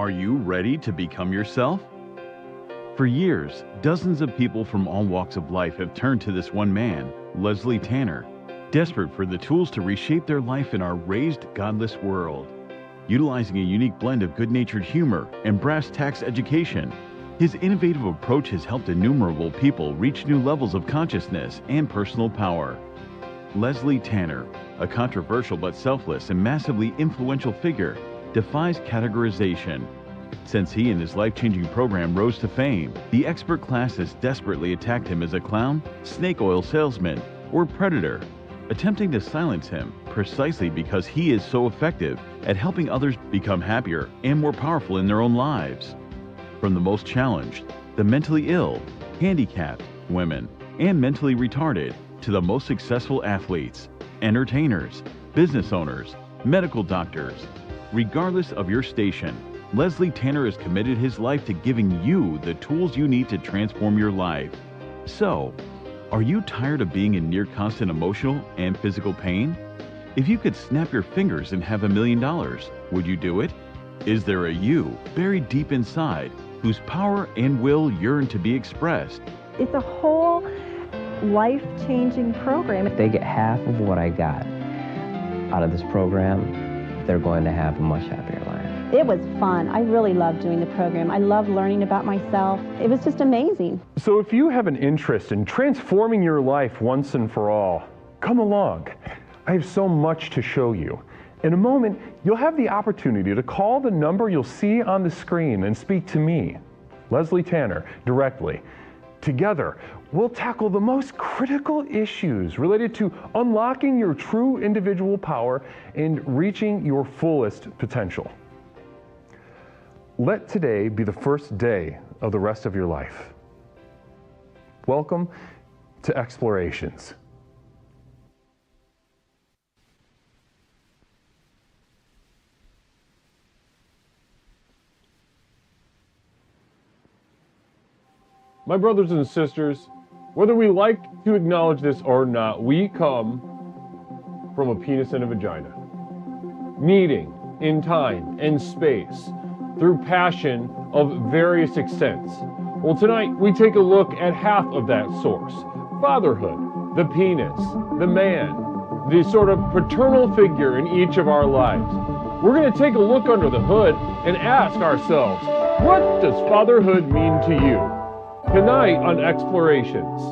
Are you ready to become yourself? For years, dozens of people from all walks of life have turned to this one man, Leslie Tanner, desperate for the tools to reshape their life in our raised, godless world. Utilizing a unique blend of good-natured humor and brass tacks education, his innovative approach has helped innumerable people reach new levels of consciousness and personal power. Leslie Tanner, a controversial but selfless and massively influential figure, defies categorization. Since he and his life-changing program rose to fame, the expert class has desperately attacked him as a clown, snake oil salesman, or predator, attempting to silence him precisely because he is so effective at helping others become happier and more powerful in their own lives. From the most challenged, the mentally ill, handicapped, women, and mentally retarded, to the most successful athletes, entertainers, business owners, medical doctors. Regardless of your station, Leslie Tanner has committed his life to giving you the tools you need to transform your life. So, are you tired of being in near constant emotional and physical pain? If you could snap your fingers and have $1 million, would you do it? Is there a you buried deep inside whose power and will yearn to be expressed? It's a whole life-changing program. If they get half of what I got out of this program, they're going to have a much happier life. It was fun. I really loved doing the program. I loved learning about myself. It was just amazing. So if you have an interest in transforming your life once and for all, come along. I have so much to show you. In a moment, you'll have the opportunity to call the number you'll see on the screen and speak to me, Leslie Tanner, directly. Together, we'll tackle the most critical issues related to unlocking your true individual power and reaching your fullest potential. Let today be the first day of the rest of your life. Welcome to Explorations. My brothers and sisters, whether we like to acknowledge this or not, we come from a penis and a vagina, meeting in time and space through passion of various extents. Well, tonight we take a look at half of that source: fatherhood, the penis, the man, the sort of paternal figure in each of our lives. We're going to take a look under the hood and ask ourselves, what does fatherhood mean to you? Tonight on Explorations.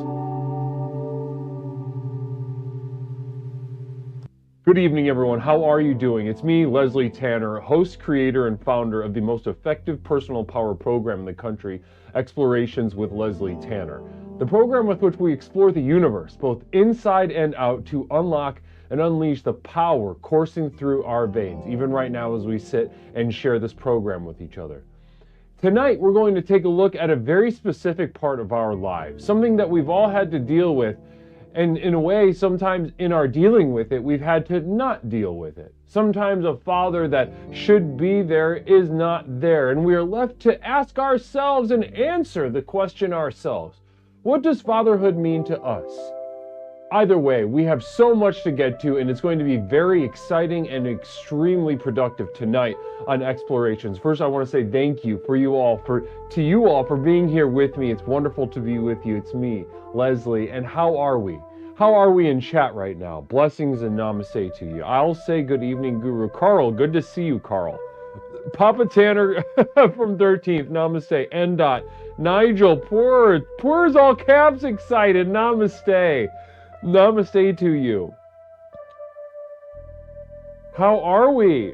Good evening, everyone. How are you doing? It's me, Leslie Tanner, host, creator, and founder of the most effective personal power program in the country, Explorations with Leslie Tanner. The program with which we explore the universe, both inside and out, to unlock and unleash the power coursing through our veins, even right now as we sit and share this program with each other. Tonight, we're going to take a look at a very specific part of our lives, something that we've all had to deal with, and in a way, sometimes in our dealing with it, we've had to not deal with it. Sometimes a father that should be there is not there, and we are left to ask ourselves and answer the question ourselves. What does fatherhood mean to us? Either way, we have so much to get to, and it's going to be very exciting and extremely productive tonight on Explorations. First, I want to say thank you to you all for being here with me. It's wonderful to be with you. It's me, Leslie, and how are we? How are we in chat right now? Blessings and namaste to you. I'll say good evening, Guru. Carl, good to see you, Carl. Papa Tanner from 13th, namaste. N. Dot. Nigel, poor's all caps excited, namaste. Namaste to you. How are we?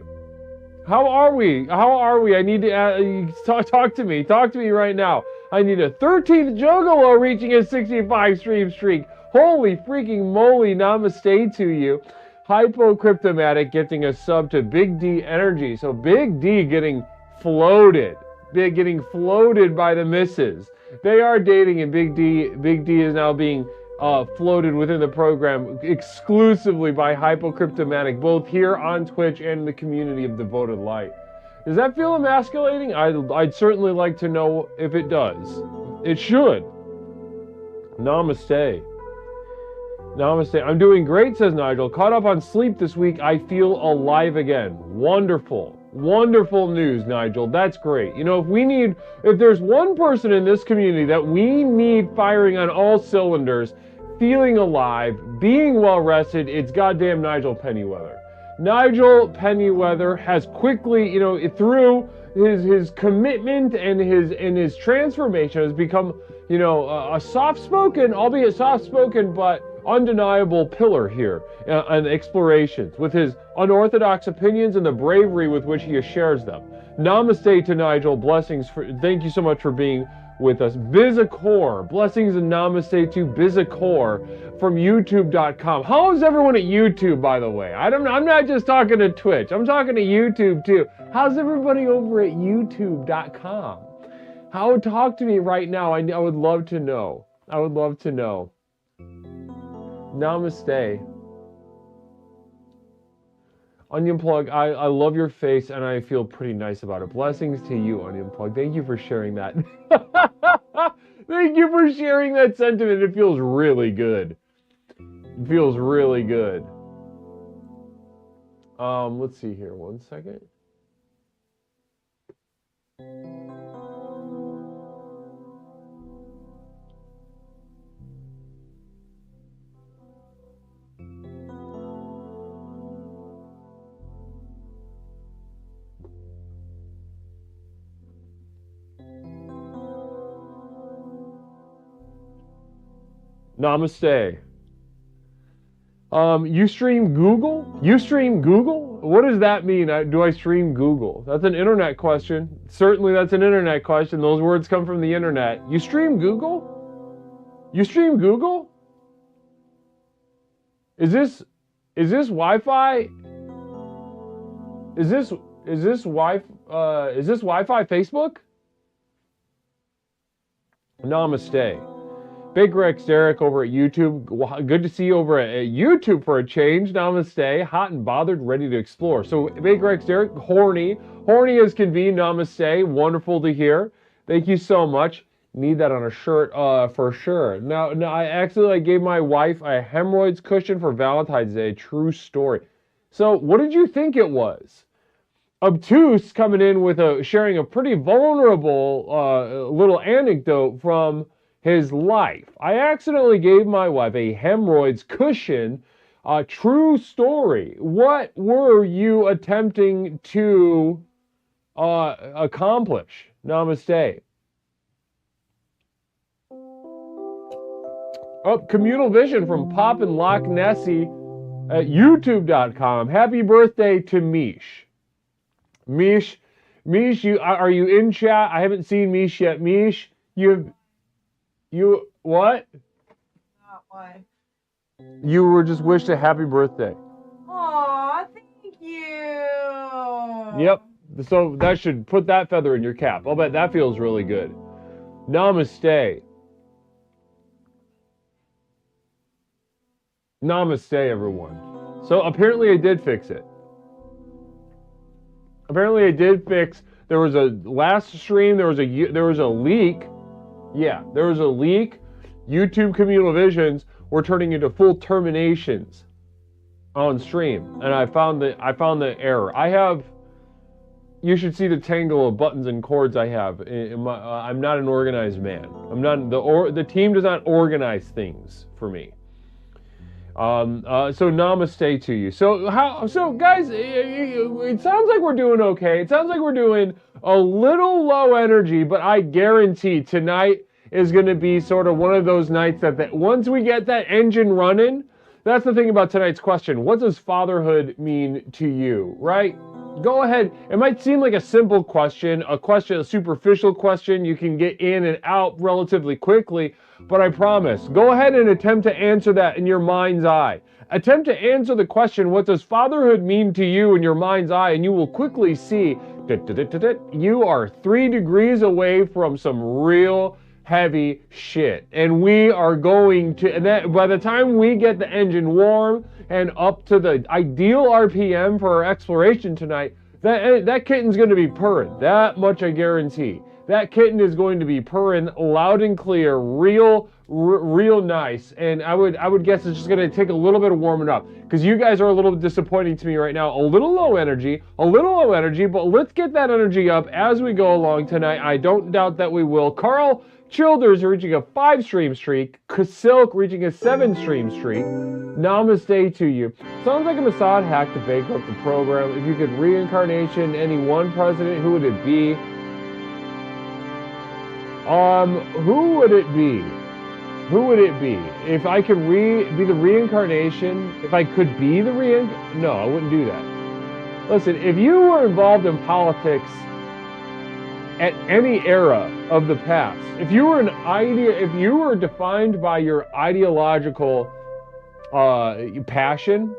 How are we? How are we? I need to talk to me. Talk to me right now. I need a 13th Juggalo reaching a 65 stream streak. Holy freaking moly, namaste to you. Hypocryptomatic getting a sub to Big D Energy. So Big D getting floated. Getting floated by the missus. They are dating, and Big D is now being floated within the program exclusively by Hypocryptomatic, both here on Twitch and in the community of Devoted Light. Does that feel emasculating? I'd certainly like to know if it does. It should. Namaste. Namaste. I'm doing great, says Nigel. Caught up on sleep this week. I feel alive again. Wonderful. Wonderful news, Nigel. That's great. You know, if there's one person in this community that we need firing on all cylinders, feeling alive, being well rested, it's goddamn Nigel Pennyweather. Nigel Pennyweather has quickly, you know, through his commitment and his transformation, has become, you know, a soft-spoken, albeit soft-spoken, but undeniable pillar here on explorations, with his unorthodox opinions and the bravery with which he shares them. Namaste to Nigel. Blessings. Thank you so much for being with us. Bizakor. Blessings and namaste to Bizakor from YouTube.com. How is everyone at YouTube, by the way? I'm not just talking to Twitch. I'm talking to YouTube, too. How's everybody over at YouTube.com? Talk to me right now. I would love to know. I would love to know. Namaste. Onion Plug, I love your face and I feel pretty nice about it. Blessings to you, Onion Plug. Thank you for sharing that. Thank you for sharing that sentiment. It feels really good. It feels really good. Let's see here. 1 second. Namaste. You stream Google? You stream Google? What does that mean? Do I stream Google? That's an internet question. Certainly that's an internet question. Those words come from the internet. You stream Google? You stream Google? Is this Wi-Fi? Is this Wi-Fi Facebook? Namaste. Big Rex Derek over at YouTube. Good to see you over at YouTube for a change. Namaste. Hot and bothered, ready to explore. So Big Rex Derek, horny as can be. Namaste. Wonderful to hear. Thank you so much. Need that on a shirt for sure. Now I accidentally gave my wife a hemorrhoids cushion for Valentine's Day. True story. So what did you think it was? Obtuse coming in with sharing a pretty vulnerable little anecdote from his life. I accidentally gave my wife a hemorrhoids cushion. True story. What were you attempting to accomplish? Namaste. Communal Vision from Poppin' Loch Nessie at YouTube.com. Happy birthday to Mish. Mish, are you in chat? I haven't seen Mish yet. Mish, you what? Not why. You were just wished a happy birthday. Aw, thank you. Yep. So that should put that feather in your cap. I'll bet that feels really good. Namaste. Namaste, everyone. So apparently I did fix it. Apparently I did fix. There was a last stream. There was a leak. Yeah, there was a leak. YouTube Communal Visions were turning into full terminations on stream, and I found the error. You should see the tangle of buttons and cords I have. I'm not an organized man. The team does not organize things for me. So namaste to you. So guys, it sounds like we're doing okay. It sounds like we're doing a little low energy, but I guarantee tonight is going to be sort of one of those nights that once we get that engine running, that's the thing about tonight's question. What does fatherhood mean to you, right? Go ahead. It might seem like a simple question, a superficial question. You can get in and out relatively quickly, but I promise, go ahead and attempt to answer that in your mind's eye. Attempt to answer the question, what does fatherhood mean to you in your mind's eye? And you will quickly see that you are 3 degrees away from some real heavy shit. And we are going to, and that, by the time we get the engine warm and up to the ideal RPM for our exploration tonight, that kitten's going to be purring. That much I guarantee. that kitten is going to be purring loud and clear, real nice. And I would guess it's just going to take a little bit of warming up, because you guys are a little disappointing to me right now. A little low energy, but let's get that energy up as we go along tonight. I don't doubt that we will. Carl Childers reaching a 5-stream streak. Silk reaching a 7-stream streak. Namaste to you. Sounds like a Mossad hack to bankrupt the program. If you could reincarnation any one president, who would it be? Who would it be? Who would it be? If I could be the reincarnation, if I could be the no, I wouldn't do that. Listen, if you were involved in politics at any era of the past, if you were defined by your ideological passion,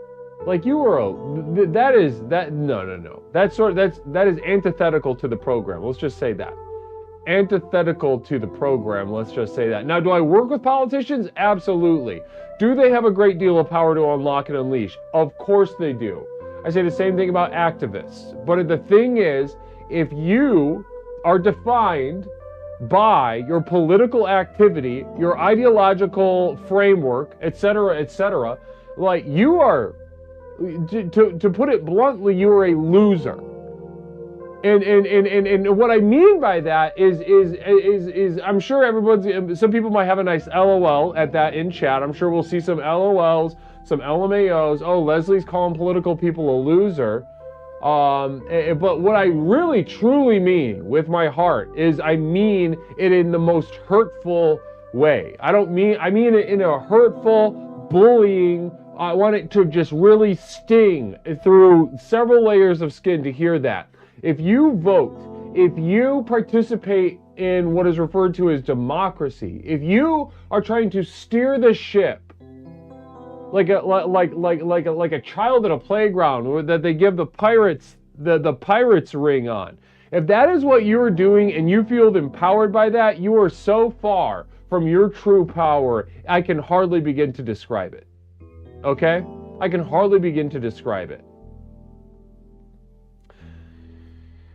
like you were that is antithetical to the program. Let's just say that. Antithetical to the program, let's just say that. Now, do I work with politicians? Absolutely. Do they have a great deal of power to unlock and unleash? Of course they do. I say the same thing about activists. But the thing is, if you are defined by your political activity, your ideological framework, etc., like you are, to put it bluntly, you are a loser. And what I mean by that is I'm sure some people might have a nice LOL at that in chat. I'm sure we'll see some LOLs, some LMAOs. Oh, Leslie's calling political people a loser. But what I really truly mean with my heart is I mean it in the most hurtful way. I mean it in a hurtful, bullying. I want it to just really sting through several layers of skin to hear that. If you vote, if you participate in what is referred to as democracy, if you are trying to steer the ship like a child at a playground that they give the pirates the pirates ring on, if that is what you are doing and you feel empowered by that, you are so far from your true power, I can hardly begin to describe it. Okay? I can hardly begin to describe it.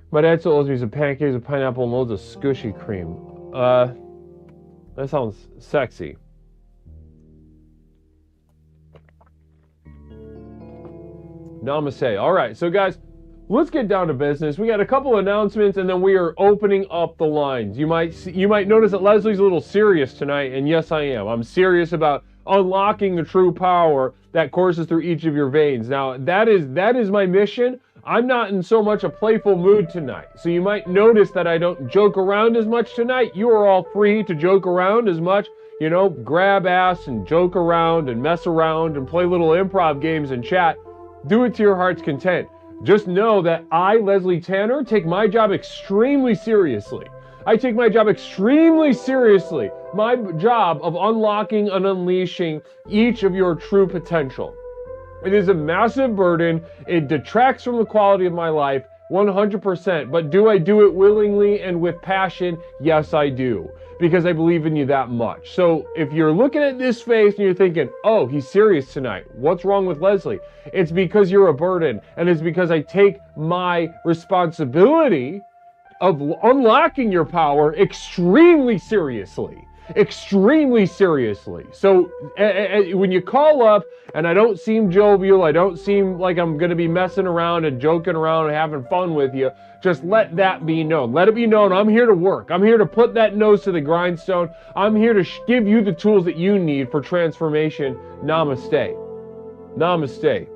My dad still owes me some pancakes with pineapple and loads of squishy cream. That sounds sexy. Namaste. All right, so guys, let's get down to business. We got a couple announcements, and then we are opening up the lines. You might notice that Leslie's a little serious tonight, and yes, I am. I'm serious about unlocking the true power that courses through each of your veins. Now, that is my mission. I'm not in so much a playful mood tonight. So you might notice that I don't joke around as much tonight. You are all free to joke around as much. You know, grab ass and joke around and mess around and play little improv games and chat. Do it to your heart's content. Just know that I, Leslie Tanner, take my job extremely seriously. I take my job extremely seriously. My job of unlocking and unleashing each of your true potential. It is a massive burden. It detracts from the quality of my life, 100%. But do I do it willingly and with passion? Yes, I do. Because I believe in you that much. So if you're looking at this face and you're thinking, oh, he's serious tonight. What's wrong with Leslie? It's because you're a burden. And it's because I take my responsibility of unlocking your power extremely seriously. Extremely seriously. So when you call up and I don't seem jovial, I don't seem like I'm going to be messing around and joking around and having fun with you, just let that be known. Let it be known I'm here to work. I'm here to put that nose to the grindstone. I'm here to give you the tools that you need for transformation. Namaste. Namaste.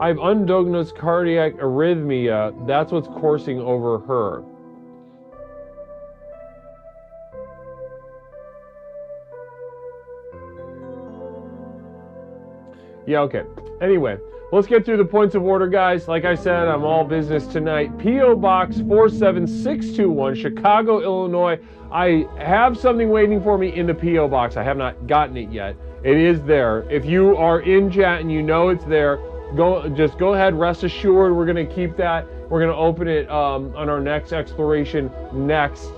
I have undiagnosed cardiac arrhythmia. That's what's coursing over her. Yeah, okay. Anyway, let's get through the points of order, guys. Like I said, I'm all business tonight. P.O. Box 47621, Chicago, Illinois. I have something waiting for me in the P.O. Box. I have not gotten it yet. It is there. If you are in chat and you know it's there, just go ahead, rest assured. We're going to keep that. We're going to open it on our next exploration next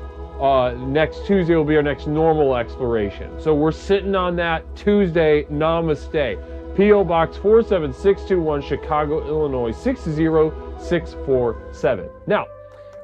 Tuesday will be our next normal exploration. So we're sitting on that Tuesday. Namaste. P.O. Box 47621, Chicago, Illinois, 60647. Now,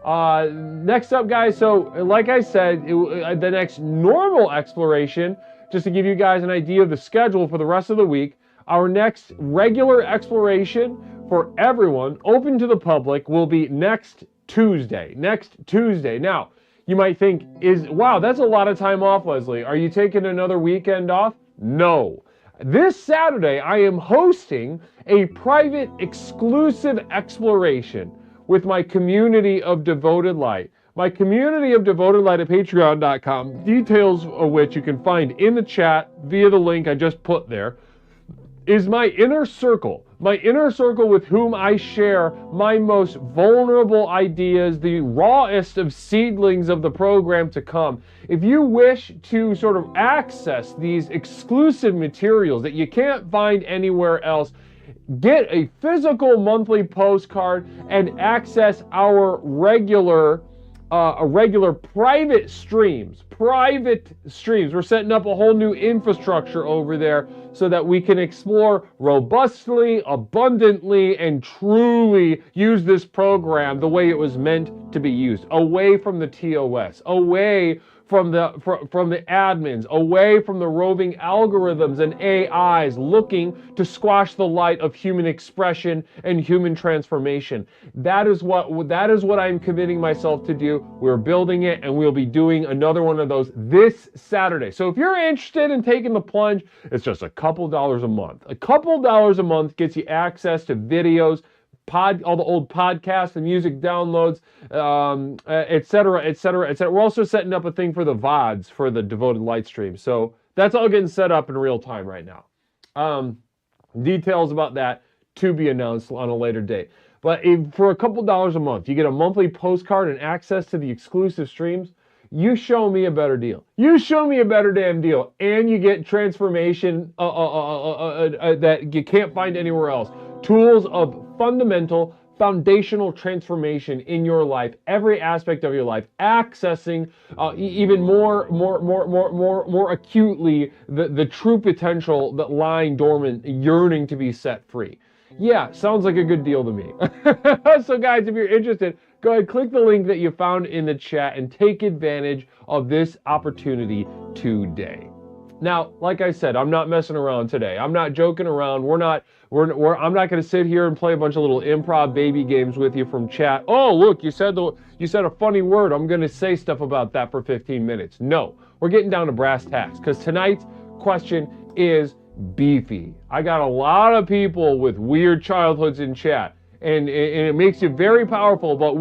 Next up, guys, so like I said, the next normal exploration, just to give you guys an idea of the schedule for the rest of the week, our next regular exploration for everyone, open to the public, will be next Tuesday. Next Tuesday. Now, you might think, wow, that's a lot of time off, Leslie. Are you taking another weekend off? No. This Saturday, I am hosting a private, exclusive exploration with my community of devoted light. My community of devoted light at patreon.com, details of which you can find in the chat via the link I just put there, is my inner circle with whom I share my most vulnerable ideas, the rawest of seedlings of the program to come. If you wish to sort of access these exclusive materials that you can't find anywhere else, get a physical monthly postcard and access our regular private streams. We're setting up a whole new infrastructure over there so that we can explore robustly, abundantly, and truly use this program the way it was meant to be used. Away from the TOS, away from the admins, away from the roving algorithms and AIs looking to squash the light of human expression and human transformation. That is what I'm committing myself to do. We're building it, and we'll be doing another one of those this Saturday. So if you're interested in taking the plunge, it's just a couple dollars a month. A couple dollars a month gets you access to videos, all the old podcasts, the music downloads, et cetera, et cetera, et cetera. We're also setting up a thing for the VODs, for the Devoted Light stream. So that's all getting set up in real time right now. Details about that to be announced on a later date. But for a couple dollars a month, you get a monthly postcard and access to the exclusive streams. You show me a better deal. You show me a better damn deal. And you get transformation that you can't find anywhere else. Tools of foundational transformation in your life, every aspect of your life, accessing even more acutely the true potential that lying dormant, yearning to be set free. Yeah, sounds like a good deal to me. So guys, if you're interested, go ahead, click the link that you found in the chat and take advantage of this opportunity today. Now, like I said, I'm not messing around today. I'm not joking around. I'm not going to sit here and play a bunch of little improv baby games with you from chat. Oh, look, you said a funny word. I'm going to say stuff about that for 15 minutes. No, we're getting down to brass tacks because tonight's question is beefy. I got a lot of people with weird childhoods in chat, and it makes you very powerful, but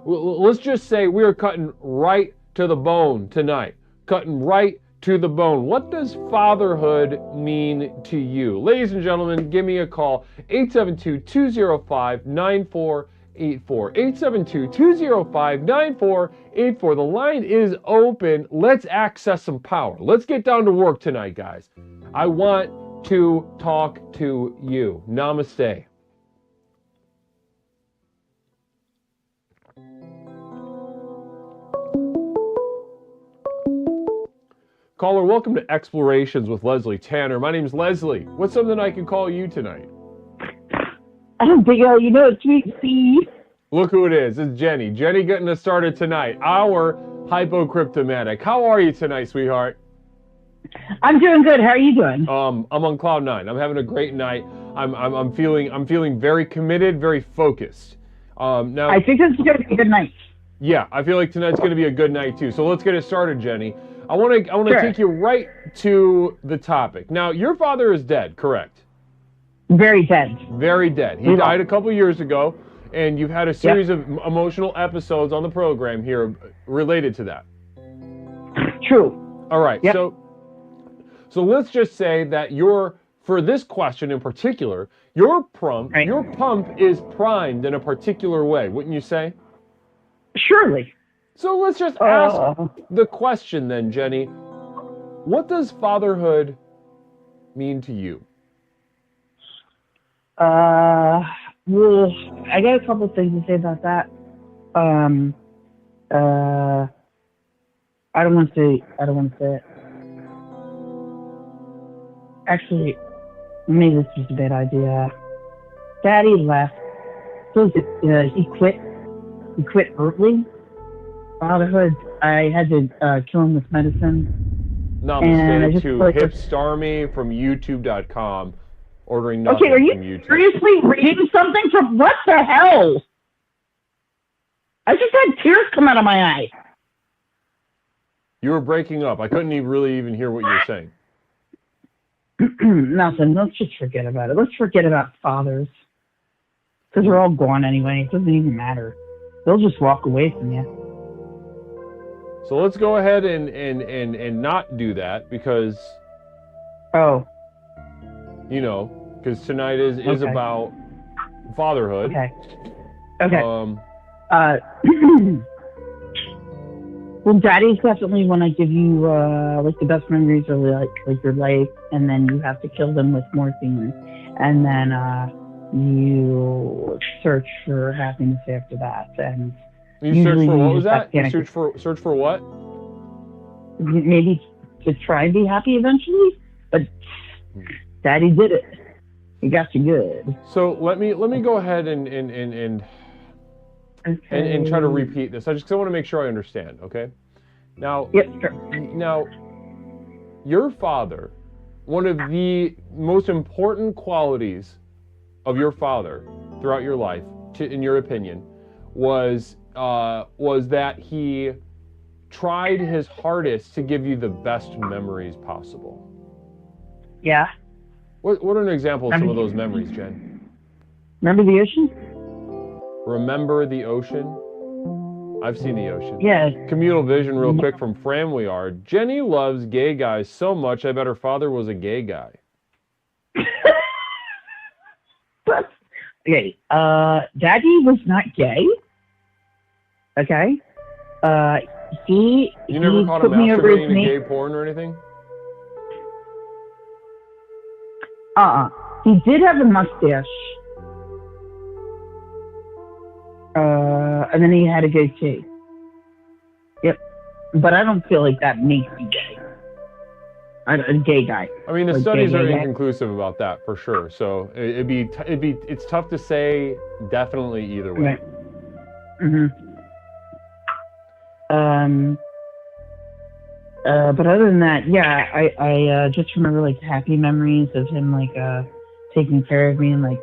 let's just say we are cutting right to the bone tonight. Cutting right to the bone. What does fatherhood mean to you? Ladies and gentlemen, give me a call, 872-205-9484. 872-205-9484. The line is open. Let's access some power. Let's get down to work tonight, guys. I want to talk to you. Namaste. Caller, welcome to Explorations with Leslie Tanner. My name's Leslie. What's something I can call you tonight? Big L, you know it's me, Steve. Look who it is. It's Jenny. Jenny getting us started tonight. Our hypocryptomatic. How are you tonight, sweetheart? I'm doing good. How are you doing? I'm on cloud nine. I'm having a great night. I'm feeling very committed, very focused. Now I think this is going to be a good night. Yeah, I feel like tonight's going to be a good night too. So let's get it started, Jenny. I want to Sure. take you right to the topic. Now, your father is dead, correct? Very dead. Very dead. He died a couple years ago, and you've had a series of emotional episodes on the program here related to that. True. All right. Yep. So let's just say that for this question in particular, your pump is primed in a particular way, wouldn't you say? Surely. So let's just ask the question then, Jenny. What does fatherhood mean to you? Well, I got a couple of things to say about that. I don't want to say it. Actually, maybe this was a bad idea. Daddy left. So he quit. he quit early. Fatherhood, I had to kill him with medicine. Namaste to Hipstarmy from YouTube.com. Ordering nothing okay, are you from YouTube. seriously reading something from what the hell? I just had tears come out of my eye. You were breaking up. I couldn't really even hear what you were saying. Nothing. Let's just forget about it. Let's forget about fathers. Because they're all gone anyway. It doesn't even matter. They'll just walk away from you. So let's go ahead and not do that because... Oh. You know, because tonight is okay. about fatherhood. Okay. Okay. Well, daddy's definitely when I give you like the best memories of like your life, and then you have to kill them with morphine, and then you search for happiness after that. And you search for what was that? You search for what? Maybe to try and be happy eventually, but daddy did it. He got you good. So let me go ahead and try to repeat this. I want to make sure I understand. Okay. Now. Yep. Sure. Now, your father, one of the most important qualities of your father throughout your life, in your opinion, was that he tried his hardest to give you the best memories possible. Yeah. What are an example of some of those memories, Jen? Remember the ocean? Remember the ocean? I've seen the ocean. Yeah. Communal vision real quick from Fram we are. Jenny loves gay guys so much, I bet her father was a gay guy. Okay. Daddy was not gay. Okay. You never caught him masturbating to gay porn or anything? He did have a mustache. And then he had a goatee. Yep. But I don't feel like that makes me gay. A gay guy. I mean, the studies are inconclusive about that for sure. So it's tough to say definitely either way. Right. Mm-hmm. But other than that, yeah, I just remember like happy memories of him like taking care of me and like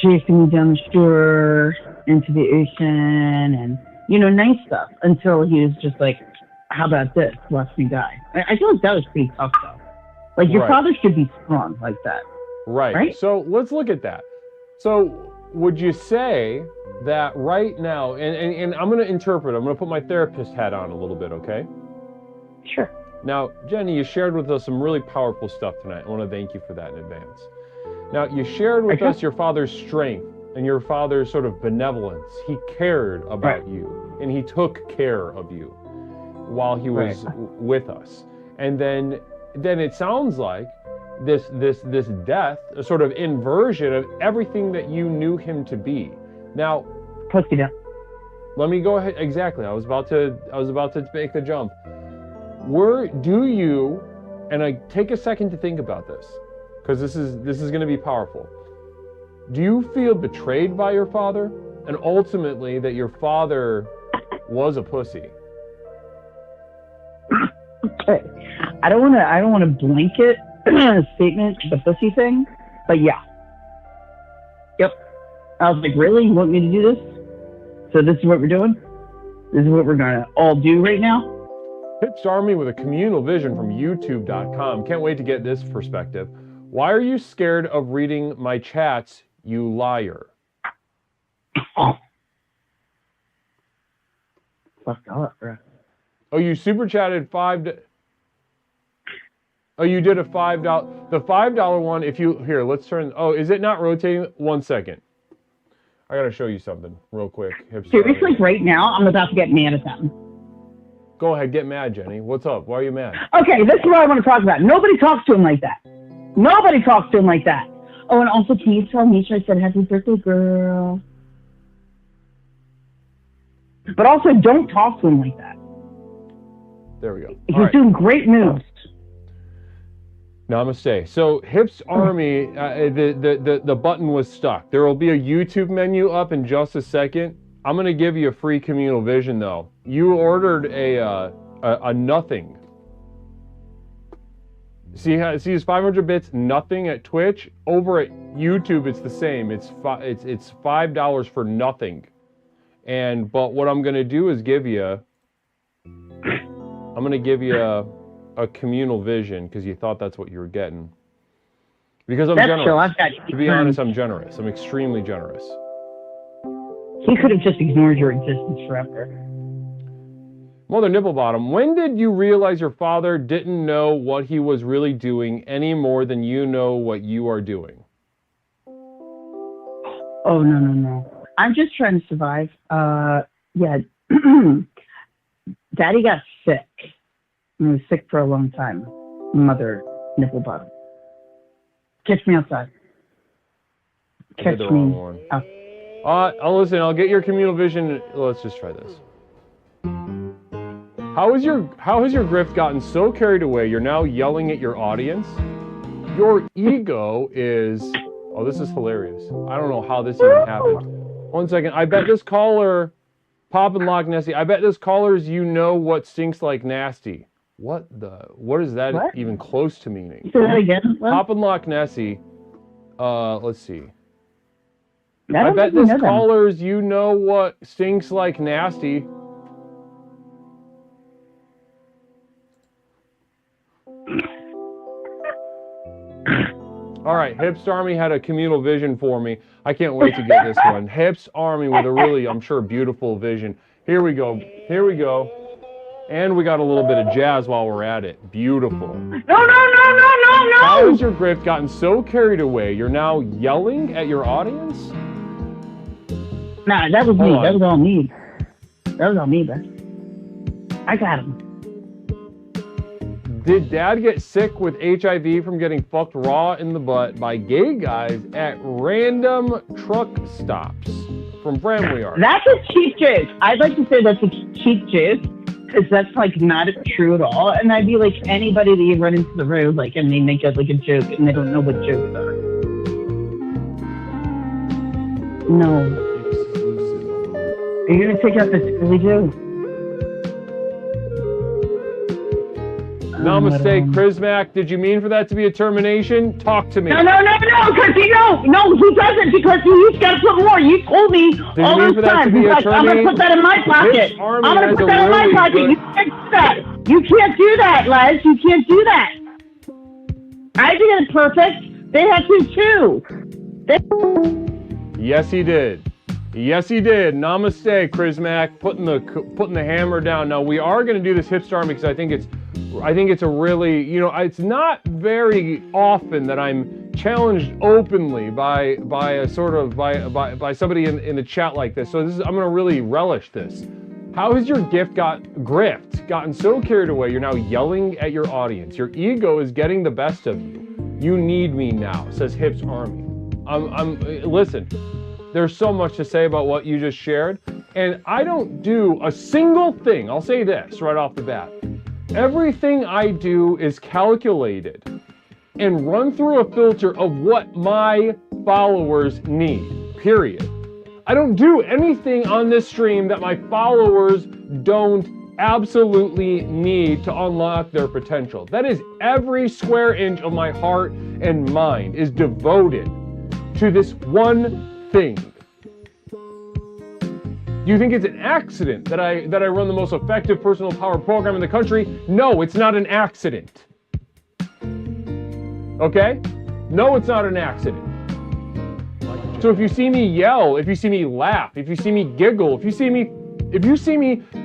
chasing me down the shore into the ocean and nice stuff until he was just like, how about this? Watch me die. I feel like that was pretty tough though. Like your father should be strong like that. Right. So let's look at that. So would you say that right now, and I'm going to interpret, I'm going to put my therapist hat on a little bit, okay? Sure. Now, Jenny, you shared with us some really powerful stuff tonight. I want to thank you for that in advance. Now, you shared with us your father's strength and your father's sort of benevolence. He cared about you, and he took care of you while he was with us. And then it sounds like this death, a sort of inversion of everything that you knew him to be. Now, let me go ahead. Exactly. I was about to make the jump. Do you, and I take a second to think about this, because this is going to be powerful. Do you feel betrayed by your father, and ultimately that your father was a pussy? Okay, I don't want to blanket statement the pussy thing, but yeah. Yep. I was like, really? You want me to do this? So this is what we're doing? This is what we're gonna all do right now? Hipstarmy with a communal vision from YouTube.com. Can't wait to get this perspective. Why are you scared of reading my chats, you liar? Fuck up, bro. Oh, you super chatted Oh, you did a $5. The $5 one, here, let's turn. Oh, is it not rotating? 1 second. I gotta show you something real quick. Seriously, right now, I'm about to get mad at them. Go ahead, get mad, Jenny. What's up? Why are you mad? Okay, this is what I want to talk about. Nobody talks to him like that. Nobody talks to him like that. Oh, and also, can you tell Misha I said happy birthday, girl? But also, don't talk to him like that. There we go. He's doing great moves. Namaste. So Hipstarmy, the button was stuck. There will be a YouTube menu up in just a second. I'm going to give you a free communal vision, though. You ordered a nothing. See his 500 bits nothing at Twitch? Over at YouTube, it's the same. It's $5 for nothing. But what I'm going to do is give you a communal vision because you thought that's what you were getting. Because I'm generous. True. I've got to be honest, I'm generous. I'm extremely generous. He could have just ignored your existence forever. Mother Nipplebottom, when did you realize your father didn't know what he was really doing any more than you know what you are doing? Oh, no. I'm just trying to survive. Yeah. Daddy got sick. He was sick for a long time. Mother Nipplebottom. Catch me outside. Catch me outside. Listen, I'll get your communal vision. Let's just try this. How has your grift gotten so carried away you're now yelling at your audience? Your ego is... Oh, this is hilarious. I don't know how this even happened. 1 second. I bet this caller... Pop and Loch Nessie. I bet this caller's you know what stinks like nasty. What is that even close to meaning? Say that again. Pop and Loch Nessie. Let's see. I bet this caller's you know what stinks like nasty. All right, Hips Army had a communal vision for me. I can't wait to get this one. Hips Army with a really, I'm sure, beautiful vision. Here we go. And we got a little bit of jazz while we're at it. Beautiful. No. How has your grift gotten so carried away you're now yelling at your audience? Nah, that was me. That was all me. Bro. I got him. Did Dad get sick with HIV from getting fucked raw in the butt by gay guys at random truck stops? From Bramley Art. That's a cheap joke. I'd like to say that's a cheap joke because that's like not true at all. And I'd be like anybody that you run into the road, like, and they make it like a joke and they don't know what jokes are. No. Are you gonna take out this silly joke? Namaste, Chrismac. Did you mean for that to be a termination? Talk to me. No, because he doesn't, because he's got to put more. You told me all those times. He's like, I'm going to put that in my pocket. I'm going to put that in my pocket. You can't do that. You can't do that, Les. You can't do that. I did it perfect. They had to too. Yes, he did. Yes, he did. Namaste, Chrismac. Putting the hammer down. Now, we are going to do this Hipster Army because I think it's a really, it's not very often that I'm challenged openly by somebody in the chat like this. So I'm going to really relish this. How has your grift gotten so carried away you're now yelling at your audience? Your ego is getting the best of you. You need me now, says Hips Army. Listen, there's so much to say about what you just shared, and I don't do a single thing. I'll say this right off the bat. Everything I do is calculated and run through a filter of what my followers need, period. I don't do anything on this stream that my followers don't absolutely need to unlock their potential. That is every square inch of my heart and mind is devoted to this one thing. Do you think it's an accident that I run the most effective personal power program in the country? No, it's not an accident. Okay? No, it's not an accident. So if you see me yell, if you see me laugh, if you see me giggle, if you see me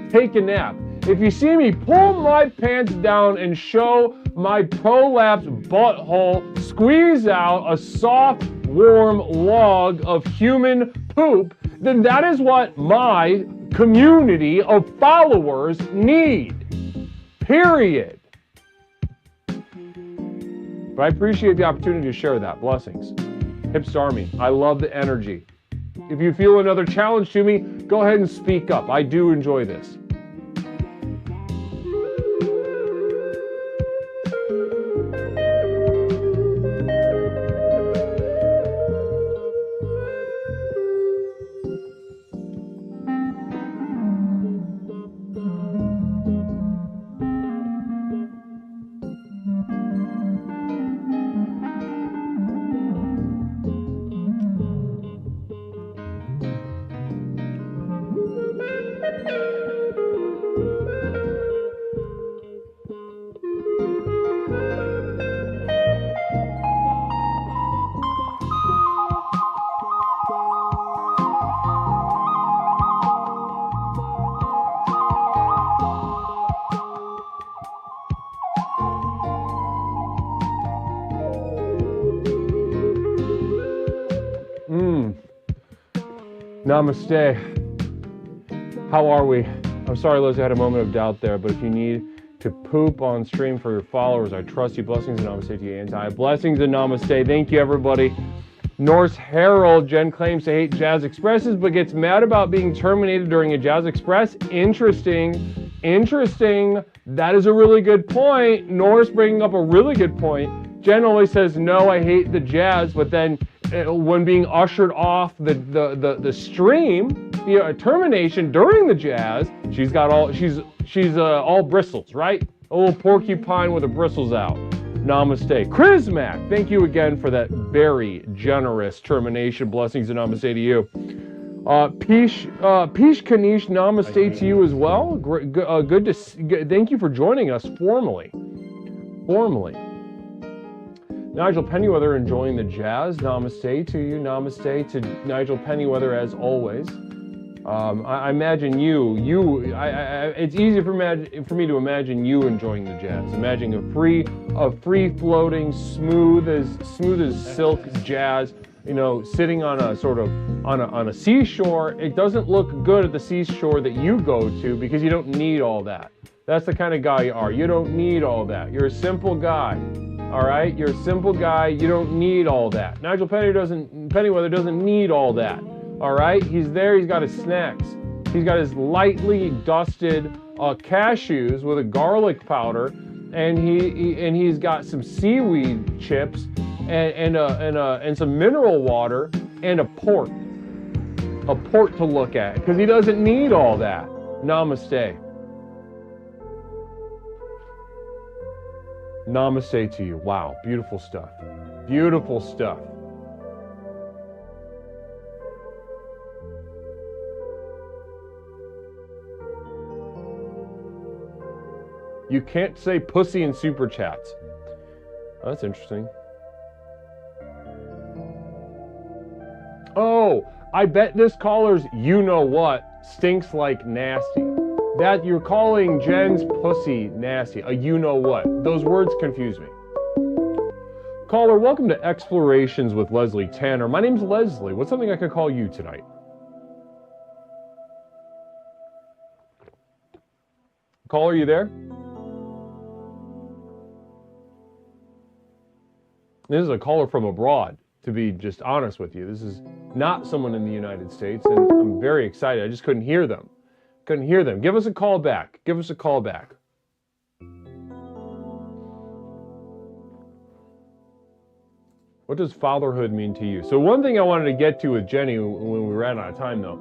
take a nap, if you see me pull my pants down and show my prolapsed butthole, squeeze out a soft, warm log of human poop, then that is what my community of followers need. Period. But I appreciate the opportunity to share that. Blessings. Hips Army, I love the energy. If you feel another challenge to me, go ahead and speak up. I do enjoy this. Namaste. How are we? I'm sorry, Liz, I had a moment of doubt there, but if you need to poop on stream for your followers, I trust you. Blessings and namaste to you, Anti. Blessings and namaste. Thank you, everybody. Norse Herald, Jen claims to hate Jazz Expresses, but gets mad about being terminated during a Jazz Express. Interesting. Interesting. That is a really good point. Norse bringing up a really good point. Jen always says, no, I hate the Jazz, but then when being ushered off the stream, termination during the Jazz, she's all bristles, right? A little porcupine with the bristles out. Namaste. Chrismac, thank you again for that very generous termination. Blessings and namaste to you. Pish Kanish, namaste to you as well. Good to thank you for joining us formally. Nigel Pennyweather enjoying the Jazz. Namaste to you. Namaste to Nigel Pennyweather as always. I imagine it's easy for me to imagine you enjoying the Jazz. Imagining a free floating, smooth as silk Jazz, sitting on a sort of on a seashore. It doesn't look good at the seashore that you go to because you don't need all that. That's the kind of guy you are. You don't need all that. You're a simple guy. All right, you're a simple guy. You don't need all that. Nigel Pennyweather doesn't need all that. All right, he's there. He's got his snacks. He's got his lightly dusted cashews with a garlic powder, and he's got some seaweed chips and some mineral water and a port to look at because he doesn't need all that. Namaste. Namaste to you. Wow, beautiful stuff. Beautiful stuff. You can't say pussy in super chats. Oh, that's interesting. Oh, I bet this caller's you know what stinks like nasty. That you're calling Jen's pussy nasty. A you know what. Those words confuse me. Caller, welcome to Explorations with Leslie Tanner. My name's Leslie. What's something I could call you tonight? Caller, are you there? This is a caller from abroad, to be just honest with you. This is not someone in the United States, and I'm very excited. I just couldn't hear them. Give us a call back. What does fatherhood mean to you? So one thing I wanted to get to with Jenny when we ran out of time, though,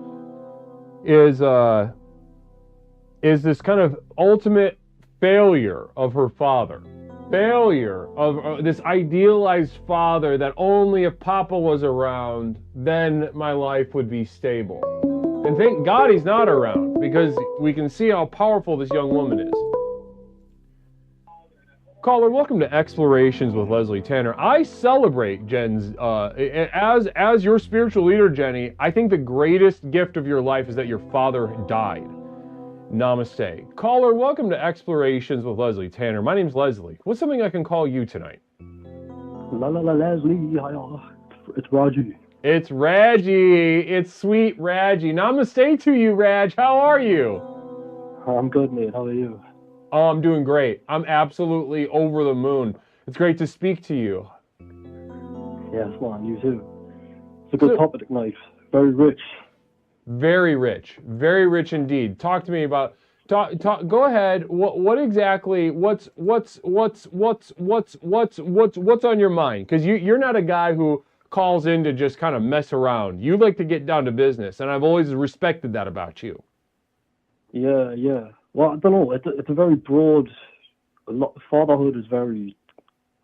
is this kind of ultimate failure of her father. Failure of this idealized father that only if Papa was around, then my life would be stable. And thank God he's not around, because we can see how powerful this young woman is. Caller, welcome to Explorations with Leslie Tanner. I celebrate Jen's, as your spiritual leader, Jenny, I think the greatest gift of your life is that your father died. Namaste. Caller, welcome to Explorations with Leslie Tanner. My name's Leslie. What's something I can call you tonight? Leslie. It's Raji. It's Raji. It's sweet Raji. Namaste to you, Raj. How are you? I'm good, mate. How are you? Oh, I'm doing great. I'm absolutely over the moon. It's great to speak to you. Yes, man. You too. It's a good topic tonight. Very rich. Very rich. Very rich indeed. Talk to me about. Go ahead. What exactly? What's on your mind? Because you're not a guy who calls in to just kind of mess around. You like to get down to business, and I've always respected that about you. Yeah. Well, I don't know. It's a very broad. Fatherhood is very,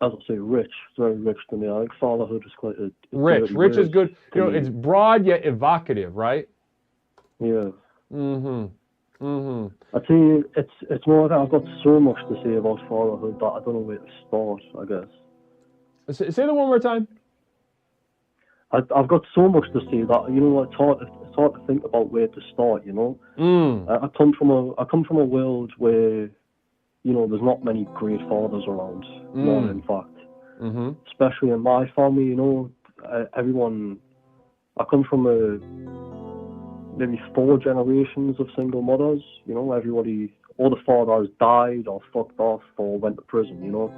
as I say, rich. It's very rich to me. I think fatherhood is quite a rich. Rich is good. It's broad yet evocative, right? Yeah. Mm-hmm. I'd say it's more that I've got so much to say about fatherhood that I don't know where to start, I guess. Say that one more time. I've got so much to say that, you know, it's hard to think about where to start, you know. I come from a world where, you know, there's not many great fathers around, none in fact. Especially in my family, you know, I come from maybe 4 generations of single mothers, you know, all the fathers died or fucked off or went to prison, you know.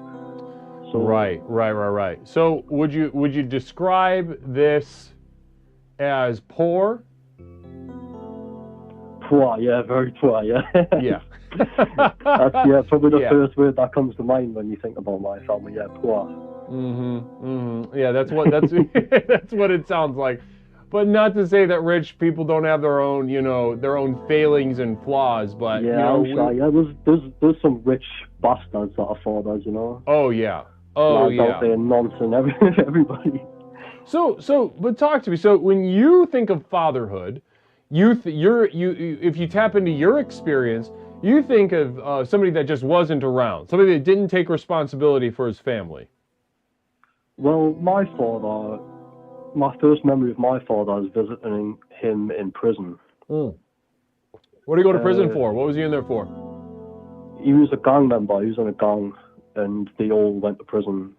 So, Right. So would you describe this as poor? Poor, yeah, very poor, yeah. Yeah. That's probably the first word that comes to mind when you think about my family, yeah, poor. Yeah, that's what that's what it sounds like. But not to say that rich people don't have their own, you know, their own failings and flaws, but yeah, you know, I'm sure, yeah, there's some rich bastards that are fathers, you know. Oh yeah. Lads out there nonsense everybody. So, but talk to me. So, when you think of fatherhood, if you tap into your experience, you think of somebody that just wasn't around, somebody that didn't take responsibility for his family. Well, my first memory of my father is visiting him in prison. What did he go to prison for? What was he in there for? He was a gang member. He was in a gang, and they all went to prison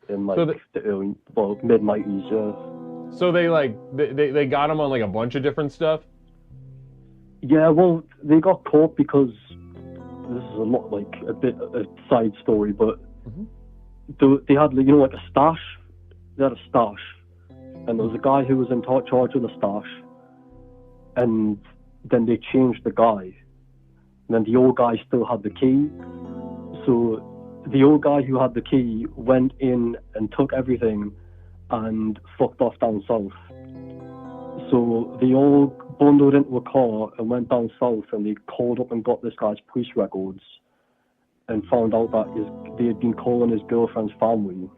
in like the early, mid-90s, yeah. So they got him on like a bunch of different stuff? Yeah, well, they got caught because this is a side story, but they had, you know, like a stash. They had a stash, and there was a guy who was in charge of the stash, and then they changed the guy, and then the old guy still had the key. So the old guy who had the key went in and took everything and fucked off down south. So they all bundled into a car and went down south, and they called up and got this guy's police records and found out that they had been calling his girlfriend's family.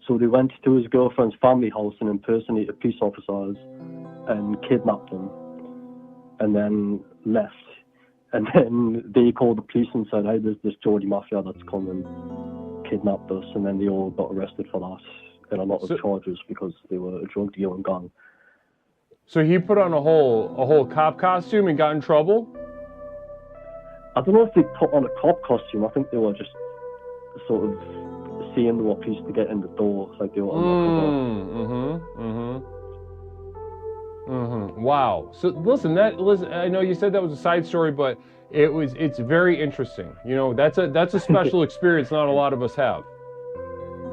So they went to his girlfriend's family house and impersonated police officers and kidnapped him, and then left. And then they called the police and said, hey, there's this Geordie Mafia that's come and kidnapped us. And then they all got arrested for that and a lot of charges because they were a drug dealing gang. So he put on a whole cop costume and got in trouble? I don't know if they put on a cop costume. I think they were just sort of seeing what police to get in the door. Like they were Wow. So listen, I know you said that was a side story, but it's very interesting. You know, that's a special experience not a lot of us have.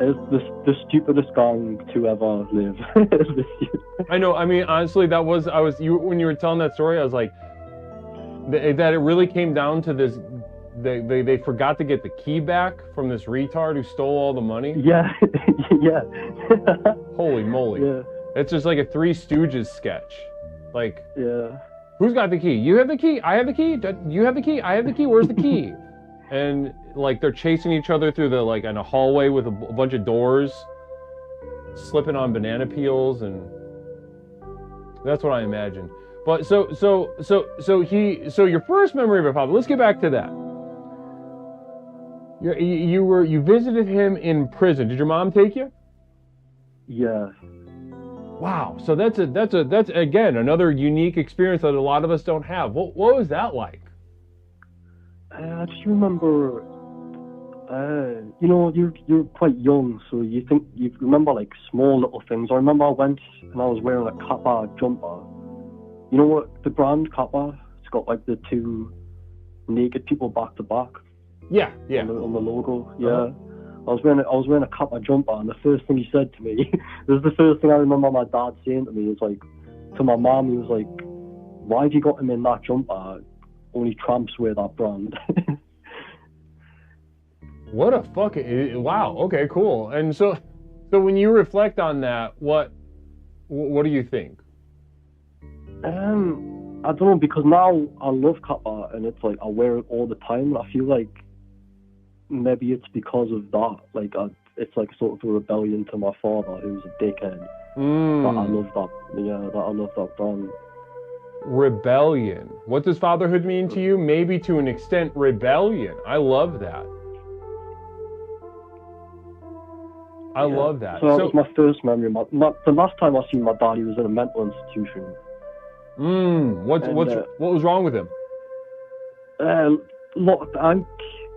It's the stupidest gang to ever live. I know. I mean, honestly, when you were telling that story, I was like, that it really came down to this. They forgot to get the key back from this retard who stole all the money. Yeah, yeah. Holy moly! Yeah. It's just like a Three Stooges sketch. Like, yeah. Who's got the key? You have the key. I have the key. You have the key. I have the key. Where's the key? And like they're chasing each other through in a hallway with a bunch of doors, slipping on banana peels, and that's what I imagine. But so your first memory of your father. Let's get back to that. You visited him in prison. Did your mom take you? Yeah. Wow. So that's again another unique experience that a lot of us don't have. What was that like? I just remember, you know, you're quite young, so you remember like small little things. I remember I went and I was wearing a Kappa jumper. You know what, the brand Kappa? It's got like the 2 naked people back to back. Yeah. On the logo, yeah. I was wearing a Kappa jumper, and the first thing he said to me, this is the first thing I remember my dad saying to me, was like, to my mom, he was like, why have you got him in that jumper? Only tramps wear that brand. What a wow. Okay, cool. And so when you reflect on that, what do you think? I don't know, because now I love Kappa, and it's like I wear it all the time. I feel like maybe it's because of that. Like it's like sort of a rebellion to my father, who's a dickhead. That I love that. Yeah, that I love that brand. rebellion. What does fatherhood mean to you? Maybe to an extent, rebellion. I love that. I love that. So that was my first memory. The last time I seen my dad, he was in a mental institution. What was wrong with him?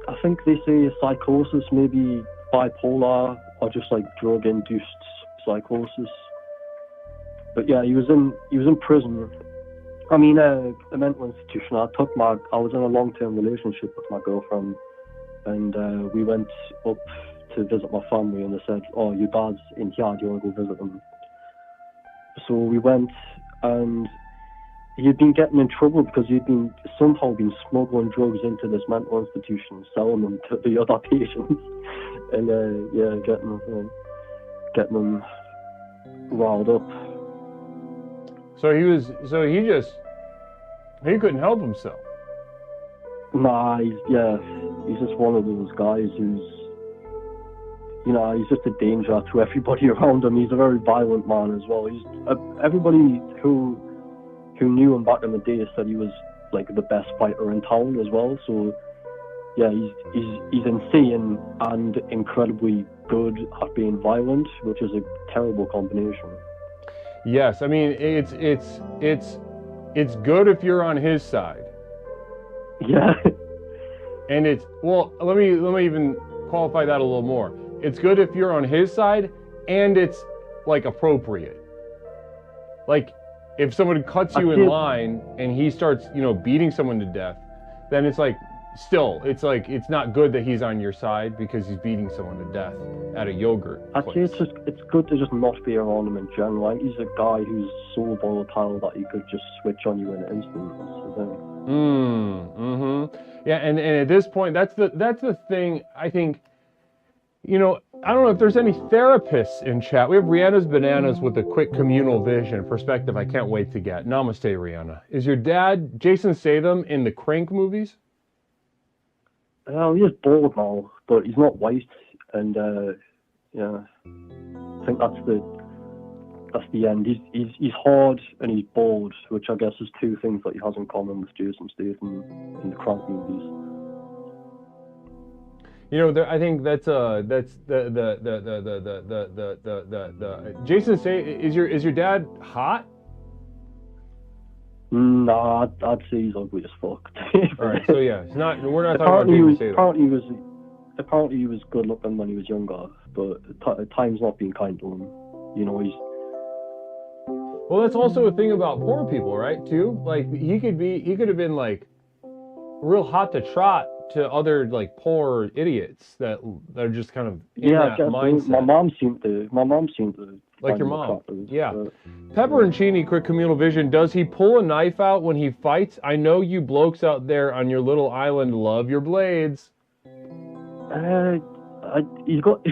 I think they say psychosis, maybe bipolar, or just like drug-induced psychosis. But yeah, he was in prison. I mean, a mental institution. I was in a long-term relationship with my girlfriend, and we went up to visit my family, and they said, "Oh, your dad's in here. Do you want to go visit him?" So we went, and he'd been getting in trouble because he'd somehow been smuggling drugs into this mental institution, selling them to the other patients, and getting them riled up. So he couldn't help himself. Nah, he's just one of those guys who's, he's just a danger to everybody around him. He's a very violent man as well. Everybody who knew him back in the day said he was like the best fighter in town as well. So yeah, he's insane and incredibly good at being violent, which is a terrible combination. Yes, I mean it's good if you're on his side. Yeah. And let me even qualify that a little more. It's good if you're on his side, and it's like appropriate. Like if someone cuts you in line and he starts, beating someone to death, then it's like it's not good that he's on your side because he's beating someone to death at a yogurt place. I'd say it's good to just not be around him in general. Like, he's a guy who's so volatile that he could just switch on you in an instant. That's the thing. Yeah, and at this point, that's the thing. I think, I don't know if there's any therapists in chat. We have Rihanna's Bananas with a quick communal vision perspective I can't wait to get. Namaste, Rihanna. Is your dad Jason Statham in the Crank movies? He is bald now, but he's not white, and I think that's the end. He's hard and he's bald, which I guess is two things that he has in common with Jason Statham in the Crank movies. I think that's the Jason Statham. Is your dad hot? Nah, I'd say he's ugly as fuck. All right, so yeah, we're not talking about Jason Statham. Apparently he was good looking when he was younger, but time's not been kind to him. He's. Well, that's also a thing about poor people, right? Too, like he could have been like real hot to trot to other like poor idiots that are just kind of in that mindset. My mom seemed to like your mom. Yeah. Pepperoncini, quick communal vision. Does he pull a knife out when he fights? I know you blokes out there on your little island love your blades. He's got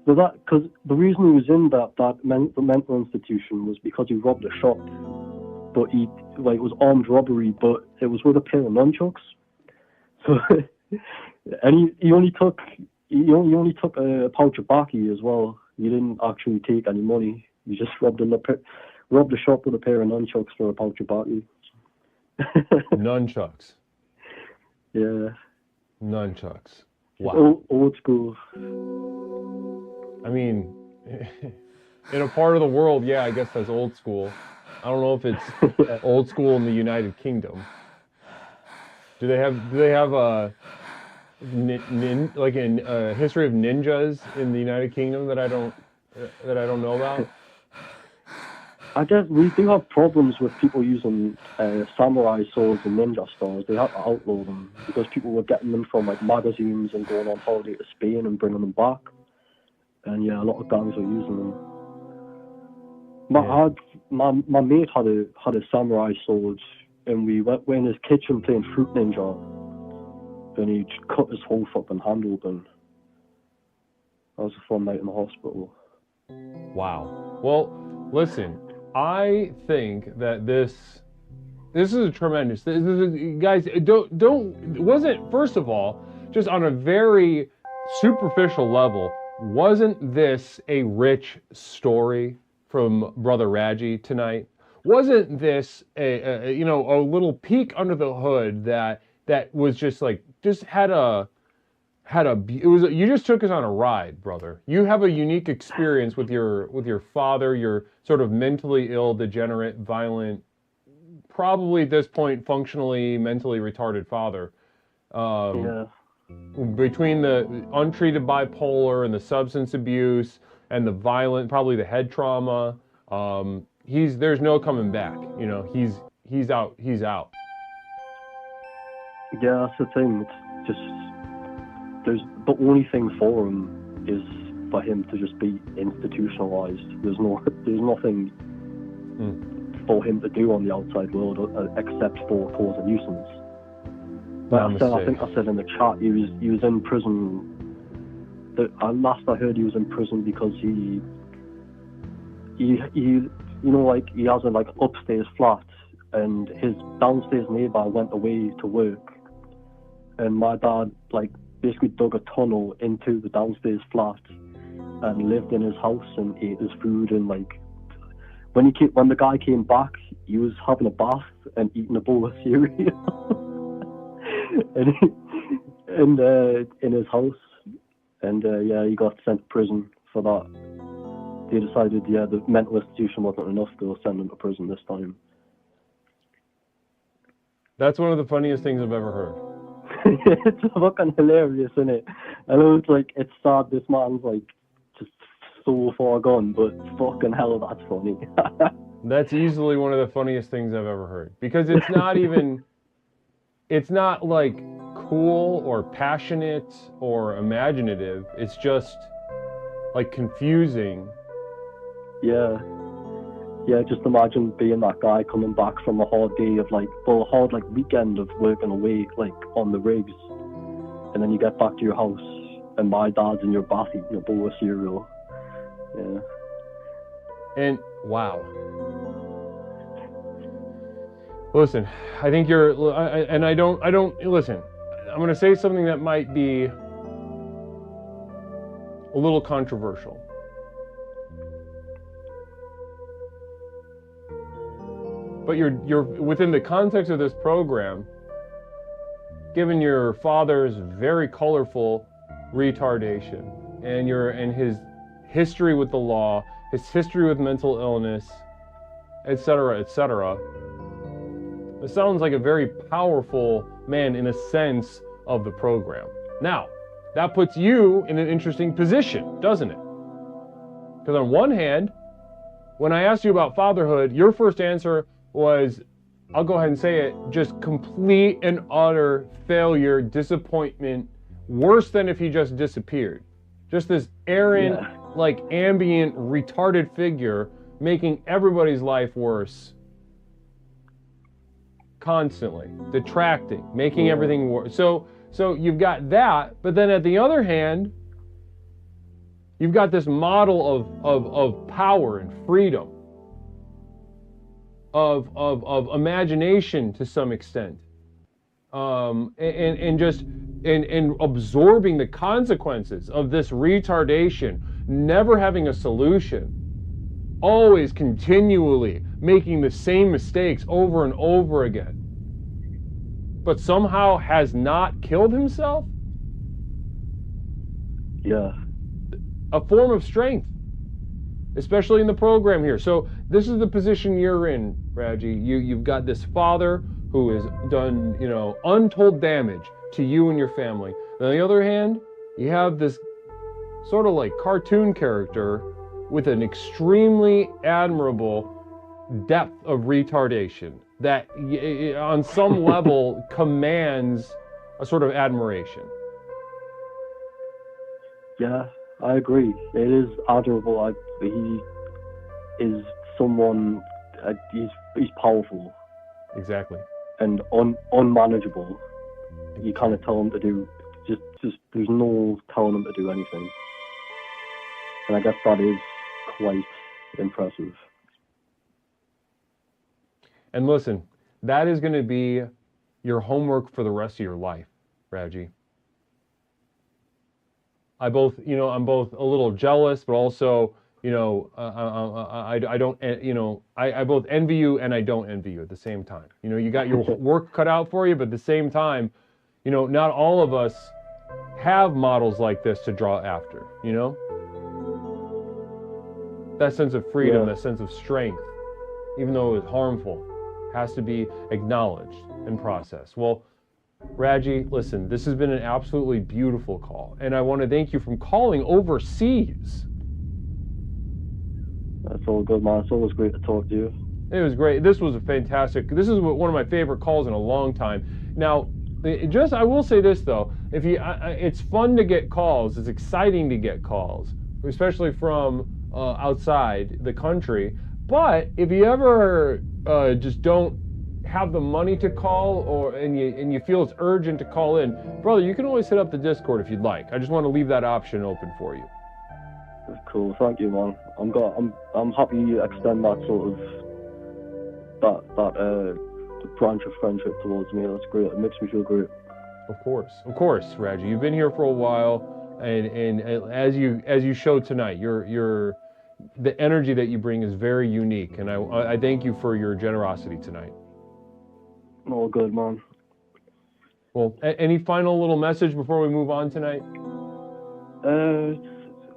because the reason he was in that mental institution was because he robbed a shop, but it was armed robbery, but it was with a pair of nunchucks. So, and he only took a pouch of baki as well. He didn't actually take any money. He just robbed the shop with a pair of nunchucks for a pouch of baki. Nunchucks. Yeah. Nunchucks. Wow. Old school. I mean, in a part of the world, yeah, I guess that's old school. I don't know if it's old school in the United Kingdom. Do they have a history of ninjas in the United Kingdom that I don't know about? I guess we do have problems with people using samurai swords and ninja stars. They had to outlaw them because people were getting them from like magazines and going on holiday to Spain and bringing them back. And yeah, a lot of gangs were using them. My mate had a samurai sword, and we were in his kitchen playing Fruit Ninja, and he just cut his whole fucking hand open. That was a fun night in the hospital. Wow. Well, listen, I think that this is a tremendous. Guys, wasn't, first of all, just on a very superficial level, wasn't this a rich story from Brother Raji tonight? wasn't this a little peek under the hood that was just like you just took us on a ride, brother. You have a unique experience with your father, your sort of mentally ill, degenerate, violent, probably at this point functionally mentally retarded father. Between the untreated bipolar and the substance abuse and the violent, probably the head trauma, there's no coming back. You know, he's out. Yeah, that's the thing. It's just the only thing for him is for him to just be institutionalized. There's nothing for him to do on the outside world except for cause a nuisance. But I think I said in the chat he was in prison. Last I heard he was in prison because he has a upstairs flat, and his downstairs neighbor went away to work, and my dad basically dug a tunnel into the downstairs flat and lived in his house and ate his food, and when the guy came back, he was having a bath and eating a bowl of cereal in his house, and he got sent to prison for that. They decided the mental institution wasn't enough, they'll send him to prison this time. That's one of the funniest things I've ever heard. It's fucking hilarious, isn't it? I know it's sad this man's just so far gone, but fucking hell, that's funny. That's easily one of the funniest things I've ever heard, because it's not even, it's not cool or passionate or imaginative. It's just confusing. Yeah, just imagine being that guy coming back from a hard day of a hard weekend of working away on the rigs, and then you get back to your house and my dad's in your bath eating your bowl of cereal. Yeah. And wow. Listen, I think I don't listen. I'm going to say something that might be a little controversial. But you're within the context of this program, given your father's very colorful retardation and his history with the law, his history with mental illness, etc., etc. It sounds like a very powerful man in a sense of the program. Now, that puts you in an interesting position, doesn't it? Because on one hand, when I asked you about fatherhood, your first answer was, I'll go ahead and say it, just complete and utter failure, disappointment, worse than if he just disappeared. Just this errant, ambient, retarded figure making everybody's life worse. Constantly, detracting, making everything worse. So you've got that, but then at the other hand, you've got this model of power and freedom. Of imagination to some extent, and absorbing the consequences of this retardation, never having a solution, always continually making the same mistakes over and over again, but somehow has not killed himself. Yeah. A form of strength, especially in the program here. So this is the position you're in, Raji. You've got this father who has done, untold damage to you and your family. On the other hand, you have this sort of cartoon character with an extremely admirable depth of retardation that on some level commands a sort of admiration. Yeah, I agree. It is admirable. He is someone. He's powerful. Exactly. And unmanageable. You kind of tell him to do. Just there's no telling him to do anything. And I guess that is quite impressive. And listen, that is going to be your homework for the rest of your life, Raji. I'm both a little jealous, but also You know, I don't, you know, I both envy you and I don't envy you at the same time. You know, you got your work cut out for you, but at the same time, you know, not all of us have models like this to draw after, you know? That sense of freedom, that sense of strength, even though it was harmful, has to be acknowledged and processed. Well, Raji, listen, this has been an absolutely beautiful call, and I want to thank you for calling overseas. That's all good, man. It's always great to talk to you. It was great. This was a fantastic, this is one of my favorite calls in a long time. Now, I will say this though, if you, it's fun to get calls, it's exciting to get calls, especially from outside the country. But if you ever just don't have the money to call, and you feel it's urgent to call in, brother, you can always hit up the Discord if you'd like. I just want to leave that option open for you. Cool, thank you, man. I'm happy you extend that sort of that branch of friendship towards me. That's great. It makes me feel great. Of course, Raji. You've been here for a while, and as you showed tonight, the energy that you bring is very unique, and I thank you for your generosity tonight. All good, man. Well, any final little message before we move on tonight?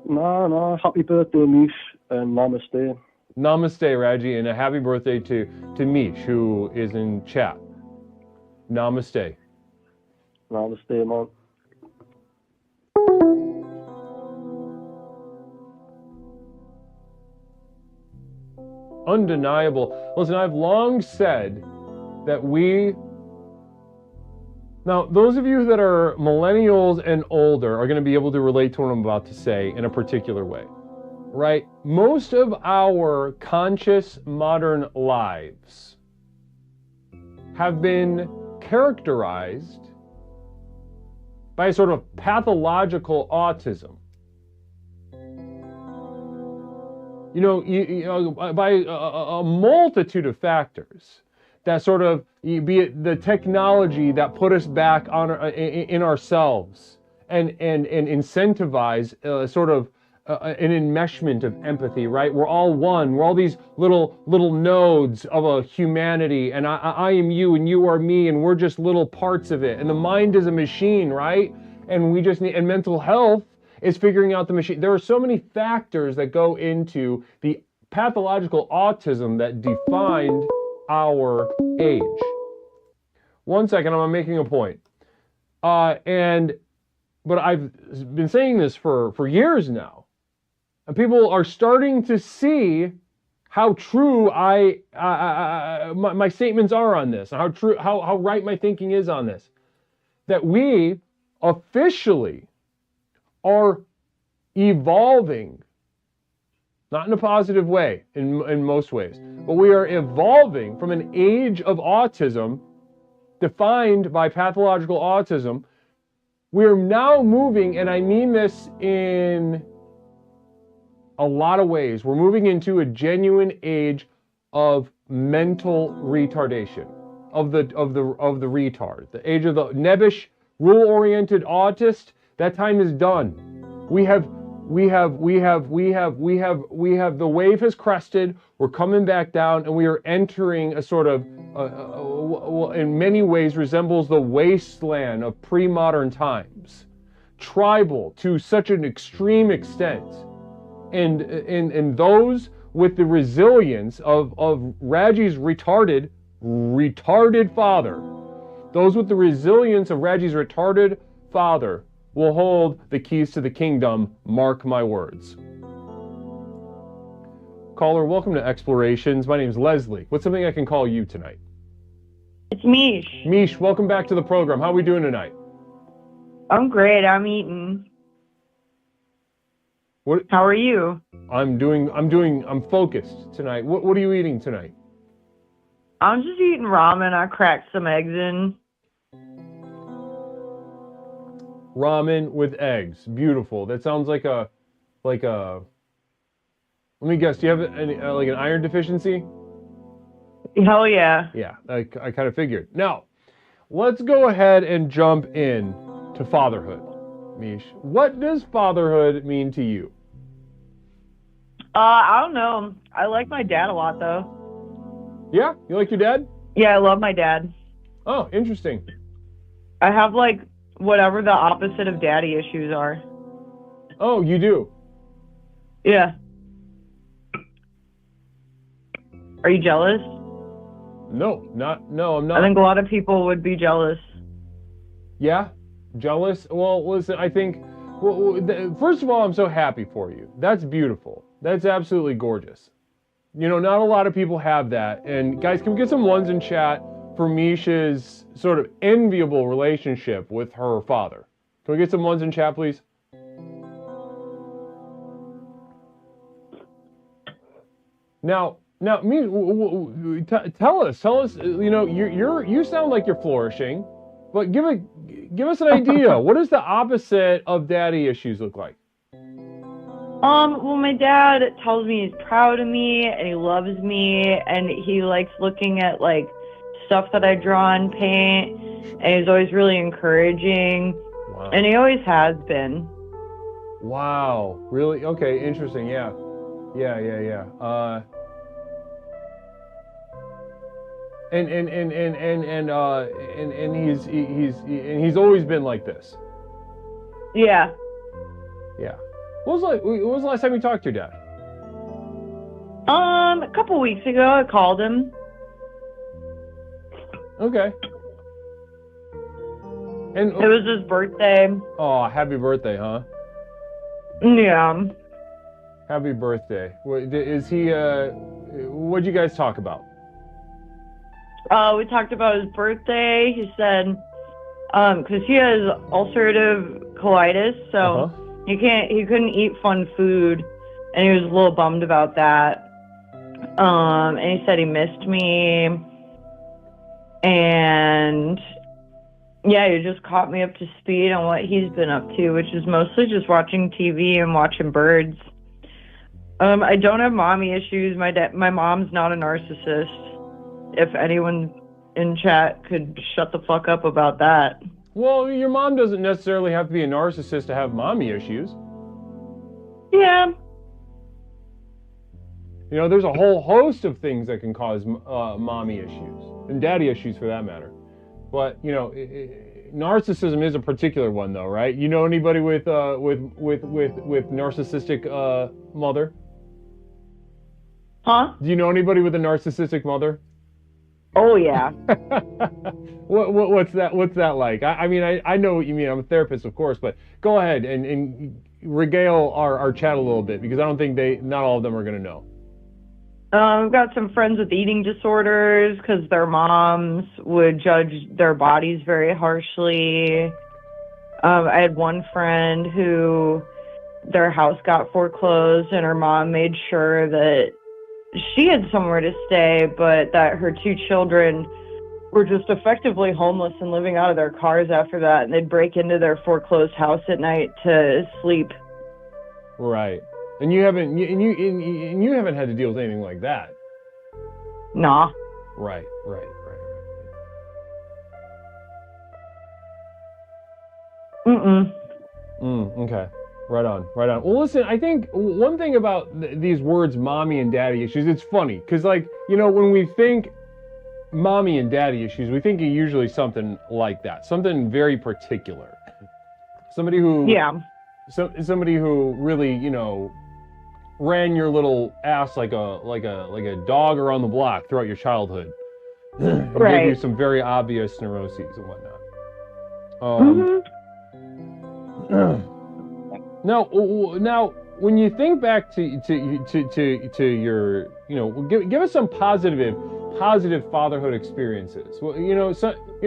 No. Happy birthday, Mish, and namaste. Namaste, Raji, and a happy birthday to Mish, who is in chat. Namaste. Namaste, man. Undeniable. Listen, I've long said that now, those of you that are millennials and older are going to be able to relate to what I'm about to say in a particular way, right? Most of our conscious modern lives have been characterized by a sort of pathological autism. You know, by a multitude of factors. That sort of, be it the technology that put us back on in ourselves and incentivize sort of an enmeshment of empathy, right? We're all one. We're all these little nodes of a humanity, and I am you and you are me, and we're just little parts of it. And the mind is a machine, right? And we just need, and mental health is figuring out the machine. There are so many factors that go into the pathological autism that defined our age. One second, I'm making a point. But I've been saying this for years now, and people are starting to see how true my statements are on this, and how right my thinking is on this. That we officially are evolving, not in a positive way in most ways, but we are evolving from an age of autism defined by pathological autism. We're now moving, and I mean this in a lot of ways, we're moving into a genuine age of mental retardation, of the retard, the age of the nebbish, rule-oriented autist. That time is done. The wave has crested, we're coming back down, and we are entering a sort of, in many ways resembles the wasteland of pre-modern times. Tribal to such an extreme extent. And those with the resilience of Raji's retarded father, those with the resilience of Raji's retarded father will hold the keys to the kingdom, mark my words. Caller, welcome to Explorations. My name is Leslie. What's something I can call you tonight? It's Mish. Mish, welcome back to the program. How are we doing tonight? I'm great. I'm eating. What? How are you? I'm focused tonight. What are you eating tonight? I'm just eating ramen. I cracked some eggs in. Ramen with eggs. Beautiful. That sounds like a, let me guess, do you have like an iron deficiency? Hell yeah. Yeah, I kind of figured. Now, let's go ahead and jump in to fatherhood. Mish, what does fatherhood mean to you? I don't know. I like my dad a lot, though. Yeah? You like your dad? Yeah, I love my dad. Oh, interesting. I have, like, whatever the opposite of daddy issues are. Oh, you do? Yeah. Are you jealous? No, I'm not. I think a lot of people would be jealous. Yeah? Jealous? Well, listen, I think, first of all, I'm so happy for you. That's beautiful. That's absolutely gorgeous. You know, not a lot of people have that. And guys, can we get some ones in chat for Misha's sort of enviable relationship with her father? Can we get some ones in chat, please? Now, tell us, you know, you sound like you're flourishing, but give us an idea. What does the opposite of daddy issues look like? Well, my dad tells me he's proud of me and he loves me and he likes looking at, like, stuff that I draw and paint, and he's always really encouraging. Wow. And he always has been. Wow. Really? Okay, interesting. Yeah. And he's always been like this. Yeah. Yeah. When was the last time you talked to your dad? A couple weeks ago, I called him. Okay. And it was his birthday. Oh, happy birthday, huh? Yeah. Happy birthday. Is he? What'd you guys talk about? We talked about his birthday. He said, because he has ulcerative colitis, so he couldn't eat fun food, and he was a little bummed about that. And he said he missed me, and yeah, he just caught me up to speed on what he's been up to, which is mostly just watching TV and watching birds. I don't have mommy issues. My mom's not a narcissist. If anyone in chat could shut the fuck up about that. Well, your mom doesn't necessarily have to be a narcissist to have mommy issues. Yeah. You know, there's a whole host of things that can cause mommy issues, and daddy issues for that matter. But, you know, narcissism is a particular one, though, right? You know anybody with narcissistic mother? Huh? Do you know anybody with a narcissistic mother? Oh yeah. What's that like? I mean, I know what you mean. I'm a therapist, of course, but go ahead and regale our chat a little bit, because I don't think not all of them are going to know. I've got some friends with eating disorders because their moms would judge their bodies very harshly. I had one friend who their house got foreclosed and her mom made sure that she had somewhere to stay, but that her two children were just effectively homeless and living out of their cars after that, and they'd break into their foreclosed house at night to sleep. Right. And you haven't had to deal with anything like that. Nah. Right. Okay. Right on. Well, listen, I think one thing about these words, mommy and daddy issues, it's funny, because, like, you know, when we think mommy and daddy issues, we think of usually something like that, something very particular. Somebody who really, you know, ran your little ass like a dog around the block throughout your childhood. And gave you some very obvious neuroses and whatnot. Now, when you think back to your, you know, give us some positive fatherhood experiences. Well, you know,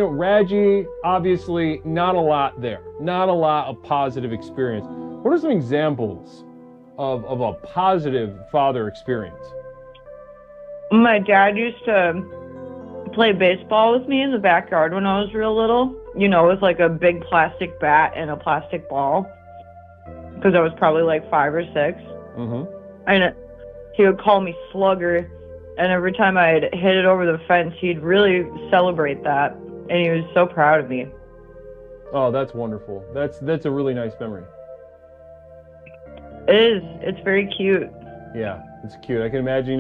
Raji, obviously not a lot there, not a lot of positive experience. What are some examples of a positive father experience? My dad used to play baseball with me in the backyard when I was real little. You know, with like a big plastic bat and a plastic ball. Because I was probably like 5 or 6. Mm-hmm. And he would call me Slugger, and every time I'd hit it over the fence, he'd really celebrate that, and he was so proud of me. Oh, that's wonderful. That's a really nice memory. It is. It's very cute. Yeah, it's cute. I can imagine,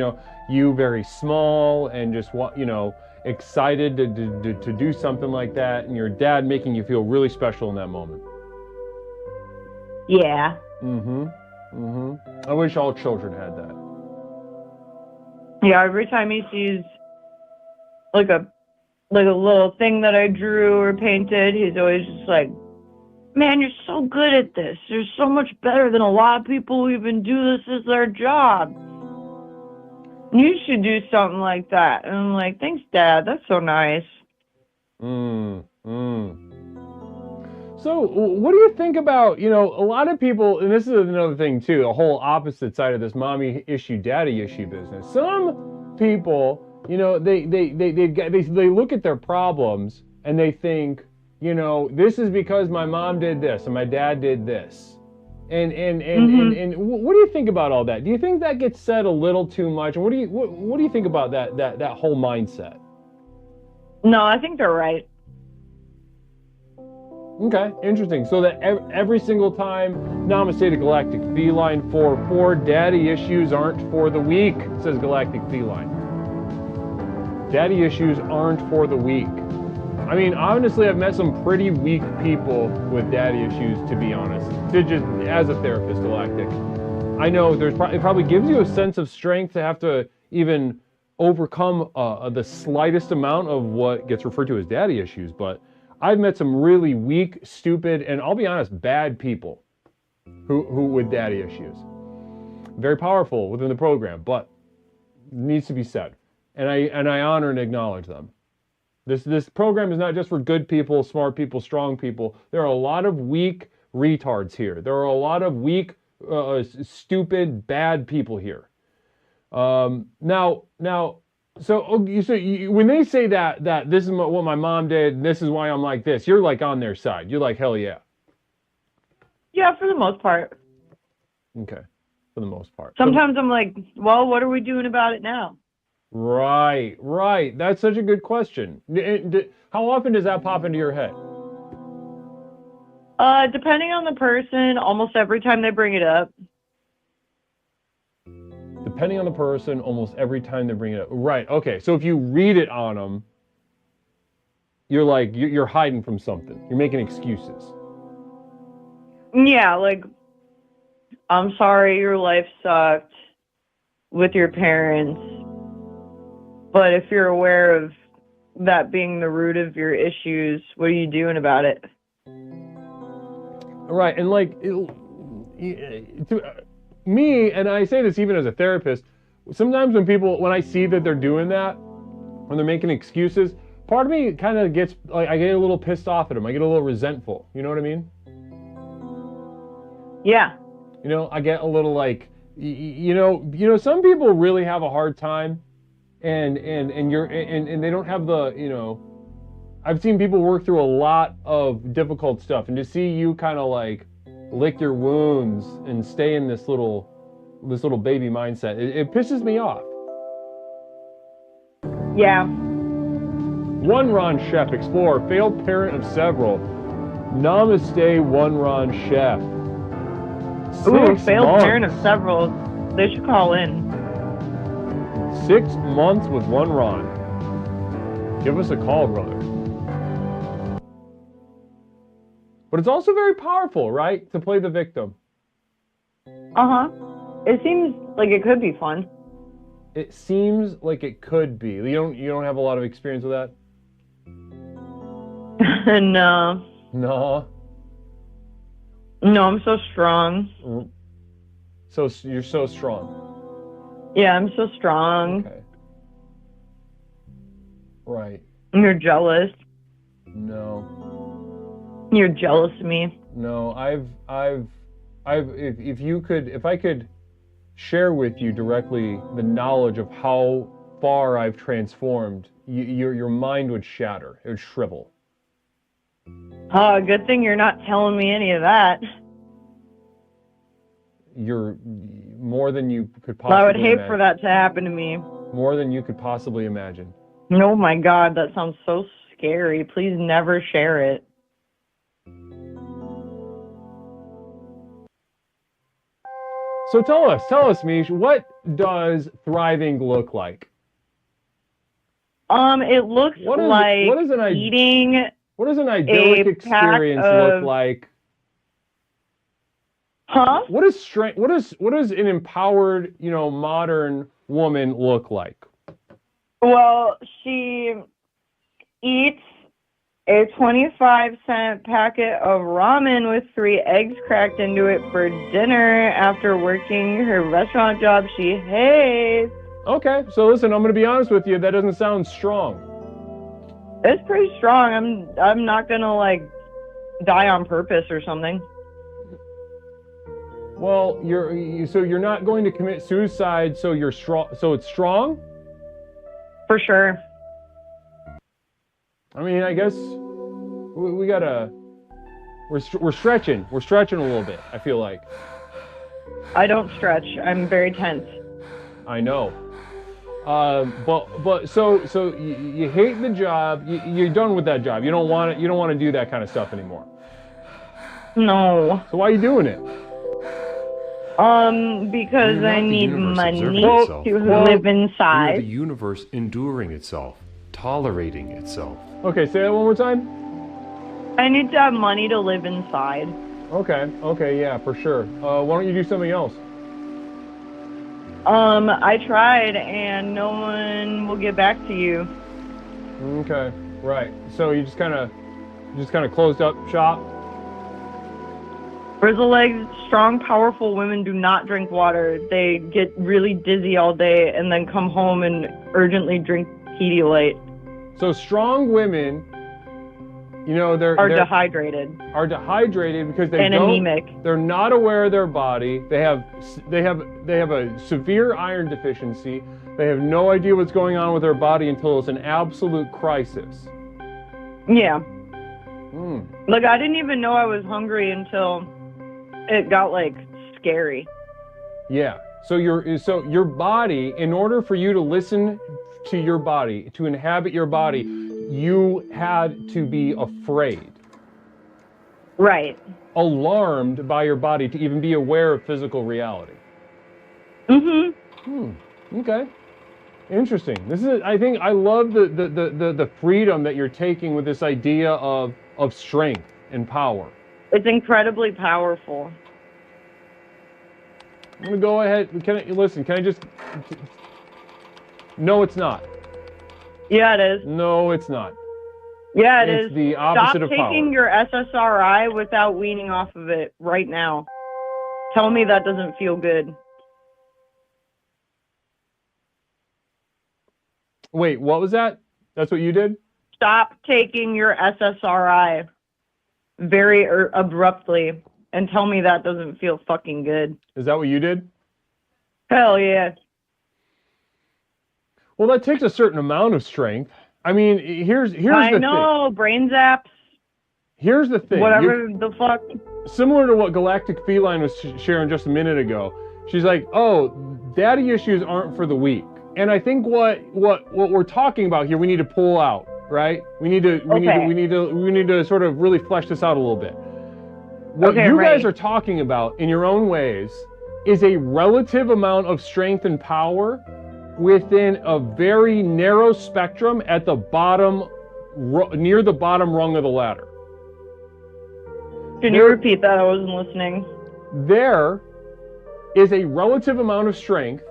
you very small and just excited to do something like that, and your dad making you feel really special in that moment. Yeah. I wish all children had that. Yeah, every time he sees like a little thing that I drew or painted, he's always just like, man, you're so good at this. You're so much better than a lot of people who even do this as their job. You should do something like that. And I'm like, thanks, Dad. That's so nice. So what do you think about, a lot of people, and this is another thing too, a whole opposite side of this mommy issue, daddy issue business. Some people, they look at their problems and they think, this is because my mom did this and my dad did this. And what do you think about all that? Do you think that gets said a little too much? And what do you think about that whole mindset? No, I think they're right. Okay, interesting. So that every single time, Namaste to Galactic Feline 44, daddy issues aren't for the weak, says Galactic Feline. Daddy issues aren't for the weak. I mean, honestly, I've met some pretty weak people with daddy issues, to be honest. Just as a therapist, Galactic. I know it probably gives you a sense of strength to have to even overcome the slightest amount of what gets referred to as daddy issues, but I've met some really weak, stupid, and I'll be honest, bad people who with daddy issues. Very powerful within the program, but needs to be said. And I honor and acknowledge them. This program is not just for good people, smart people, strong people. There are a lot of weak retards here. There are a lot of weak, stupid, bad people here. So when they say that this is what my mom did, and this is why I'm like this, you're like on their side. You're like, hell yeah. Yeah, for the most part. Okay, for the most part. Sometimes I'm like, well, what are we doing about it now? Right. That's such a good question. How often does that pop into your head? Depending on the person, almost every time they bring it up. Depending on the person, almost every time they bring it up. Right, okay. So if you read it on them, you're like, you're hiding from something. You're making excuses. Yeah, like, I'm sorry your life sucked with your parents, but if you're aware of that being the root of your issues, what are you doing about it? Right, and like, me, and I say this even as a therapist, sometimes when I see that they're doing that, when they're making excuses, part of me kind of gets, like, I get a little pissed off at them. I get a little resentful. You know what I mean? Yeah. I get a little like, some people really have a hard time, and they don't have the, I've seen people work through a lot of difficult stuff, and to see you kind of like lick your wounds and stay in this little baby mindset, it pisses me off. Yeah. One Ron Chef, explorer, failed parent of several. Namaste, One Ron Chef. Ooh, failed parent of several. They should call in. 6 months with One Ron. Give us a call, brother. But it's also very powerful, right? To play the victim. Uh-huh. It seems like it could be fun. It seems like it could be. You don't have a lot of experience with that? No. No. No, I'm so strong. So you're so strong. Yeah, I'm so strong. Okay. Right. You're jealous. No. You're jealous of me. No, if I could share with you directly the knowledge of how far I've transformed, your mind would shatter. It would shrivel. Oh, good thing you're not telling me any of that. You're more than you could possibly I would hate imagine. for that to happen to me. More than you could possibly imagine. Oh my God, that sounds so scary. Please never share it. So tell us, Mish, what does thriving look like? It looks like eating. What does an idyllic experience look like? Huh? What is strength? What does an empowered, modern woman look like? Well, she eats a 25-cent packet of ramen with 3 eggs cracked into it for dinner after working her restaurant job she hates. Okay, so listen, I'm going to be honest with you. That doesn't sound strong. It's pretty strong. I'm not going to, like, die on purpose or something. Well, you're not going to commit suicide, so you're strong. So it's strong? For sure. I mean, I guess we gotta. We're stretching. We're stretching a little bit. I feel like. I don't stretch. I'm very tense. I know. But so you hate the job. You're done with that job. You don't want it. You don't want to do that kind of stuff anymore. No. So why are you doing it? Because I need money to live inside. You're the universe enduring itself, tolerating itself. Okay, say that one more time. I need to have money to live inside. Okay, yeah, for sure. Why don't you do something else? I tried, and no one will get back to you. Okay, right. So you just kind of closed up shop. Frizzle-legged, strong, powerful women do not drink water. They get really dizzy all day and then come home and urgently drink Pedialyte. So strong women, they're dehydrated. Are dehydrated because they and anemic. They're not aware of their body. They have a severe iron deficiency. They have no idea what's going on with their body until it's an absolute crisis. Yeah. Look, I didn't even know I was hungry until it got scary. Yeah. So your body, in order for you to listen to your body, to inhabit your body, you had to be afraid. Right. Alarmed by your body to even be aware of physical reality. Okay. Interesting. I think I love the freedom that you're taking with this idea of strength and power. It's incredibly powerful. I'm gonna go ahead. Can I just? No, it's not. Yeah, it is. No, it's not. Yeah, it is. It's the opposite of power. Stop taking your SSRI without weaning off of it right now. Tell me that doesn't feel good. Wait, what was that? That's what you did? Stop taking your SSRI very abruptly and tell me that doesn't feel fucking good. Is that what you did? Hell yeah. Well, that takes a certain amount of strength. I mean, here's the thing. I know, brain zaps. Here's the thing. Whatever the fuck. Similar to what Galactic Feline was sharing just a minute ago. She's like, "Oh, daddy issues aren't for the weak." And I think what we're talking about here, we need to pull out, right? We need to sort of really flesh this out a little bit. What you guys are talking about in your own ways is a relative amount of strength and power within a very narrow spectrum at the bottom, near the bottom rung of the ladder. Can you repeat that? I wasn't listening. There is a relative amount of strength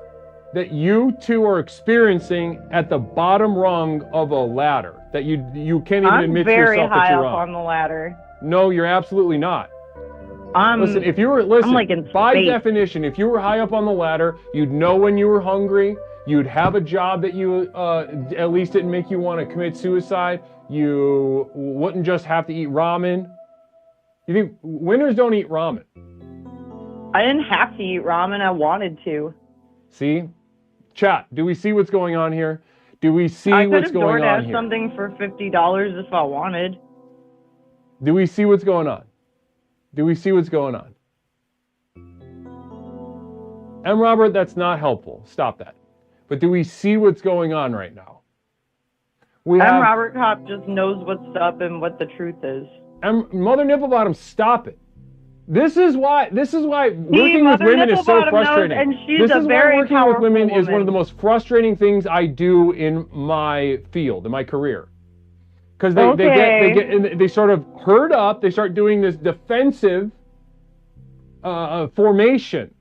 that you two are experiencing at the bottom rung of a ladder that you can't even admit to yourself that you're on. I'm very high up on the ladder. No, you're absolutely not. Listen, by definition, if you were high up on the ladder, you'd know when you were hungry. You'd have a job that you at least didn't make you want to commit suicide. You wouldn't just have to eat ramen. You think winners don't eat ramen? I didn't have to eat ramen. I wanted to. See? Chat, do we see what's going on here? Do we see what's going on here? I could have DoorDashed something for $50 if I wanted. Do we see what's going on? Do we see what's going on? And Robert, that's not helpful. Stop that. But do we see what's going on right now? Robert Kopp just knows what's up and what the truth is. And Mother Nipplebottom, stop it. This is why working with women is so frustrating. And she's this a is very why working with powerful women is one of woman. the most frustrating things I do in my field, in my career. Because they sort of herd up, they start doing this defensive formation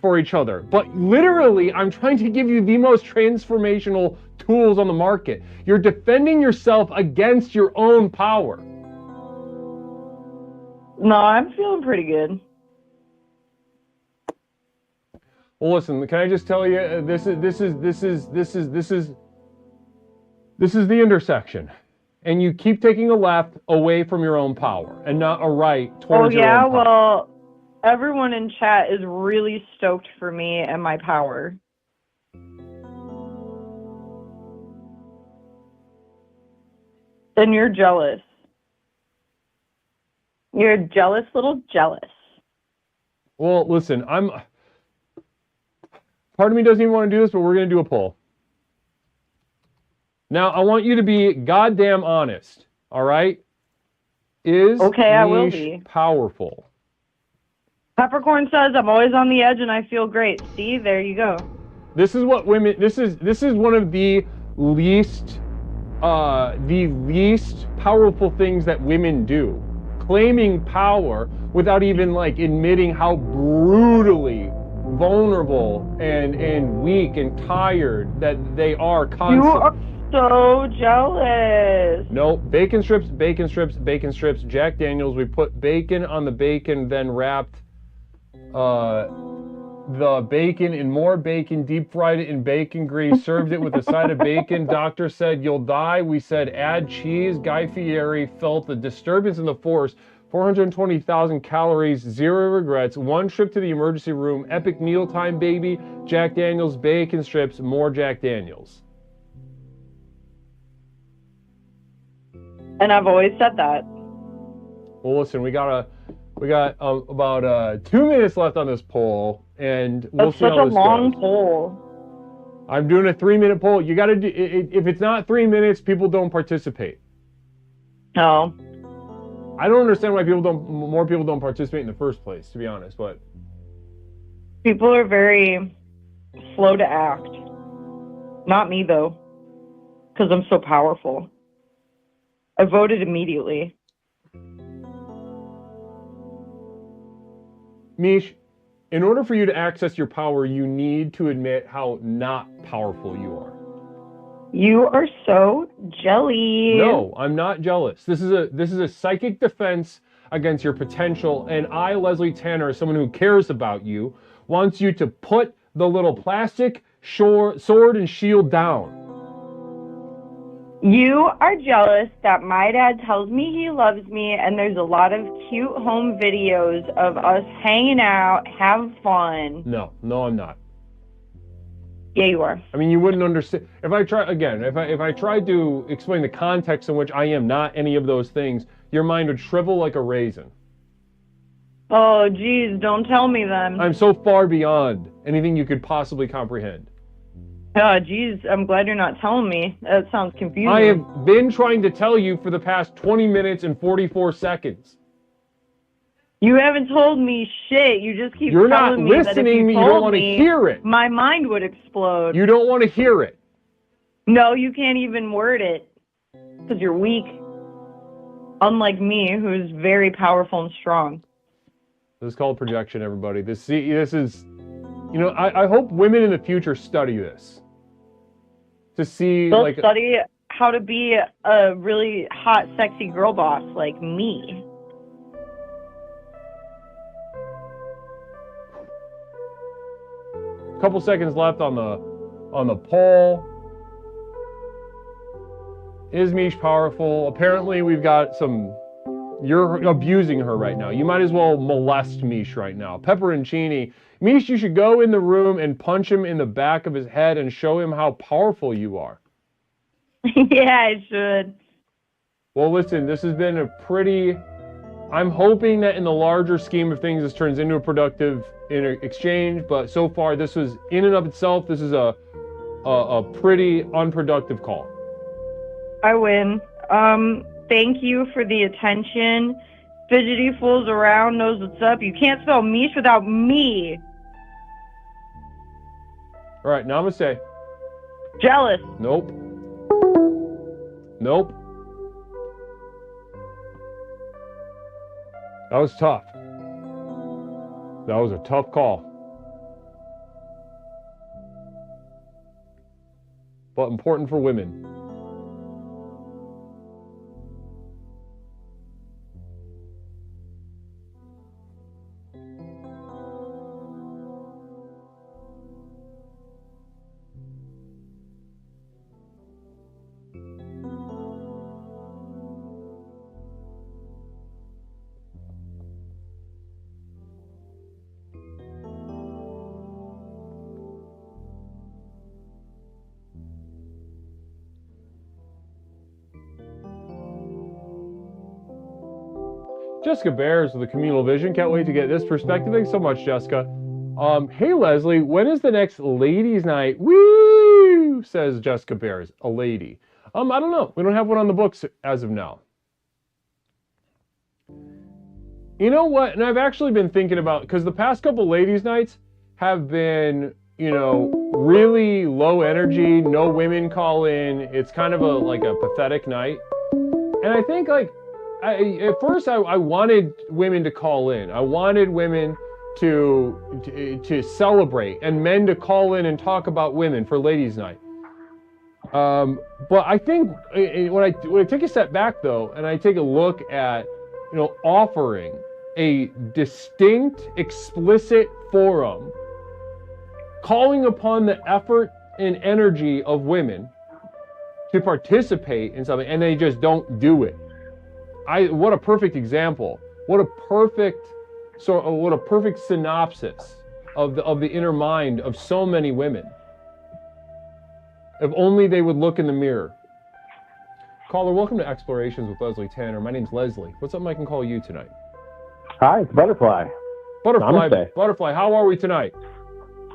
for each other. But literally, I'm trying to give you the most transformational tools on the market. You're defending yourself against your own power. No, I'm feeling pretty good. Well, listen, can I just tell you, this is the intersection. And you keep taking a left away from your own power and not a right towards your own power. Well, everyone in chat is really stoked for me and my power. And you're jealous. You're a jealous little jealous. Well, listen, part of me doesn't even want to do this, but we're going to do a poll. Now, I want you to be goddamn honest, all right? Is I will niche be. powerful? Peppercorn says, I'm always on the edge and I feel great. See, there you go. This is what women, this is one of the least powerful things that women do. Claiming power without even like admitting how brutally vulnerable and weak and tired that they are constantly. You are so jealous. No, bacon strips, bacon strips, bacon strips, Jack Daniels. We put bacon on the bacon, then wrapped the bacon in more bacon, deep fried it in bacon grease, served it with a side of bacon. Doctor said, you'll die. We said, add cheese. Guy Fieri felt the disturbance in the force. 420,000 calories, 0 regrets. 1 trip to the emergency room. Epic mealtime, baby. Jack Daniels, bacon strips, more Jack Daniels. And I've always said that. Well, listen, we got about 2 minutes left on this poll, and we'll see how this goes. That's such a long poll. I'm doing a 3-minute poll. You got to do. If it's not 3 minutes, people don't participate. No. I don't understand why more people don't participate in the first place, to be honest. But people are very slow to act. Not me though, because I'm so powerful. I voted immediately. Mish, in order for you to access your power, you need to admit how not powerful you are. You are so jelly. No, I'm not jealous. This is a psychic defense against your potential, and I, Leslie Tanner, as someone who cares about you, wants you to put the little plastic sword and shield down. You are jealous that my dad tells me he loves me, and there's a lot of cute home videos of us hanging out, have fun. No, I'm not. Yeah, you are. I mean, you wouldn't understand. If I tried to explain the context in which I am not any of those things, your mind would shrivel like a raisin. Oh, geez, don't tell me then. I'm so far beyond anything you could possibly comprehend. Oh, geez, I'm glad you're not telling me. That sounds confusing. I have been trying to tell you for the past 20 minutes and 44 seconds. You haven't told me shit. You just keep You're not telling me that if listening. you You don't told want to me, hear it. my mind would explode. You don't want to hear it. No, you can't even word it because you're weak. Unlike me, who's very powerful and strong. This is called projection, everybody. This is, you know, I hope women in the future study this. To see, They'll study how to be a really hot, sexy girl boss like me. Couple seconds left on the poll. Is Mish powerful? Apparently we've got some. You're abusing her right now. You might as well molest Mish right now. Pepperoncini. Mish, you should go in the room and punch him in the back of his head and show him how powerful you are. Yeah, I should. Well, listen, this has been a pretty. I'm hoping that in the larger scheme of things, this turns into a productive exchange. But so far, this was in and of itself. This is a pretty unproductive call. I win. Thank you for the attention. fidgety fools around knows what's up. You can't spell Mish without me. All right, namaste. Jealous. Nope. Nope. That was tough. That was a tough call. But important for women. Jessica Bears with the Communal Vision. Can't wait to get this perspective. Thanks so much, Jessica. Hey, Leslie, when is the next ladies' night? Woo! Says Jessica Bears, a lady. I don't know. We don't have one on the books as of now. You know what? And I've actually been thinking about, because the past couple ladies' nights have been, you know, really low energy, no women call in. It's kind of like a pathetic night. And I think, like, at first I wanted women to call in. I wanted women to celebrate and men to call in and talk about women for ladies' night. But I think when I take a step back though, and I take a look at, you know, offering a distinct, explicit forum, calling upon the effort and energy of women to participate in something, and they just don't do it. What a perfect example. What a perfect synopsis of the inner mind of so many women. If only they would look in the mirror. Caller, welcome to Explorations with Leslie Tanner. My name's Leslie. What's something I can call you tonight? Hi, it's Butterfly. Butterfly, how are we tonight?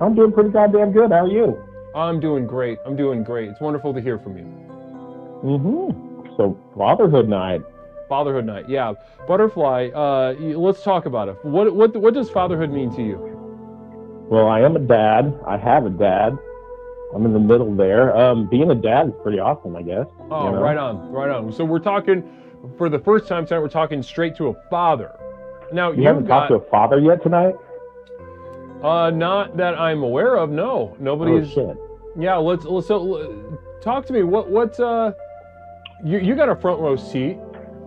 I'm doing pretty goddamn good. How are you? I'm doing great. It's wonderful to hear from you. So, Fatherhood Night. Fatherhood Night, yeah. Butterfly, let's talk about it. What does fatherhood mean to you? Well, I am a dad. I have a dad. I'm in the middle there. Being a dad is pretty awesome, I guess. Oh, you know? right on. So we're talking, for the first time tonight, we're talking straight to a father. Now, you haven't talked to a father yet tonight? Not that I'm aware of, no. Nobody's... Oh, shit. Yeah, let's talk to me. You got a front row seat,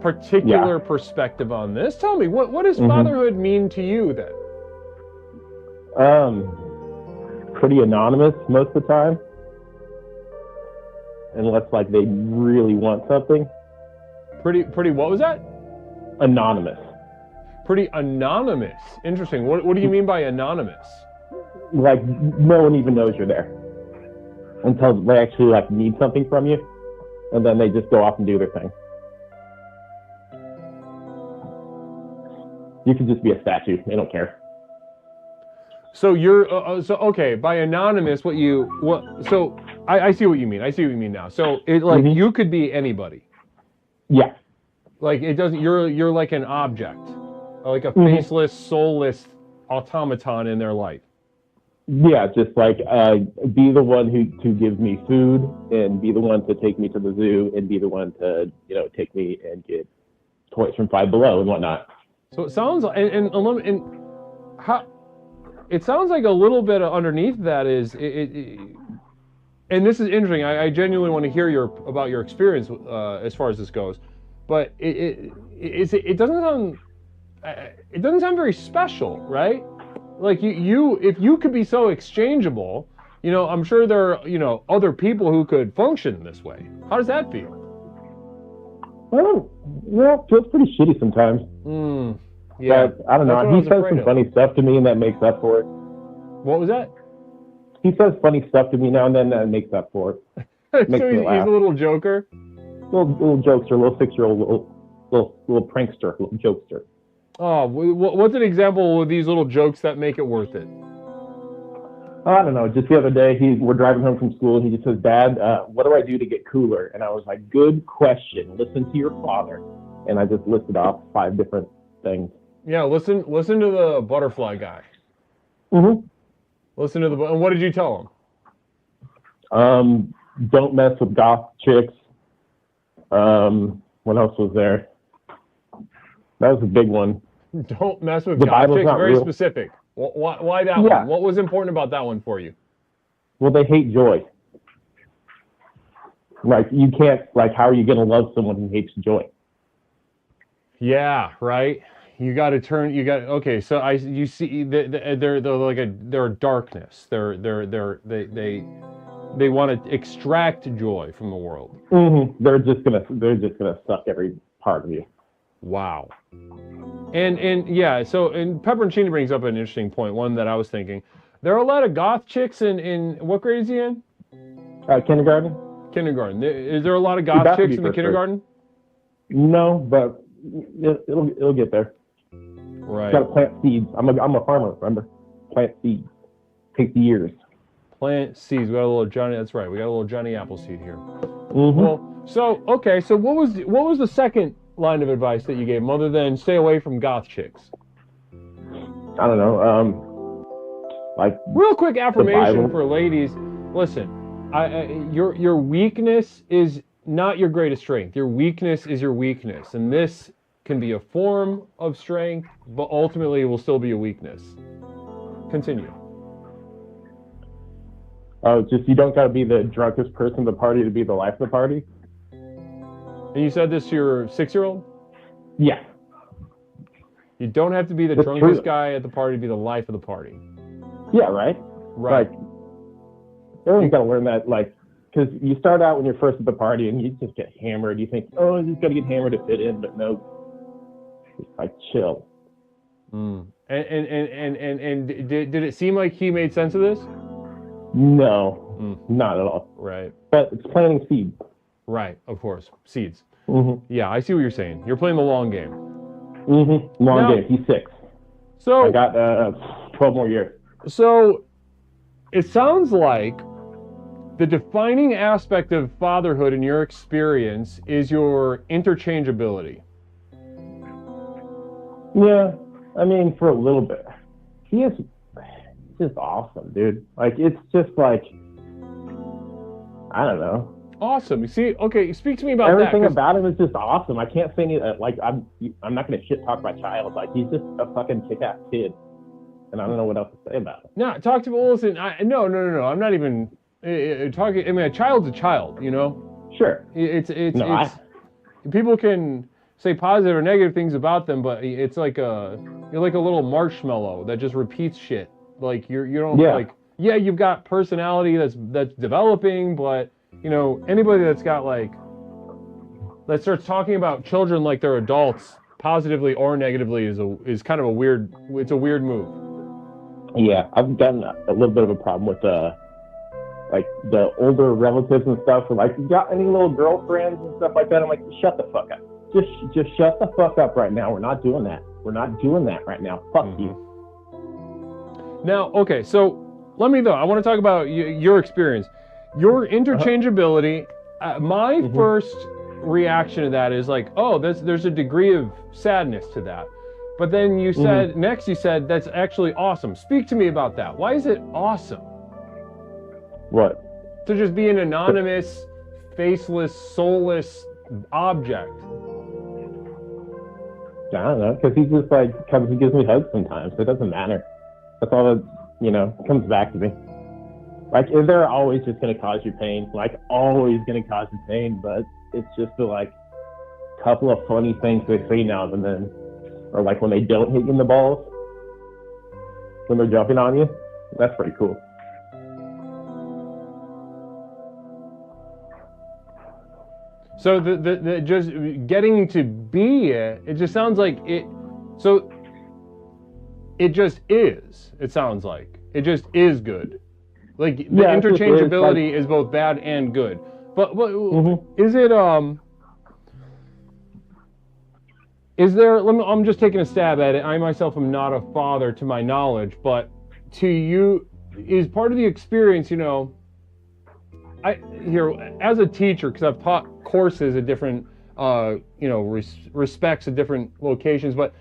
particular perspective on this. Tell me, what does fatherhood mean to you then? Pretty anonymous most of the time, unless like they really want something. Pretty. What was that? Anonymous. Pretty anonymous. Interesting. What do you mean by anonymous? Like no one even knows you're there until they actually like need something from you, and then they just go off and do their thing. You could just be a statue. They don't care. So you're okay by anonymous. So I see what you mean. I see what you mean now. So it like you could be anybody. Yeah. Like it doesn't. You're like an object, like a faceless, soulless automaton in their life. Yeah, just like be the one who gives me food, and be the one to take me to the zoo, and be the one to take me and get toys from Five Below and whatnot. So it sounds it sounds like a little bit underneath that is and this is interesting. I genuinely want to hear about your experience as far as this goes, but it doesn't sound very special, right? Like if you could be so exchangeable, I'm sure there are other people who could function this way. How does that feel? Well, it feels pretty shitty sometimes. Yeah, but I don't know. He says some funny stuff to me, and that makes up for it. What was that? He says funny stuff to me now and then, that makes up for it. So he's a little joker? Little jokester, little 6-year-old, little prankster, little jokester. Oh, what's an example of these little jokes that make it worth it? I don't know. Just the other day, we're driving home from school, and he just says, "Dad, what do I do to get cooler?" And I was like, "Good question. Listen to your father." And I just listed off 5 different things. Yeah, listen to the butterfly guy. Mm-hmm. Listen to and what did you tell him? Don't mess with goth chicks. What else was there? That was a big one. Don't mess with The goth Bible's chicks. not Very real. specific. Why that Yeah. one? What was important about that one for you? Well, they hate joy. Like, you can't, like, how are you going to love someone who hates joy? Yeah, right. You got to turn. You got okay. So you see, they're they're darkness. They want to extract joy from the world. Mm-hmm. They're just gonna suck every part of you. Wow. And yeah. So and Pepperoncini brings up an interesting point. One that I was thinking. There are a lot of goth chicks in what grade is he in? Kindergarten. Kindergarten. Is there a lot of goth chicks in the kindergarten? No, but it'll get there. Right. Got to plant seeds. I'm a farmer. Remember, plant seeds. Takes years. Plant seeds. We got a little Johnny. That's right. We got a little Johnny Appleseed here. Mm-hmm. Well, so okay. So what was the second line of advice that you gave him, other than stay away from goth chicks? I don't know. Like real quick affirmation for ladies. Listen, your weakness is not your greatest strength. Your weakness is your weakness, and this can be a form of strength, but ultimately it will still be a weakness. Continue. Oh, just you don't got to be the drunkest person at the party to be the life of the party. And you said this to your 6-year-old? Yeah. You don't have to be the That's drunkest true. guy at the party to be the life of the party. Yeah, right? Right. Like, everyone's got to learn that, like, because you start out when you're first at the party and you just get hammered. You think, oh, you just got to get hammered to fit in, but no. It's like, chill. Mm. And did it seem like he made sense of this? No, not at all. Right. But it's planting seeds. Right, of course. Seeds. Mm-hmm. Yeah, I see what you're saying. You're playing the long game. Mm-hmm. Long game. He's 6. So I got 12 more years. So it sounds like the defining aspect of fatherhood in your experience is your interchangeability. Yeah, I mean, for a little bit. He is just awesome, dude. Like, it's just like, I don't know. Awesome. You see, okay, speak to me about everything that. About him is just awesome. I can't say any, like, I'm not going to shit talk my child. Like, he's just a fucking kick-ass kid. And I don't know what else to say about it. No, talk to me. Listen, no. I'm not even talking. I mean, a child's a child, you know? Sure. People can say positive or negative things about them, but it's like you're like a little marshmallow that just repeats shit. Like you don't like, yeah, you've got personality that's developing, but you know, anybody that's got like, that starts talking about children like they're adults, positively or negatively, is kind of a weird move. Yeah, I've gotten a little bit of a problem with like the older relatives and stuff. Like, you got any little girlfriends and stuff like that? I'm like, shut the fuck up. Just shut the fuck up right now. We're not doing that. We're not doing that right now. Fuck you. Now, okay, so I want to talk about your experience. Your interchangeability, my first reaction to that is like, oh, there's a degree of sadness to that. But then you said, next you said, that's actually awesome. Speak to me about that. Why is it awesome? What? To just be an anonymous, faceless, soulless object. I don't know, because he just like comes and gives me hugs sometimes. It doesn't matter. That's all that, you know, comes back to me. Like, they're always just going to cause you pain. Like, always going to cause you pain, but it's just a, like, couple of funny things they say now and then. Or like when they don't hit you in the balls, when they're jumping on you. That's pretty cool. So the just getting to be it just sounds like it. So it just is. It sounds like it just is good. Like the interchangeability is both bad and good. But is it Is there, I'm just taking a stab at it. I myself am not a father to my knowledge, but to you, is part of the experience, you know, as a teacher, because I've taught courses at different, respects at different locations, but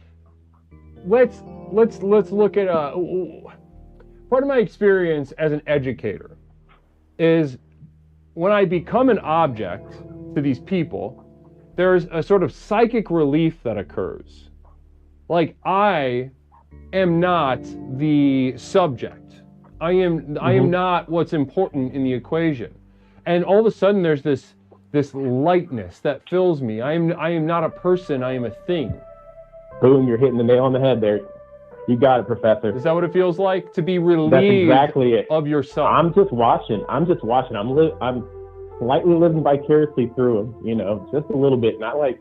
let's look at part of my experience as an educator is when I become an object to these people, there's a sort of psychic relief that occurs. Like I am not the subject. I am not what's important in the equation. And all of a sudden there's this lightness that fills me. I am not a person, I am a thing. Boom, you're hitting the nail on the head there. You got it, Professor. Is that what it feels like? To be relieved That's exactly it. of yourself. I'm just watching. I'm slightly living vicariously through him, you know, just a little bit. Not like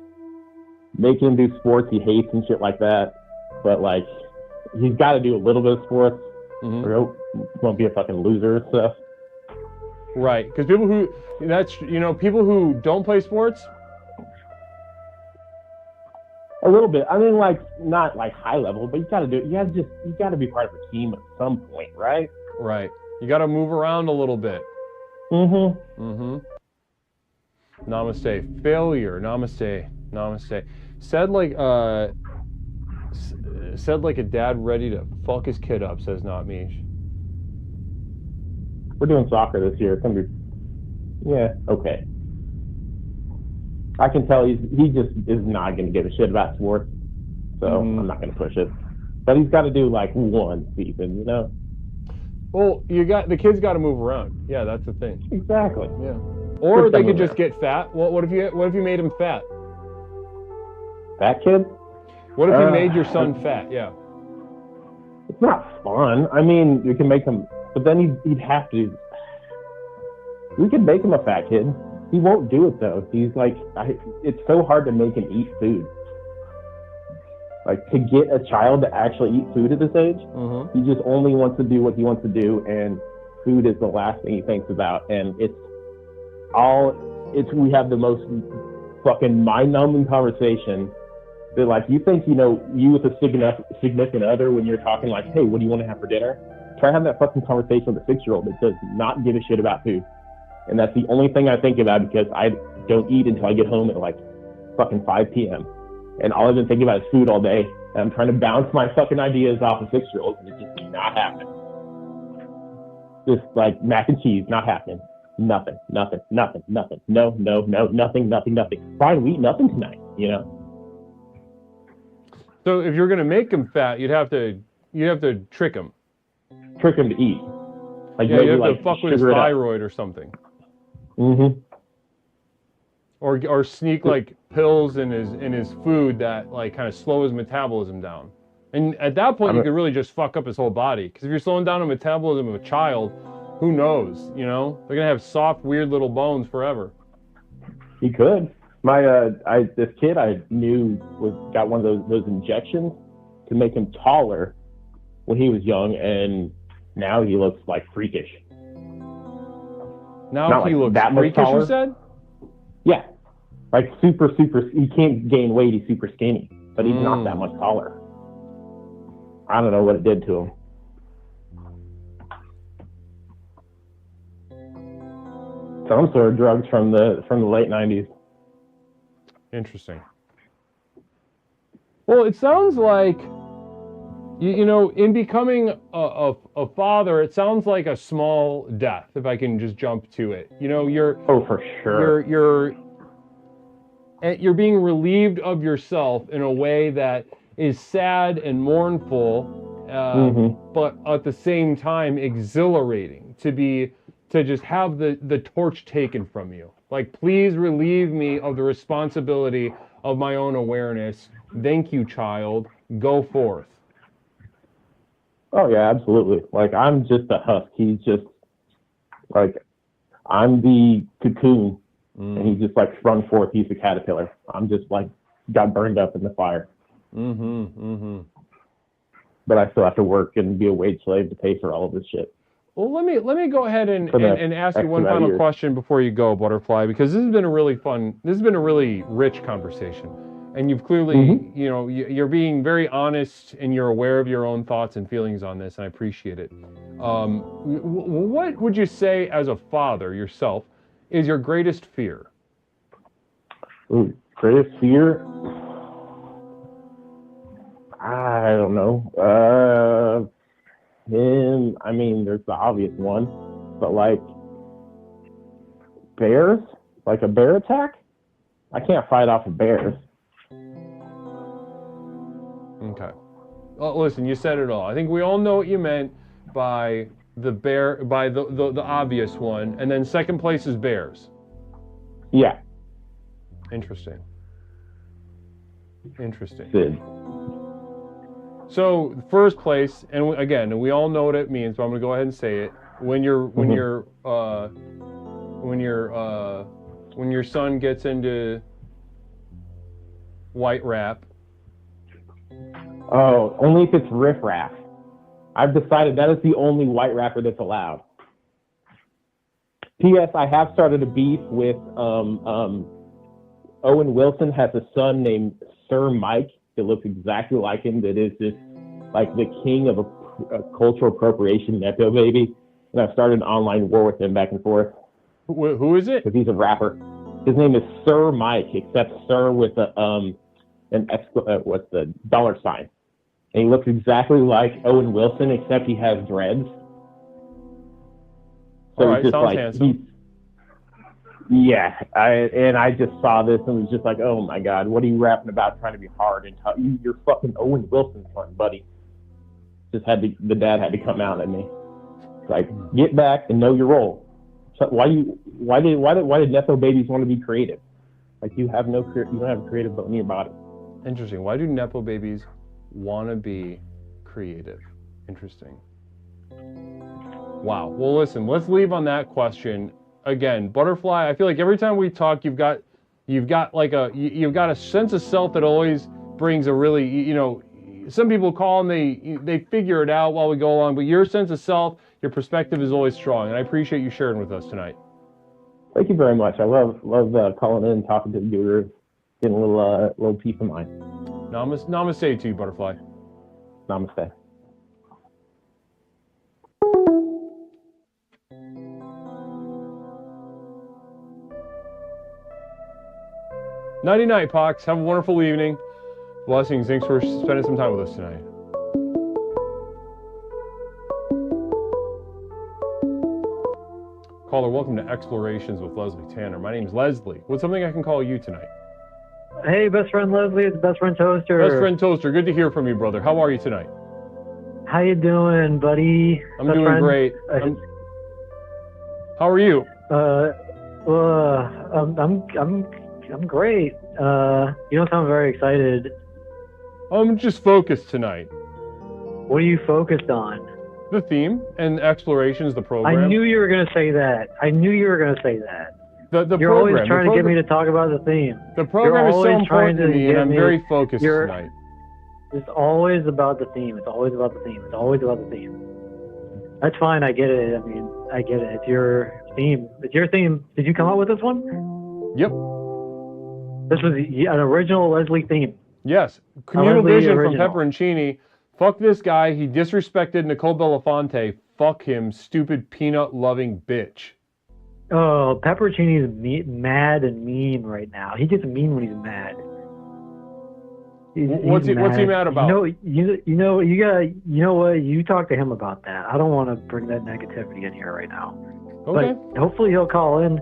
making him do sports he hates and shit like that, but like he's got to do a little bit of sports or he won't be a fucking loser and stuff. Right, because people who don't play sports. A little bit. I mean, like not like high level, but you got to do it. You got to be part of a team at some point, right? Right. You got to move around a little bit. Namaste. Failure. Namaste. Said like a dad ready to fuck his kid up, says Not Mish. We're doing soccer this year. It's gonna be, yeah, okay. I can tell he just is not gonna give a shit about sports, so I'm not gonna push it. But he's got to do like one season, you know. Well, the kids got to move around. Yeah, that's the thing. Exactly. Yeah. Or they could just get fat. What if you made him fat? Fat kid? What if you made your son fat? Yeah. It's not fun. I mean, you can make him, but then he'd have to. We could make him a fat kid. He won't do it though. He's like, it's so hard to make him eat food. Like to get a child to actually eat food at this age, he just only wants to do what he wants to do, and food is the last thing he thinks about. And we have the most fucking mind-numbing conversation. That like you think you with a significant other when you're talking like, hey, what do you want to have for dinner? Try having that fucking conversation with a 6-year-old that does not give a shit about food. And that's the only thing I think about because I don't eat until I get home at like fucking 5 p.m. And all I've been thinking about is food all day. And I'm trying to bounce my fucking ideas off of 6-year-olds, and it's just not happening. Just like mac and cheese, not happening. Nothing. No, nothing. Fine, we eat nothing tonight, you know? So if you're gonna make him fat, you'd have to trick him. Trick him to eat. Like yeah, maybe you have like to fuck with his thyroid or something. Or sneak like pills in his food that like kind of slow his metabolism down. And at that point, you could really just fuck up his whole body. Because if you're slowing down the metabolism of a child, who knows? You know, they're gonna have soft, weird little bones forever. He could. This kid I knew got one of those injections to make him taller when he was young, and now he looks like freakish. Now he looks freakish, you said? Yeah, like super. He can't gain weight. He's super skinny, but he's not that much taller. I don't know what it did to him. Some sort of drugs from the late 90s. Interesting. Well, it sounds like in becoming a father, it sounds like a small death. If I can just jump to it, for sure. You're being relieved of yourself in a way that is sad and mournful, but at the same time exhilarating to just have the torch taken from you. Like, please relieve me of the responsibility of my own awareness. Thank you, child. Go forth. Oh yeah, absolutely. Like I'm just a husk. He's just like I'm the cocoon, and he's just like sprung forth. He's the caterpillar. I'm just like got burned up in the fire. But I still have to work and be a wage slave to pay for all of this shit. Well, let me go ahead and ask you one final question before you go, Butterfly, because this has been a really rich conversation. And you've clearly, you're being very honest and you're aware of your own thoughts and feelings on this, and I appreciate it. What would you say as a father yourself is your greatest fear? Ooh, greatest fear? I don't know. I mean, there's the obvious one, but like bears, like a bear attack, I can't fight off of bears. Okay. Well, listen, you said it all. I think we all know what you meant by the bear, by the obvious one, and then second place is bears. Yeah. Interesting. Interesting. Sid. So first place, and again, we all know what it means, but I'm gonna go ahead and say it. When your son gets into white rap. Oh, only if it's riffraff. I've decided that is the only white rapper that's allowed. P.S. I have started a beef with Owen Wilson has a son named Sir Mike that looks exactly like him, that is just like the king of a cultural appropriation nepo baby. And I've started an online war with him back and forth. Who is it? Because he's a rapper. His name is Sir Mike, except Sir with what's the dollar sign. And he looks exactly like Owen Wilson, except he has dreads. So all right, just sounds like, handsome. Yeah, I just saw this and was just like, oh my god, what are you rapping about? Trying to be hard and tough? You're fucking Owen Wilson's son, buddy. The dad had to come out at me. It's like, get back and know your role. So why did nepo babies want to be creative? Like you don't have a creative bone in your body. Interesting. Why do nepo babies want to be creative? Interesting. Wow. Well, listen, let's leave on that question. Again, Butterfly, I feel like every time we talk, you've got a sense of self that always brings a really, some people call and they figure it out while we go along, but your sense of self, your perspective is always strong, and I appreciate you sharing with us tonight. Thank you very much. I love calling in and talking to the guru, getting a little peace of mind. Namaste to you, Butterfly. Namaste. Nighty-night, Pox. Have a wonderful evening. Blessings. Thanks for spending some time with us tonight. Caller, welcome to Explorations with Leslie Tanner. My name's Leslie. What's something I can call you tonight? Hey, best friend Leslie. It's best friend Toaster. Best friend Toaster. Good to hear from you, brother. How are you tonight? How you doing, buddy? I'm doing great. How are you? I'm great. You don't sound very excited. I'm just focused tonight. What are you focused on? The theme and Explorations, the program. I knew you were going to say that. The You're program. always trying to get me to talk about the theme. The program is so important to me, and I'm very focused tonight. It's always about the theme. It's always about the theme. That's fine. I get it. I mean, I get it. It's your theme. Did you come up with this one? Yep. This was an original Leslie theme. Yes. Communal vision from Pepperoncini. Fuck this guy. He disrespected Nicole Belafonte. Fuck him, stupid peanut-loving bitch. Oh, Pepperoncini is mad and mean right now. He gets mean when he's mad. What's he mad about? You know what? You talk to him about that. I don't want to bring that negativity in here right now. Okay. But hopefully he'll call in.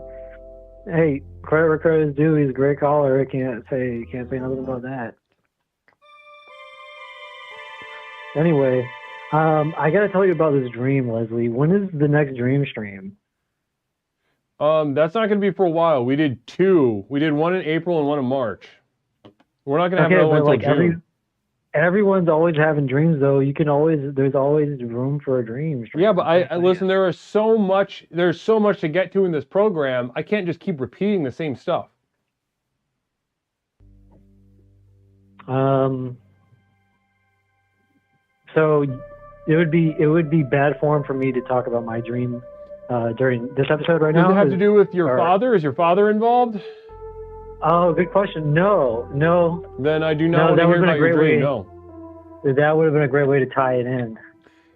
Hey, credit where credit is due. He's a great caller. I can't say nothing about that. Anyway, I got to tell you about this dream, Leslie. When is the next dream stream? That's not going to be for a while. We did two. We did one in April and one in March. We're not going to have another one until June. Everyone's always having dreams, though. There's always room for a dream stream. Yeah, but I listen. There's so much to get to in this program. I can't just keep repeating the same stuff. So it would be bad form for me to talk about my dream during this episode right now. Does it have to do with your father? Is your father involved? Oh, good question. No. Then I do not want to hear about your dream. No. That would have been a great way to tie it in.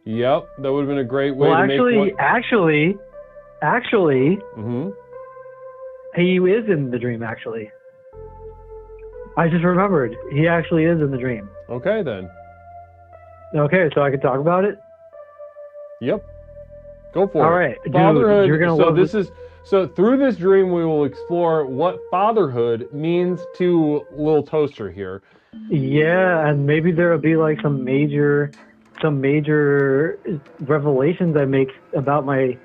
Yep, that would have been a great way to make one. Actually, mm-hmm. He is in the dream, actually. I just remembered. He actually is in the dream. Okay, then. Okay, so I can talk about it? Yep. Go for All it. right, dude, Fatherhood. you're gonna so love this is so through this dream we will explore what fatherhood means to little Toaster here. Yeah, and maybe there'll be like some major revelations I make about my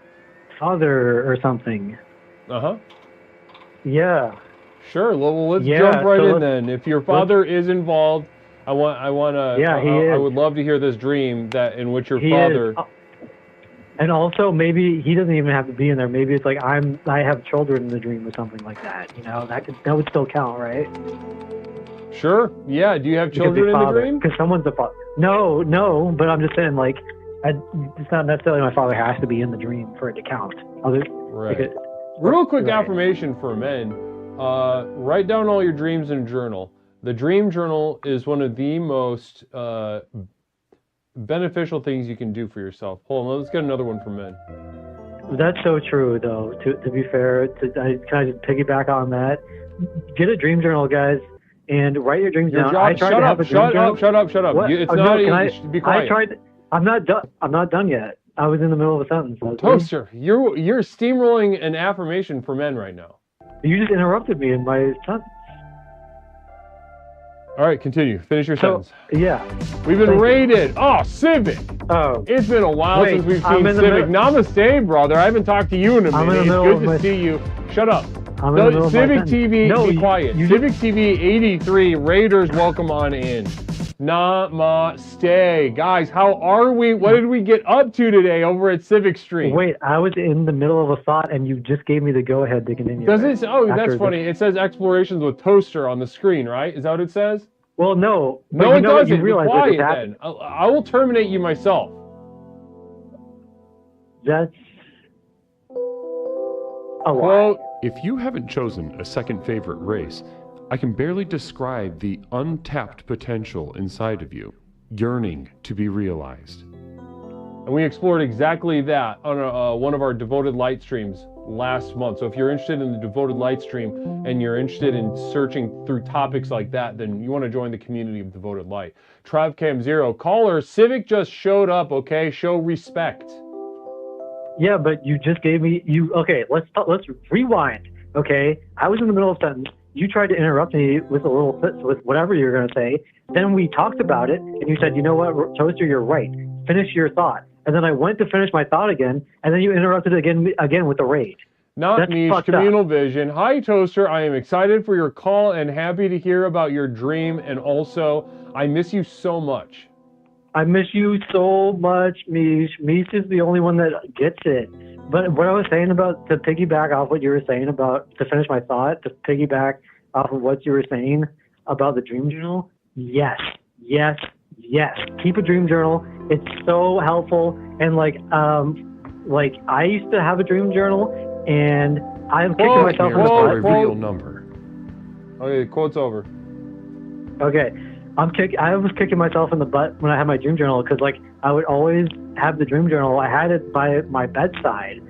father or something. Uh-huh. Yeah. Sure. Well, let's Yeah, jump right so in then. If your father is involved, I Yeah, he is. would love to hear this dream that in which your He father. is. And also, maybe he doesn't even have to be in there. Maybe it's like I have children in the dream or something like that. You know, that would still count, right? Sure. Yeah. Do you have children in the dream? Because someone's the father. No. But I'm just saying, like, it's not necessarily my father has to be in the dream for it to count. Right. Real quick affirmation for men. Write down all your dreams in a journal. The dream journal is one of the most beneficial things you can do for yourself. Hold on, let's get another one for men. That's so true, though. To be fair, can I just piggyback on that? Get a dream journal, guys, and write your dreams down. I tried to have a dream journal. Shut up. What? It's Oh, not. no, Be quiet. I tried. I'm not done. I'm not done yet. I was in the middle of a sentence. Toaster, you're steamrolling an affirmation for men right now. You just interrupted me in my sentence. All right, continue. Finish your sentence. Yeah. We've been raided. Oh, Civic. Oh. It's been a while since we've seen Civic. Namaste, brother. I haven't talked to you in a minute. It's good to see you. Shut up. No, Civic TV, be quiet. Civic TV 83, Raiders, welcome on in. Namaste. Guys, how are we? What did we get up to today over at Civic Stream? Wait, I was in the middle of a thought and you just gave me the go-ahead to continue. Does it? Oh, that's funny. It says explorations with Toaster on the screen, right? Is that what it says? Well, no. No, it doesn't. Be quiet then. I will terminate you myself. That's a Quote, if you haven't chosen a second favorite race, I can barely describe the untapped potential inside of you, yearning to be realized. And we explored exactly that on one of our Devoted Light streams last month. So if you're interested in the Devoted Light stream and you're interested in searching through topics like that, then you want to join the community of Devoted Light. TrivCam 0, caller, Civic just showed up, okay? Show respect. Yeah, but you just gave me, okay, let's rewind, okay? I was in the middle of a sentence. You tried to interrupt me with with whatever you were going to say. Then we talked about it, and you said, you know what, Toaster, you're right. Finish your thought. And then I went to finish my thought again, and then you interrupted again with the rage. Not niche, communal vision. Hi, Toaster. I am excited for your call and happy to hear about your dream. And also, I miss you so much. I miss you so much, Mish. Mish is the only one that gets it. But what I was saying about, to piggyback off what you were saying about, to finish my thought, to piggyback off of what you were saying about the dream journal, yes. Keep a dream journal. It's so helpful. And like I used to have a dream journal, and I'm kicking myself in the butt. A real number. Okay, quote's over. Okay. I was kicking myself in the butt when I had my dream journal, because like I would always have the dream journal. I had it by my bedside,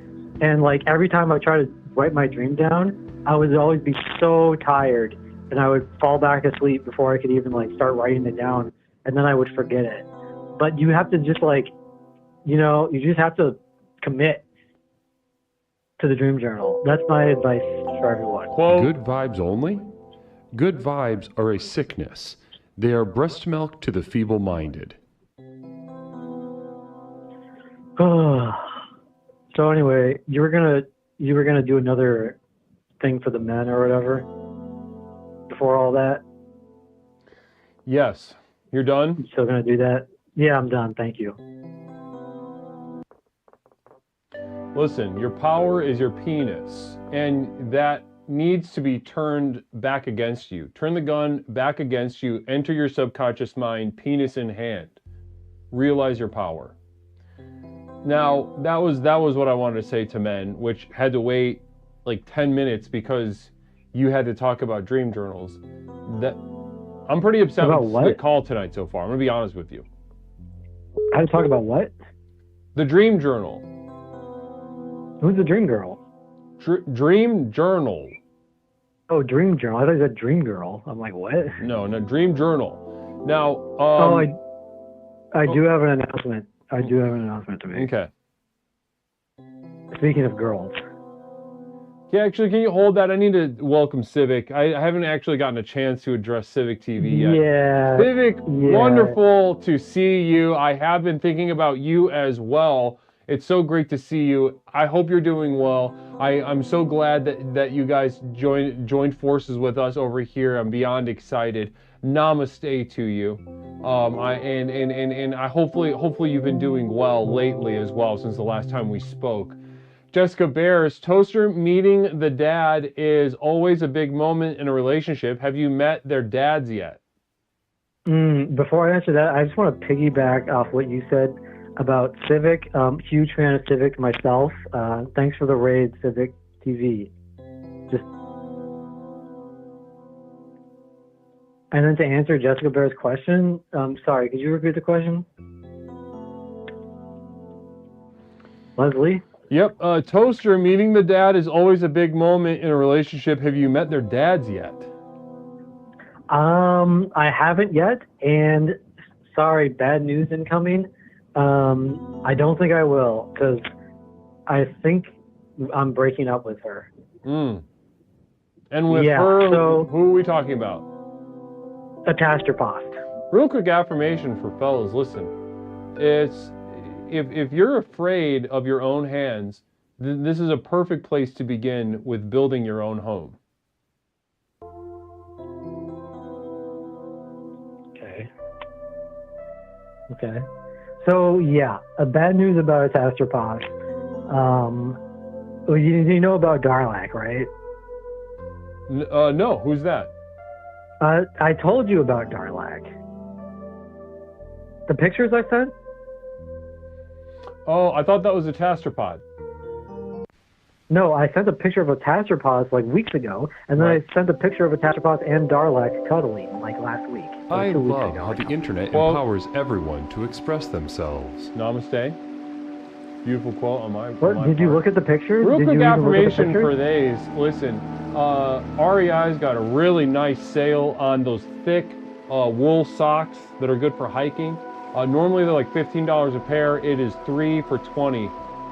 and like every time I tried to write my dream down, I would always be so tired, and I would fall back asleep before I could even like start writing it down, and then I would forget it. But you have to just like, you just have to commit to the dream journal. That's my advice for everyone. Good vibes only? Good vibes are a sickness. They are breast milk to the feeble-minded. So anyway, you were gonna do another thing for the men or whatever before all that? Yes. You're done? You still gonna do that? Yeah, I'm done. Thank you. Listen, your power is your penis, and that needs to be turned back against you. Turn the gun back against you, enter your subconscious mind, penis in hand. Realize your power. Now, that was what I wanted to say to men, which had to wait like 10 minutes because you had to talk about dream journals. I'm pretty upset with the call tonight so far. I'm going to be honest with you. I had to talk about what? The dream journal. Who's the dream girl? Dream journal. Oh, dream journal. I thought you said dream girl. I'm like, what? No, dream journal. Now, I do have an announcement. I do have an announcement to make. Okay. Speaking of girls. Yeah, actually, can you hold that? I need to welcome Civic. I haven't actually gotten a chance to address Civic TV yet. Yeah. Civic, yeah. wonderful to see you. I have been thinking about you as well. It's so great to see you. I hope you're doing well. I'm so glad that you guys joined forces with us over here. I'm beyond excited. Namaste to you. I hopefully you've been doing well lately as well since the last time we spoke. Jessica Bears, Toaster meeting the dad is always a big moment in a relationship. Have you met their dads yet? Before I answer that, I just want to piggyback off what you said about Civic. Huge fan of Civic myself. Thanks for the raid, Civic TV. And then to answer Jessica Bear's question, sorry, could you repeat the question? Leslie? Yep. Toaster, meeting the dad is always a big moment in a relationship. Have you met their dads yet? I haven't yet, and sorry, bad news incoming. I don't think I will, because I think I'm breaking up with her. And with her, so, who are we talking about? Catastrophe. Real quick affirmation for fellas, listen. It's if you're afraid of your own hands, this is a perfect place to begin with building your own home. Okay. So yeah, bad news about Catastrophe. You know about Darlac, right? No. Who's that? I told you about Darlac. The pictures I sent? Oh, I thought that was a Tastropod. No, I sent a picture of a Tastropod like weeks ago, and then I sent a picture of a Tastropod and Darlac cuddling like last week. I love how the internet empowers everyone to express themselves. Namaste. Beautiful quote on my Did you look at the pictures? Real Did quick you affirmation for these. Listen, REI's got a really nice sale on those thick wool socks that are good for hiking. Normally they're like $15 a pair. It is 3 for $20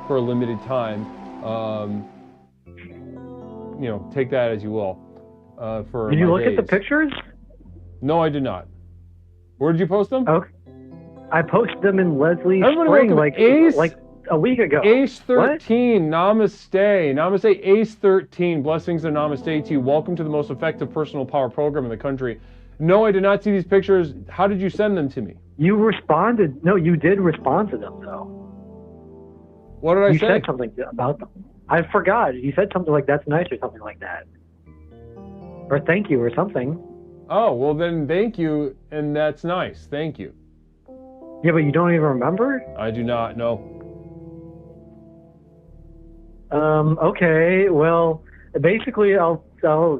for a limited time. You know, take that as you will. For did you look days. at the pictures? No, I did not. Where did you post them? Okay. I posted them in Leslie's Everybody spring welcome like a week ago. Ace 13, namaste. Namaste, Ace 13. Blessings and namaste to you. Welcome to the most effective personal power program in the country. No, I did not see these pictures. How did you send them to me? You responded. No, you did respond to them, though. What did I say? You said something about them. I forgot. You said something like, that's nice, or something like that. Or thank you, or something. Oh, well then thank you, and that's nice. Thank you. Yeah, but you don't even remember? I do not, no. Okay, well, basically I'll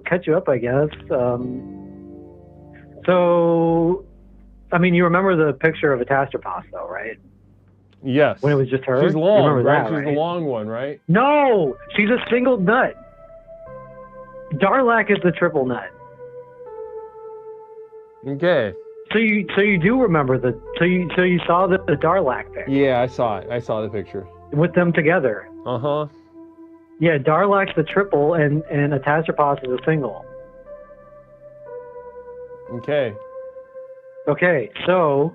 catch you up, I guess. So, I mean, you remember the picture of a Tastropos, though, right? Yes. When it was just her? She's long, you remember right? that, She's the long one, right? No! She's a single nut. Darlac is the triple nut. Okay. So you do remember so you saw the Darlac picture? Yeah, I saw it. I saw the picture. With them together. Uh-huh. Yeah, Darlac's the triple and Atastropos is a single. Okay. Okay, so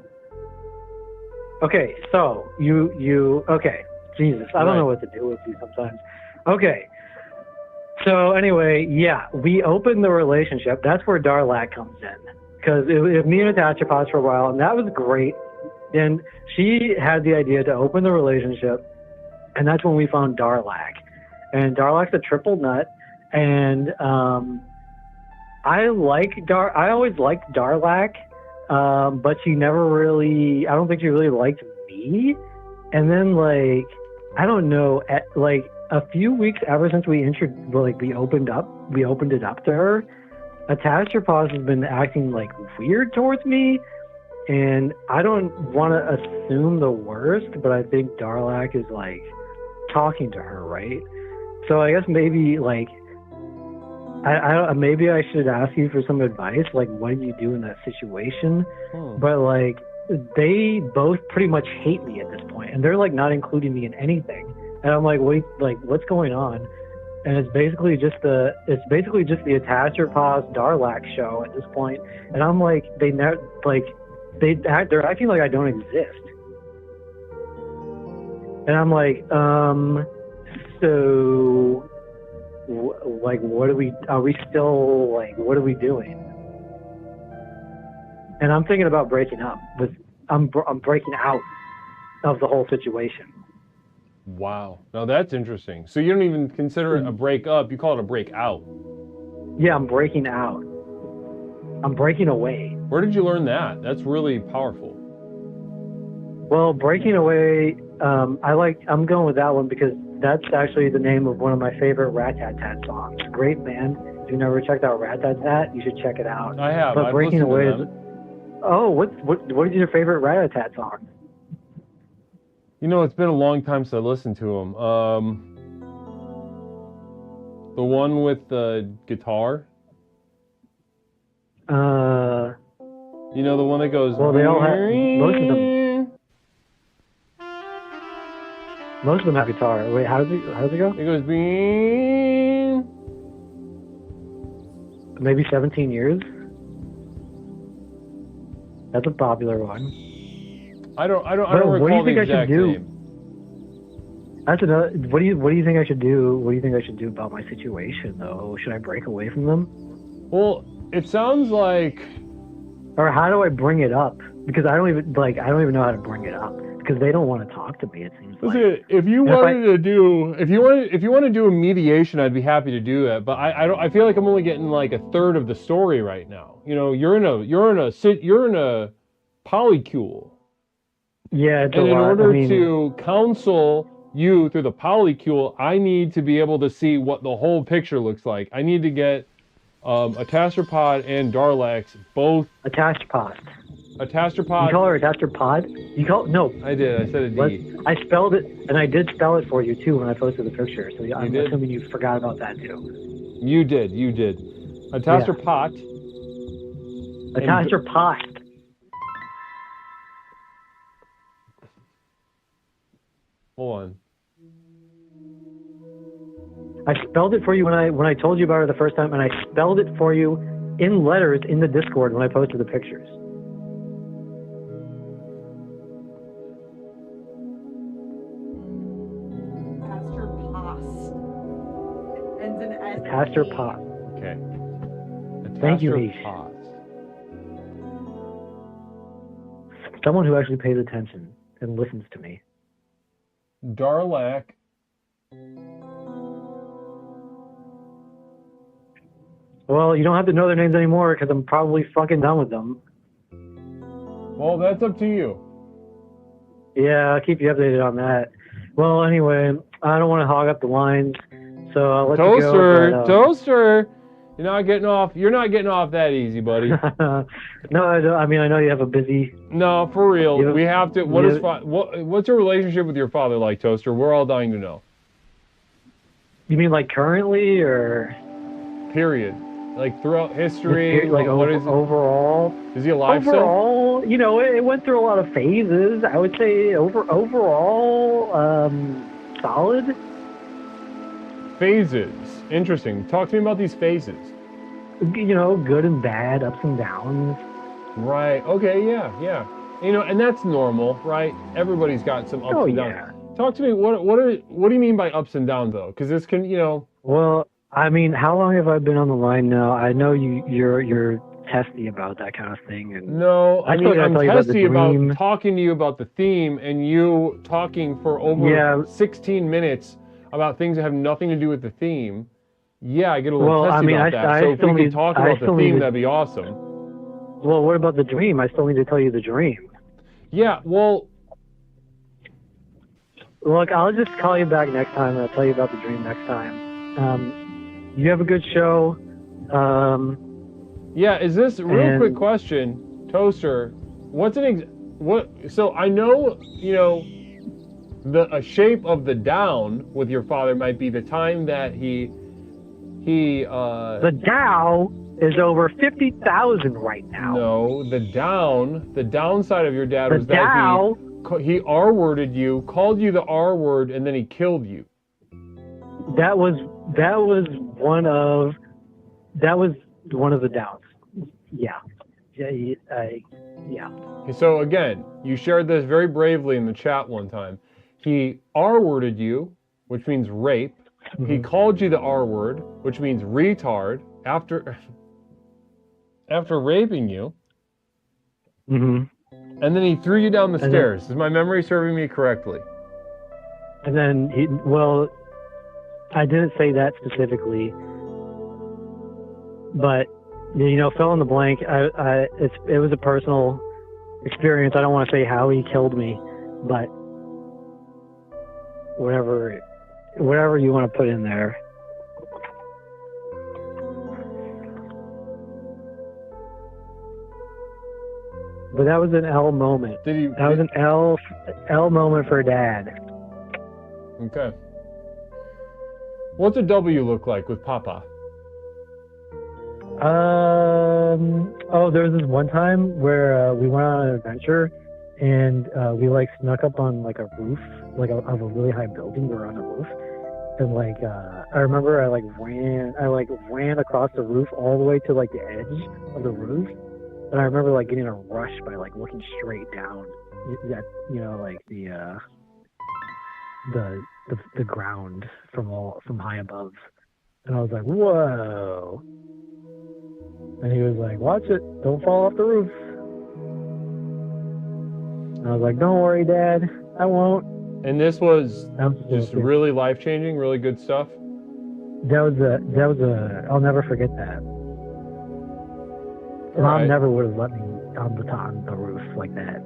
you okay. Jesus, I don't know what to do with you sometimes. Okay. So anyway, yeah, we opened the relationship. That's where Darlac comes in. Because it was me and Atastropos for a while, and that was great. And she had the idea to open the relationship, and that's when we found Darlac. And Darlac's a triple nut, and I always liked Darlac, but she never really, I don't think she really liked me. And then like, I don't know, like a few weeks ever since we opened it up to her, Atastropos has been acting like weird towards me, and I don't want to assume the worst, but I think Darlac is like talking to her, right? So I guess maybe like maybe I should ask you for some advice, like what do you do in that situation? But like they both pretty much hate me at this point, and they're like not including me in anything. And I'm like, wait, like what's going on? And it's basically just the Atastrophos Darlac show at this point. And I'm like, they're acting like I don't exist. And I'm like, so, like, what are we doing? And I'm thinking about breaking up. I'm breaking out of the whole situation. Wow. Now that's interesting. So you don't even consider it a break up, you call it a break out. Yeah, I'm breaking out. I'm breaking away. Where did you learn that? That's really powerful. Well, breaking away, I'm going with that one because that's actually the name of one of my favorite Rat-Tat-Tat songs. Great band. If you've never checked out Rat-Tat-Tat, you should check it out. I have. But I've breaking listened away to is. them. Oh, what is your favorite Rat-Tat-Tat song? You know, it's been a long time since I listened to them. The one with the guitar. You know, the one that goes. Well, they all have most of them. Most of them have guitar. Wait, how does it go? It goes being. Maybe 17 years. That's a popular one. I don't recall the exact name. That's another. What do you think I should do? What do you think I should do about my situation, though? Should I break away from them? Well, it sounds like. Or how do I bring it up? Because I don't even know how to bring it up because they don't want to talk to me. It seems like. Listen, if you want to do a mediation, I'd be happy to do that. But I feel like I'm only getting like a third of the story right now. You know, you're in a polycule. Yeah, it's and a in lot. order to counsel you through the polycule, I need to be able to see what the whole picture looks like. I need to get Atastropod and Darlax both. Atastropod. Atastropod. You call her Atastropod? You call no. I did. I said a D. I spelled it, and I did spell it for you too when I posted the picture. So I'm assuming you forgot about that too. You did. Atastropod. Yeah. Atastropod. Hold on. I spelled it for you when I told you about it the first time, and I spelled it for you in letters in the Discord when I posted the pictures. Atastropod. Okay. Thank you, Heath. Someone who actually pays attention and listens to me. Darlac. Well, you don't have to know their names anymore because I'm probably fucking done with them. Well, that's up to you. Yeah, I'll keep you updated on that. Well, anyway, I don't want to hog up the lines, so I'll let you go. Toaster! You're not getting off that easy, buddy. No, I mean, I know you have a busy... No, for real. We have to... What's your relationship with your father like, Toaster? We're all dying to know. You mean like currently, or... Period. Like throughout history? Like what is it? Overall? Is he alive still? Overall, you know, it went through a lot of phases. I would say overall, solid. Phases. Interesting. Talk to me about these phases. You know, good and bad, ups and downs. Right. Okay, yeah. You know, and that's normal, right? Everybody's got some ups and downs. Yeah. Talk to me, what do you mean by ups and downs, though? Because this can, you know... Well, I mean, how long have I been on the line now? I know you're testy about that kind of thing. And no, I mean, I'm testy about talking to you about the theme and you talking for over 16 minutes about things that have nothing to do with the theme. Yeah, I get a little testy about that. So if we could talk about the theme, that'd be awesome. Well, what about the dream? I still need to tell you the dream. Yeah, well... Look, I'll just call you back next time and I'll tell you about the dream next time. You have a good show. Yeah, is this real quick question, Toaster? So I know, you know, a shape of the down with your father might be the time that he the Dow. is over 50,000 right now. No, the downside of your dad The was that he R-worded you, called you the R word, and then he killed you. That was one of the downs. Yeah. Yeah. So again, you shared this very bravely in the chat one time. He R-worded you, which means rape. He called you the R word, which means retard, after raping you. And then he threw you down the stairs. Is my memory serving me correctly? And then I didn't say that specifically, but fill in the blank. It was a personal experience. I don't want to say how he killed me, but whatever you want to put in there. But that was an L moment. That was an L moment for Dad. Okay. What's a W look like with Papa? There was this one time where we went on an adventure, and we snuck up on a roof, of a really high building. We were on a roof, and I remember I ran across the roof all the way to the edge of the roof, and I remember getting a rush by looking straight down at the ground from high above, and I was like, whoa. And he was like, watch it, don't fall off the roof. And I was like, don't worry, Dad, I won't. And this was just really life-changing, really good stuff? I'll never forget that. Mom never would have let me on the roof like that.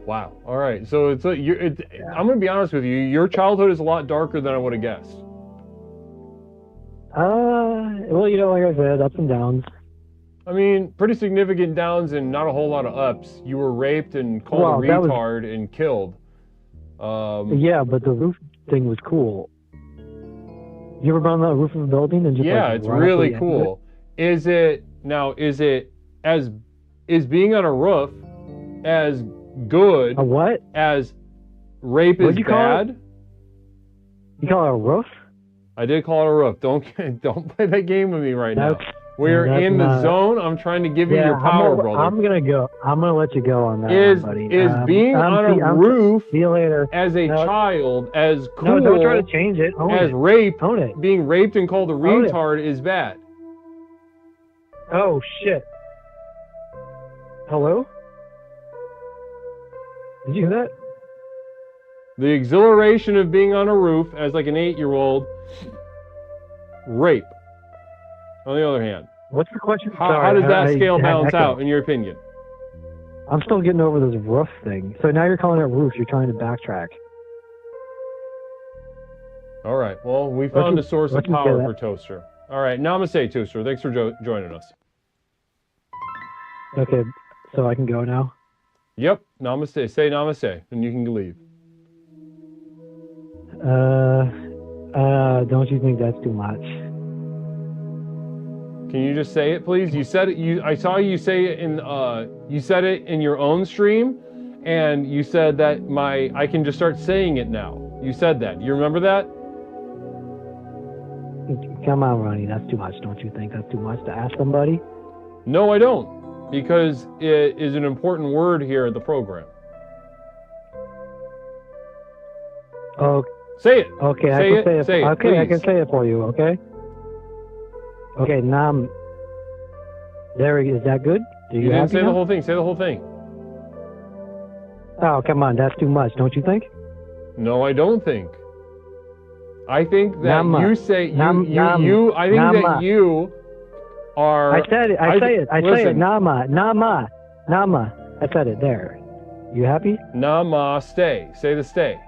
Wow. All right. So I'm going to be honest with you. Your childhood is a lot darker than I would have guessed. Well, like I said, ups and downs. I mean, pretty significant downs and not a whole lot of ups. You were raped and called a retard and killed. Yeah, but the roof thing was cool. You ever been on the roof of a building and just it's really cool. Is being on a roof as good a what? As rape is bad? You call it a roof? I did call it a roof. Don't play that game with me right now. We're in the zone. I'm trying to give you your power, brother. I'm gonna let you go on that, buddy. Is being on a roof see you later. As a child as cool? No, don't try to change it. Rape. Own it. Being raped and called a retard is bad. Oh shit. Hello? Did you hear that? The exhilaration of being on a roof as an 8-year-old. Rape. On the other hand. What's the question? How does that scale balance out, in your opinion? I'm still getting over this roof thing. So now you're calling it roof. You're trying to backtrack. All right. Well, we found a source of power for Toaster. All right. Namaste, Toaster. Thanks for joining us. Okay. So I can go now? Yep. Namaste. Say namaste, and you can leave. Don't you think that's too much? Can you just say it, please? You said it. I saw you say it in. You said it in your own stream, and you said that I can just start saying it now. You said that. You remember that? Come on, Ronnie. That's too much. Don't you think that's too much to ask somebody? No, I don't, because it is an important word here at the program. Oh. Say it. Okay, I can say it. Okay, I can say it for you. Okay. Okay, Nam. There, is that good? You didn't say the whole thing. Say the whole thing. Oh, come on, that's too much, don't you think? No, I don't think. I think that Nama. you say you. I think Nama. that you are. I said it. I say it. Nama. I said it. There. You happy? Namaste. Say the stay.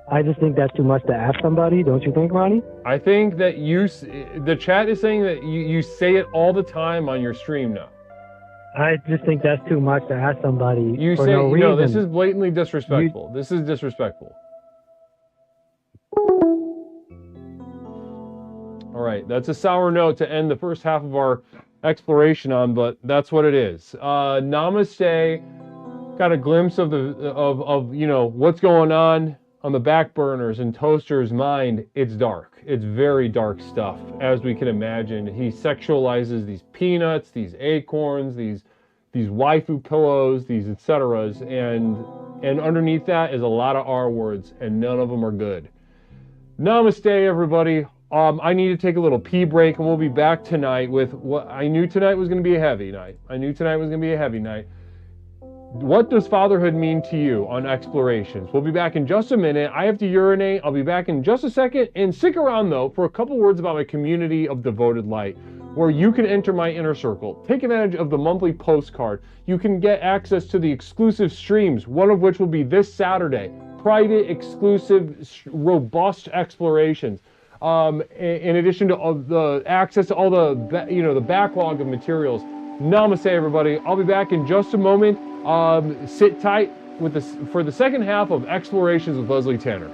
I just think that's too much to ask somebody, don't you think, Ronnie? I think that the chat is saying that you say it all the time on your stream now. I just think that's too much to ask somebody for no reason. No, this is blatantly disrespectful. This is disrespectful. right, that's a sour note to end the first half of our exploration on, but that's what it is. Namaste. Got a glimpse of you know, what's going on the back burners in Toaster's mind. It's dark. It's very dark stuff, as we can imagine. He sexualizes these peanuts, these acorns, these waifu pillows, these etceteras, and underneath that is a lot of R words, and none of them are good. Namaste, everybody. I need to take a little pee break, and we'll be back tonight with what I knew tonight was going to be a heavy night. What does fatherhood mean to you on Explorations? We'll be back in just a minute. I have to urinate. I'll be back in just a second. And stick around, though, for a couple words about my community of devoted light, where you can enter my inner circle. Take advantage of the monthly postcard. You can get access to the exclusive streams, one of which will be this Saturday. Private, exclusive, robust explorations. In addition to all the access to all the, you know, the backlog of materials. Namaste, everybody. I'll be back in just a moment. Sit tight for the second half of Explorations with Leslie Tanner.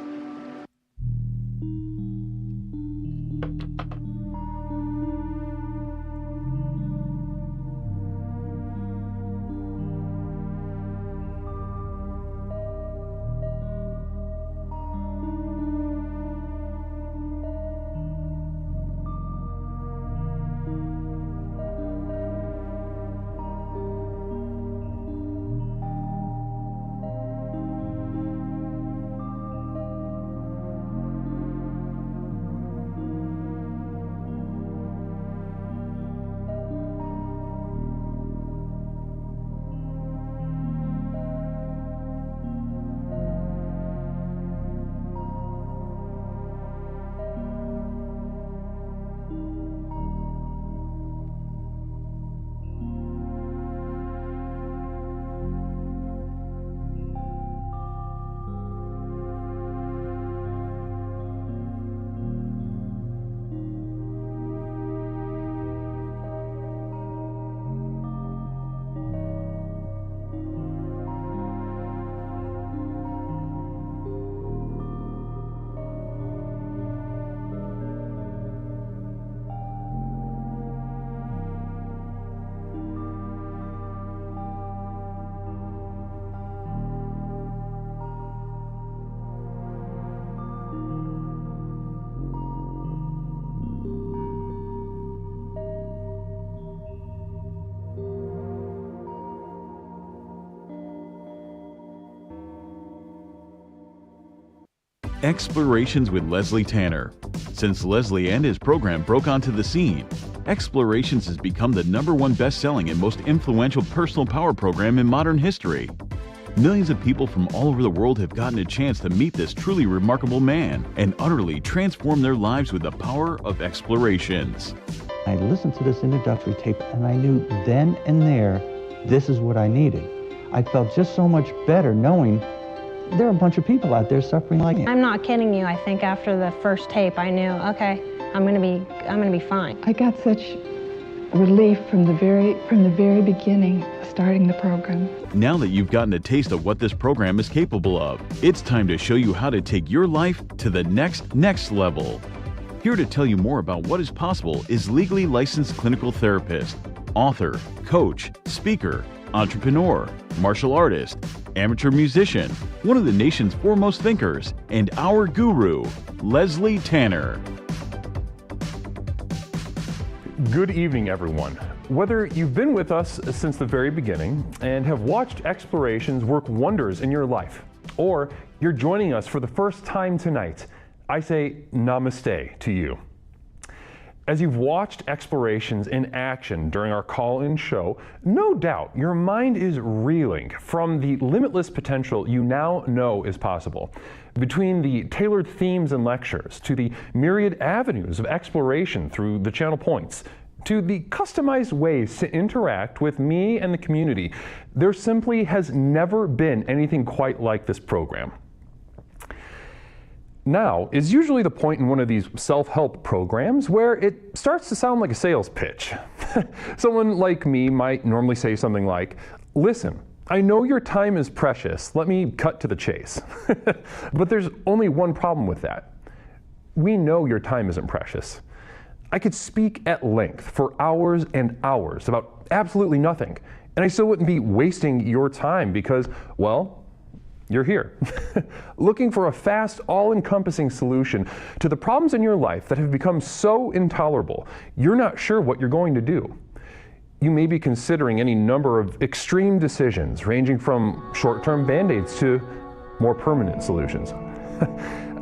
Explorations with Leslie Tanner. Since Leslie and his program broke onto the scene, Explorations has become the #1 best-selling and most influential personal power program in modern history. Millions of people from all over the world have gotten a chance to meet this truly remarkable man and utterly transform their lives with the power of Explorations. I listened to this introductory tape and I knew then and there, this is what I needed. I felt just so much better knowing there are a bunch of people out there suffering like me. I'm not kidding you. I think after the first tape, I knew, okay, I'm gonna be fine. I got such relief from the very beginning of starting the program. Now that you've gotten a taste of what this program is capable of, it's time to show you how to take your life to the next level. Here to tell you more about what is possible is legally licensed clinical therapist, author, coach, speaker, entrepreneur, martial artist, amateur musician, one of the nation's foremost thinkers, and our guru, Leslie Tanner. Good evening, everyone. Whether you've been with us since the very beginning and have watched Explorations work wonders in your life, or you're joining us for the first time tonight, I say namaste to you. As you've watched Explorations in action during our call-in show, no doubt your mind is reeling from the limitless potential you now know is possible. Between the tailored themes and lectures, to the myriad avenues of exploration through the channel points, to the customized ways to interact with me and the community, there simply has never been anything quite like this program. Now is usually the point in one of these self-help programs where it starts to sound like a sales pitch. Someone like me might normally say something like, "Listen, I know your time is precious. Let me cut to the chase." But there's only one problem with that. We know your time isn't precious. I could speak at length for hours and hours about absolutely nothing, and I still wouldn't be wasting your time because, well, you're here, looking for a fast, all-encompassing solution to the problems in your life that have become so intolerable, you're not sure what you're going to do. You may be considering any number of extreme decisions, ranging from short-term band-aids to more permanent solutions.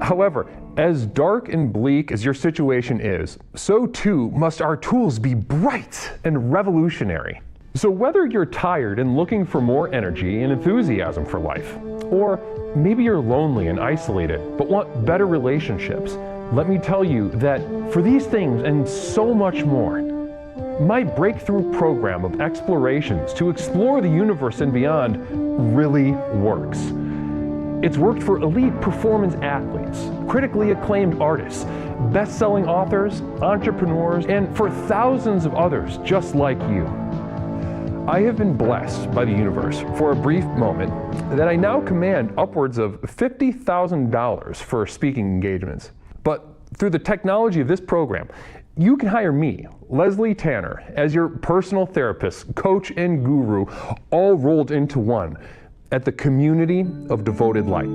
However, as dark and bleak as your situation is, so too must our tools be bright and revolutionary. So whether you're tired and looking for more energy and enthusiasm for life, or maybe you're lonely and isolated but want better relationships, let me tell you that for these things and so much more, my breakthrough program of explorations to explore the universe and beyond really works. It's worked for elite performance athletes, critically acclaimed artists, best-selling authors, entrepreneurs, and for thousands of others just like you. I have been blessed by the universe for a brief moment that I now command upwards of $50,000 for speaking engagements. But through the technology of this program, you can hire me, Leslie Tanner, as your personal therapist, coach, and guru, all rolled into one at the Community of Devoted Light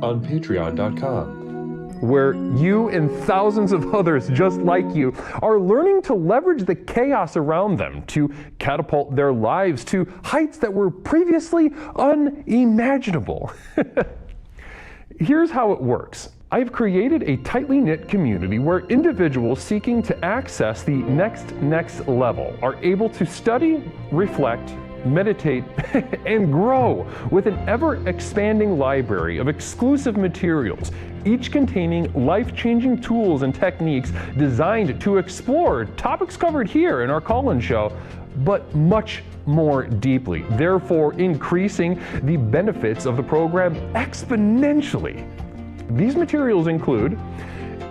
on Patreon.com, where you and thousands of others just like you are learning to leverage the chaos around them to catapult their lives to heights that were previously unimaginable. Here's how it works. I've created a tightly knit community where individuals seeking to access the next level are able to study, reflect, meditate, and grow with an ever-expanding library of exclusive materials, each containing life-changing tools and techniques designed to explore topics covered here in our call-in show, but much more deeply, therefore increasing the benefits of the program exponentially. These materials include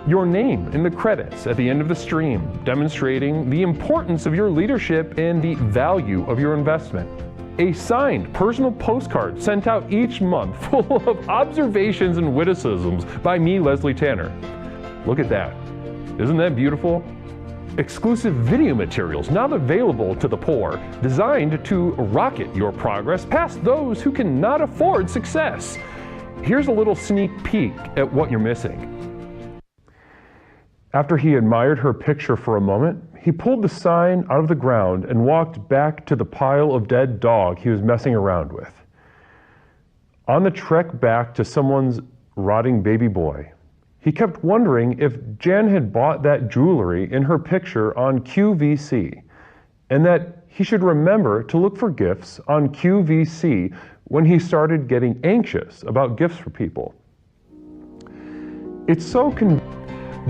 your name in the credits at the end of the stream, demonstrating the importance of your leadership and the value of your investment. A signed personal postcard sent out each month full of observations and witticisms by me, Leslie Tanner. Look at that. Isn't that beautiful? Exclusive video materials not available to the poor, designed to rocket your progress past those who cannot afford success. Here's a little sneak peek at what you're missing. After he admired her picture for a moment, he pulled the sign out of the ground and walked back to the pile of dead dog he was messing around with. On the trek back to someone's rotting baby boy, he kept wondering if Jen had bought that jewelry in her picture on QVC, and that he should remember to look for gifts on QVC when he started getting anxious about gifts for people. It's so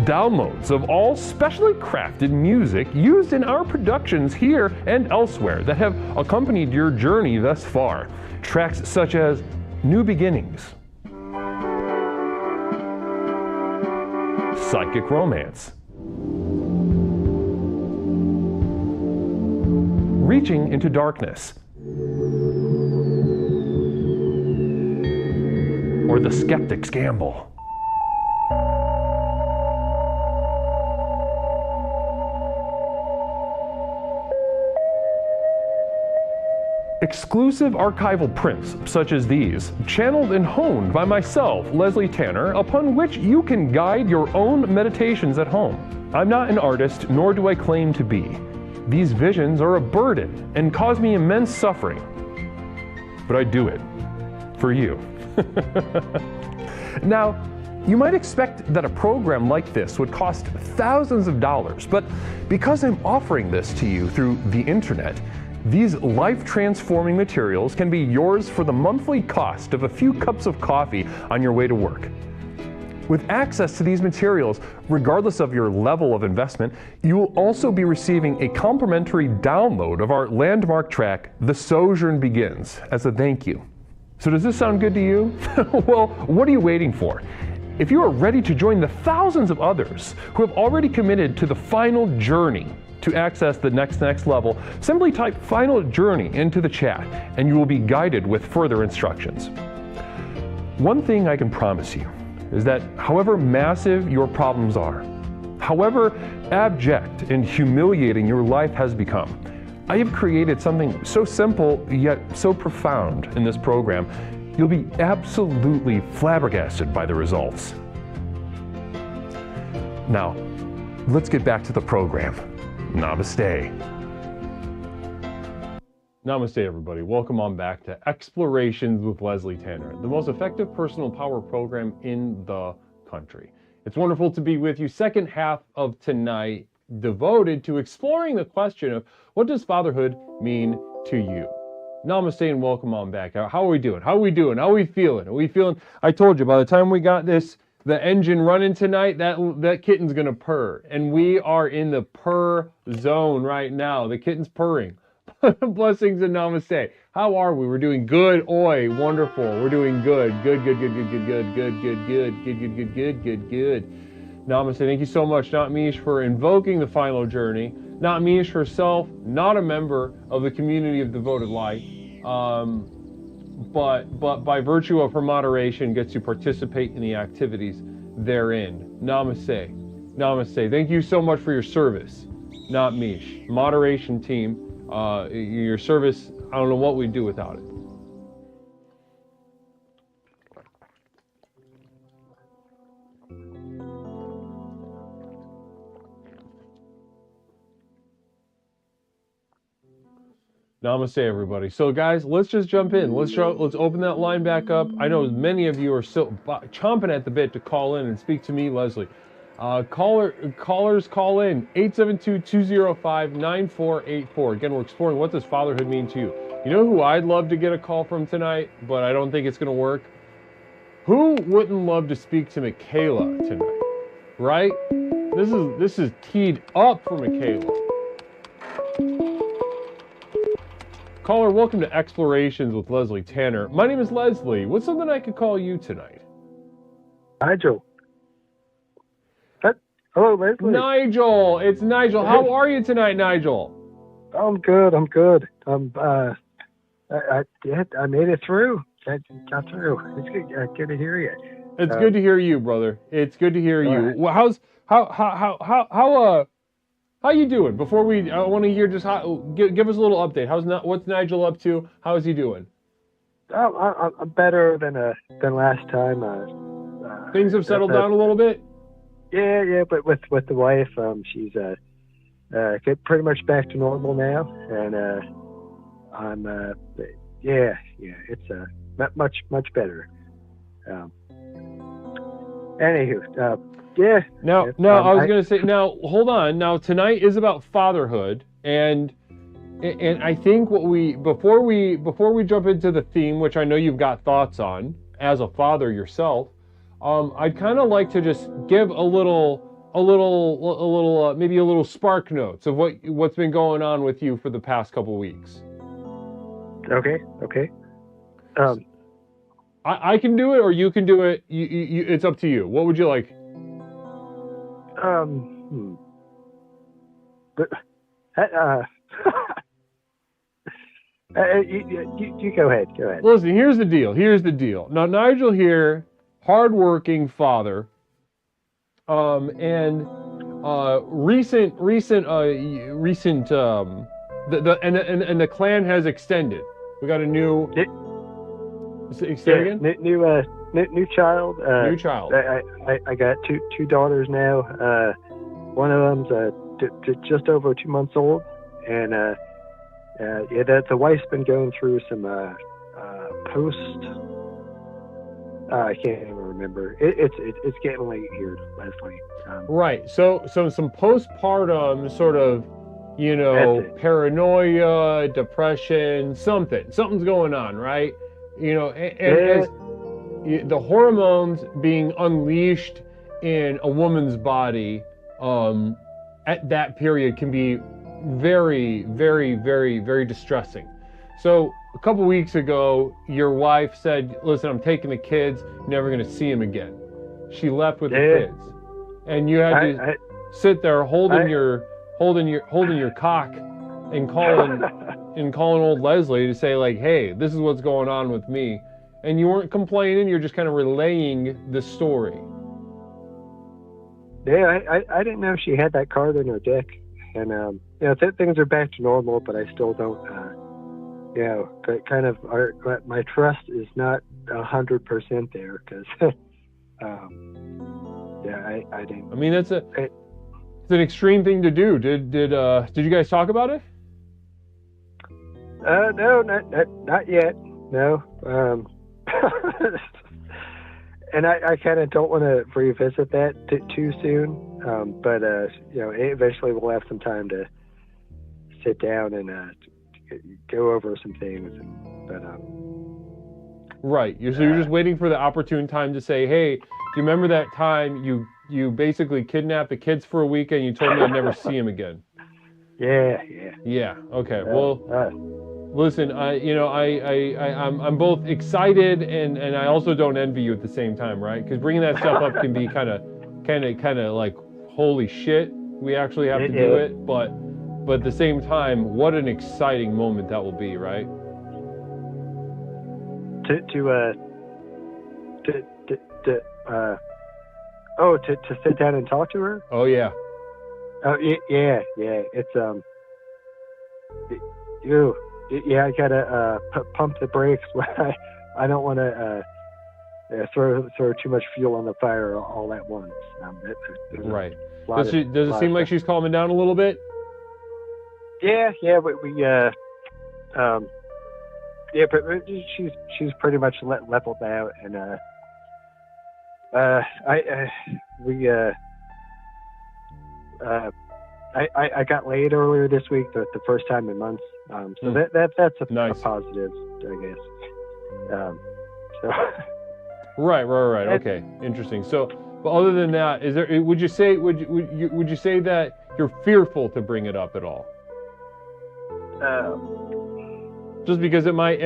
downloads of all specially crafted music used in our productions here and elsewhere that have accompanied your journey thus far. Tracks such as New Beginnings, Psychic Romance, Reaching into Darkness, or The Skeptic's Gamble. Exclusive archival prints such as these, channeled and honed by myself, Leslie Tanner, upon which you can guide your own meditations at home. I'm not an artist, nor do I claim to be. These visions are a burden and cause me immense suffering. But I do it for you. Now, you might expect that a program like this would cost thousands of dollars, but because I'm offering this to you through the internet, these life-transforming materials can be yours for the monthly cost of a few cups of coffee on your way to work. With access to these materials, regardless of your level of investment, you will also be receiving a complimentary download of our landmark track, The Sojourn Begins, as a thank you. So does this sound good to you? Well, what are you waiting for? If you are ready to join the thousands of others who have already committed to the final journey to access the next level, simply type Final Journey into the chat and you will be guided with further instructions. One thing I can promise you is that however massive your problems are, However abject and humiliating your life has become, I have created something so simple yet so profound in this program, you'll be absolutely flabbergasted by the results. Now, let's get back to the program. Namaste. Namaste, everybody. Welcome on back to Explorations with Leslie Tanner, the most effective personal power program in the country. It's wonderful to be with you. Second half of tonight devoted to exploring the question of what does fatherhood mean to you? Namaste and welcome on back. How are we doing? How are we doing? How are we feeling? Are we feeling? I told you, by the time we got the engine running tonight, that kitten's gonna purr. And we are in the purr zone right now. The kitten's purring. Blessings and namaste. How are we? We're doing good. Oi, wonderful. We're doing good. Good. Namaste. Thank you so much, Not Mish, for invoking the final journey. Not Mish herself, not a member of the community of devoted light, but by virtue of her moderation gets to participate in the activities therein. Namaste. Namaste. Thank you so much for your service, Not Mish. Moderation team, your service, I don't know what we'd do without it. Namaste, everybody. So, guys, let's just jump in. Let's open that line back up. I know many of you are still chomping at the bit to call in and speak to me, Leslie. Callers call in 872-205-9484. Again, we're exploring what does fatherhood mean to you. You know who I'd love to get a call from tonight, but I don't think it's going to work? Who wouldn't love to speak to Michaela tonight? Right? This is teed up for Michaela. Caller, welcome to Explorations with Leslie Tanner. My name is Leslie. What's something I could call you tonight? Nigel. Hello, Leslie. Nigel. It's Nigel. How are you tonight, Nigel? I'm good. I made it through. I got through. It's good to hear you. It's good to hear you, brother. It's good to hear you. Well, how you doing? Before I want to hear just give us a little update. What's Nigel up to? How is he doing? I'm better than last time. Things have settled down a little bit. Yeah, but with the wife, she's get pretty much back to normal now, and I'm it's much better. Anywho, Now, I was going to say. Now, hold on. Now, tonight is about fatherhood, and I think before we jump into the theme, which I know you've got thoughts on as a father yourself, I'd kind of like to just give maybe a little spark notes of what's been going on with you for the past couple weeks. Okay. I can do it, or you can do it. It's up to you. What would you like? You go ahead. Listen, here's the deal. Now, Nigel here, hardworking father, and recent the clan has extended. We got a new. Say again? New child. New child. I got two daughters now. One of them's just over 2 months old, and the wife's been going through some post. I can't even remember. It's getting late here, Leslie. Right. So some postpartum sort of, paranoia, depression, something's going on, right? As the hormones being unleashed in a woman's body at that period can be very, very, very, very distressing. So a couple weeks ago, your wife said, "Listen, I'm taking the kids. You're never going to see them again." She left with the kids, and you had to sit there holding your cock and calling old Leslie to say, like, "Hey, this is what's going on with me," and you weren't complaining. You're just kind of relaying the story. Yeah, I didn't know she had that card in her deck, and things are back to normal, but I still don't. Kind of my trust is not 100% there because. I didn't. I mean, it's an extreme thing to do. Did you guys talk about it? No, not yet. No. And I kind of don't want to revisit that too soon. But eventually we'll have some time to sit down and go over some things. Right. So you're just waiting for the opportune time to say, hey, do you remember that time you basically kidnapped the kids for a weekend? You told me I'd never see them again. Yeah. Yeah. Okay. Well, listen. I'm both excited and I also don't envy you at the same time, right? Because bringing that stuff up can be kind of like, holy shit, we actually have to do it. But at the same time, what an exciting moment that will be, right? To sit down and talk to her? Oh yeah. Oh yeah. It's I gotta pump the brakes. I don't want to throw too much fuel on the fire all at once. Right. Does it seem like she's calming down a little bit? Yeah. But she's pretty much leveled out, and I got laid earlier this week, the first time in months. So that's a positive, I guess. Right. Okay, interesting. So, but other than that, would you say that you're fearful to bring it up at all? Just because it might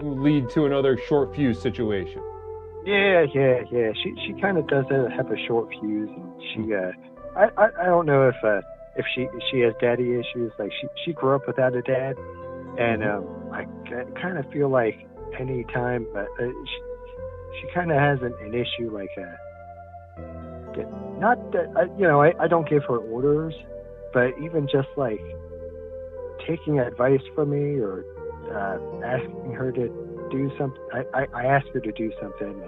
lead to another short fuse situation. Yeah. She kind of does have a short fuse, and she I don't know if she has daddy issues. Like she grew up without a dad, and I kind of feel like any time, she kind of has an issue like not that I don't give her orders, but even just like taking advice from me or asking her to do something. I ask her to do something,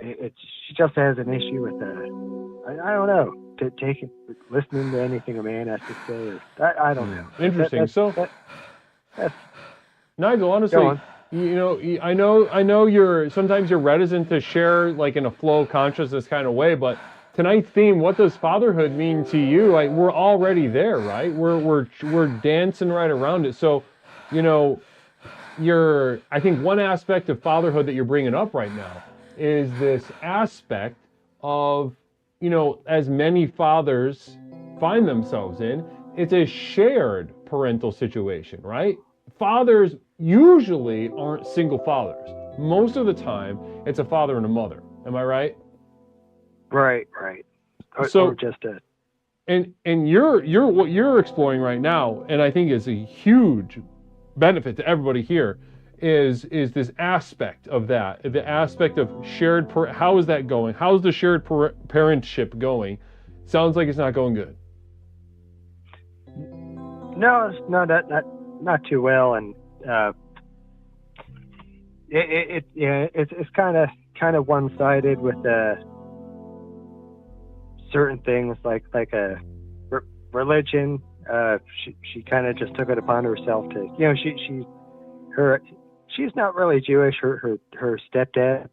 and she just has an issue with I don't know, listening to anything a man has to say. I don't know. Interesting. Nigel, honestly, I know sometimes you're reticent to share like in a flow of consciousness kind of way, but tonight's theme, what does fatherhood mean to you? Like we're already there, right? We're dancing right around it. So, I think one aspect of fatherhood that you're bringing up right now is this aspect of, as many fathers find themselves in, it's a shared parental situation, right? Fathers usually aren't single fathers. Most of the time, it's a father and a mother. Am I right? Right. So just and what you're exploring right now, and I think is a huge benefit to everybody here, is this aspect of that, the aspect of shared. How is that going? How's the shared parentship going? Sounds like it's not going good. No, not too well, and it's kind of one-sided with certain things like a religion. She kind of just took it upon herself to, she's not really Jewish. Her stepdad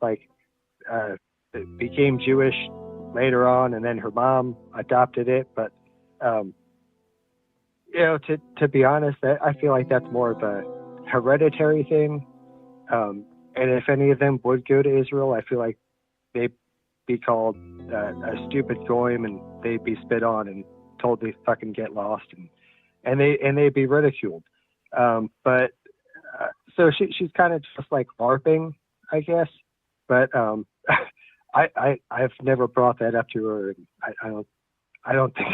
became Jewish later on, and then her mom adopted it. But to be honest, I feel like that's more of a hereditary thing. And if any of them would go to Israel, I feel like they'd be called a stupid goyim, and they'd be spit on and told to fucking get lost, and they'd be ridiculed. But so she's kind of just like LARPing, I guess. But I've never brought that up to her. And I don't think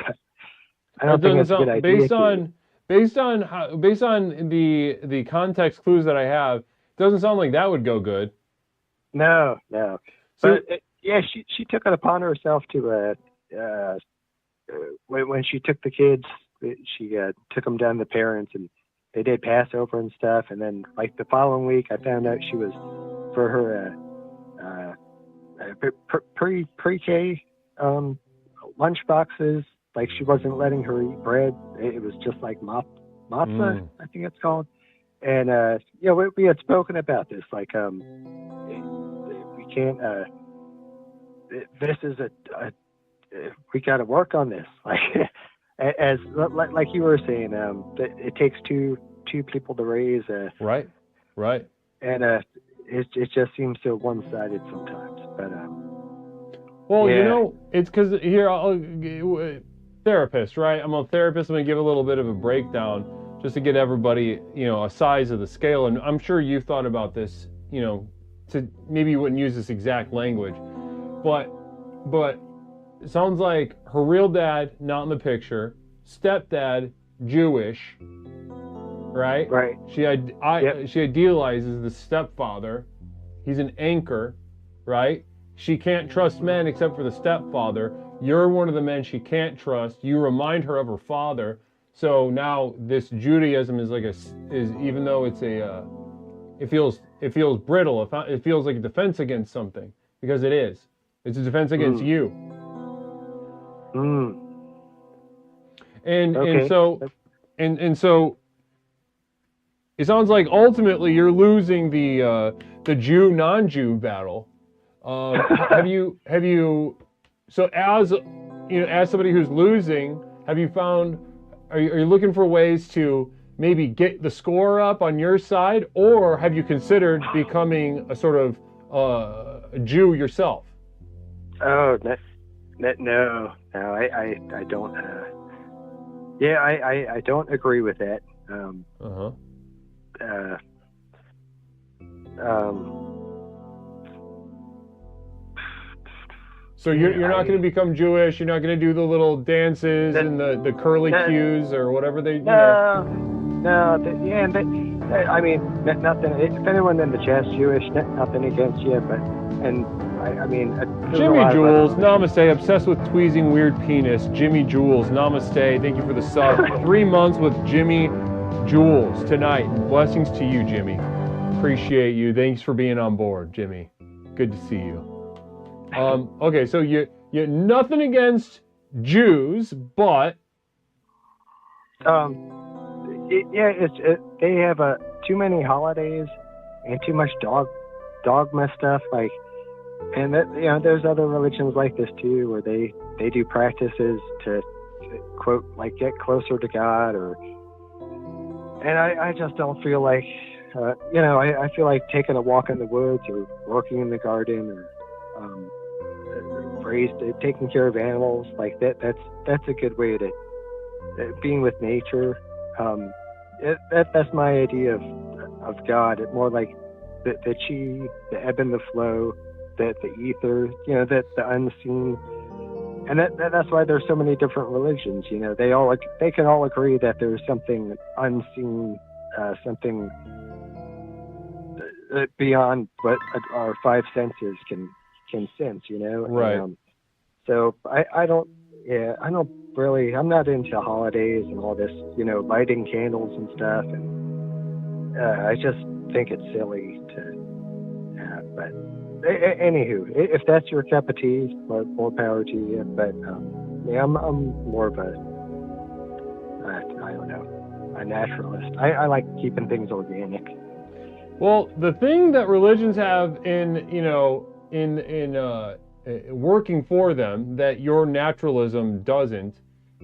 it's a good idea. Based on the context clues that I have, it doesn't sound like that would go good. No. So, but yeah, she took it upon herself to when she took the kids, she took them down to the parents, and they did Passover and stuff. And then like the following week, I found out she was for her pre-K lunch boxes. Like she wasn't letting her eat bread. It was just like matzah, I think it's called. And you know, we had spoken about this. Like we can't. This is we got to work on this. Like as like you were saying, it takes two people to raise. Right. And it just seems so one-sided sometimes. But well, yeah. you know, it's because here therapist, right? I'm a therapist. I'm gonna give a little bit of a breakdown just to get everybody, you know, a size of the scale. And I'm sure you've thought about this, you know, to maybe you wouldn't use this exact language, but it sounds like her real dad not in the picture, stepdad Jewish, right? Right. She idealizes the stepfather. He's an anchor, right? She can't trust men except for the stepfather. You're one of the men she can't trust. You remind her of her father. So now this Judaism is like even though it's it feels brittle. It feels like a defense against something, because it is. It's a defense against you. And so it sounds like ultimately you're losing the Jew non-Jew battle. Have you so as you know, as somebody who's losing, have you found, are you looking for ways to maybe get the score up on your side, or have you considered becoming a sort of a Jew yourself? Oh, no, I don't. Yeah, I don't agree with that. So you're not going to become Jewish. You're not going to do the little dances and the curly cues or whatever they. I mean, nothing. If anyone in the chat's Jewish, nothing against you, but I mean, Jimmy Jules, namaste. Obsessed with tweezing weird penis. Jimmy Jules, namaste. Thank you for the sub. 3 months with Jimmy Jules tonight. Blessings to you, Jimmy. Appreciate you. Thanks for being on board, Jimmy. Good to see you. Okay, so you nothing against Jews, but they have too many holidays and too much dogma stuff, like, and that, you know, there's other religions like this too, where they do practices to quote, like, get closer to God, and I just don't feel like you know, I feel like taking a walk in the woods or working in the garden or taking care of animals, like that's a good way to being with nature. That's my idea of God. It's more like the chi, the ebb and the flow, the ether, you know, the unseen, and that's why there's so many different religions. You know, they can all agree that there's something unseen, something beyond what our five senses can sense. You know, right? So I don't really, I'm not into holidays and all this, you know, lighting candles and stuff, and I just think it's silly to have. But anywho, if that's your cup of tea, more power to you. But yeah, I'm more of a I don't know, a naturalist. I like keeping things organic. Well, the thing that religions have in working for them that your naturalism doesn't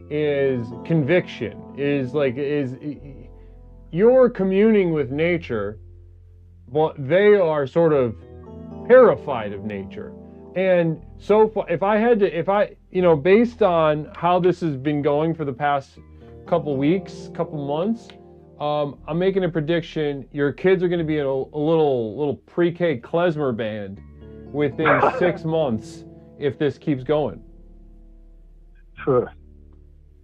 is conviction. Is you're communing with nature, but they are sort of terrified of nature. And so far, if I based on how this has been going for the past couple weeks, couple months, I'm making a prediction. Your kids are going to be in a little pre-K klezmer band within 6 months if this keeps going. Sure.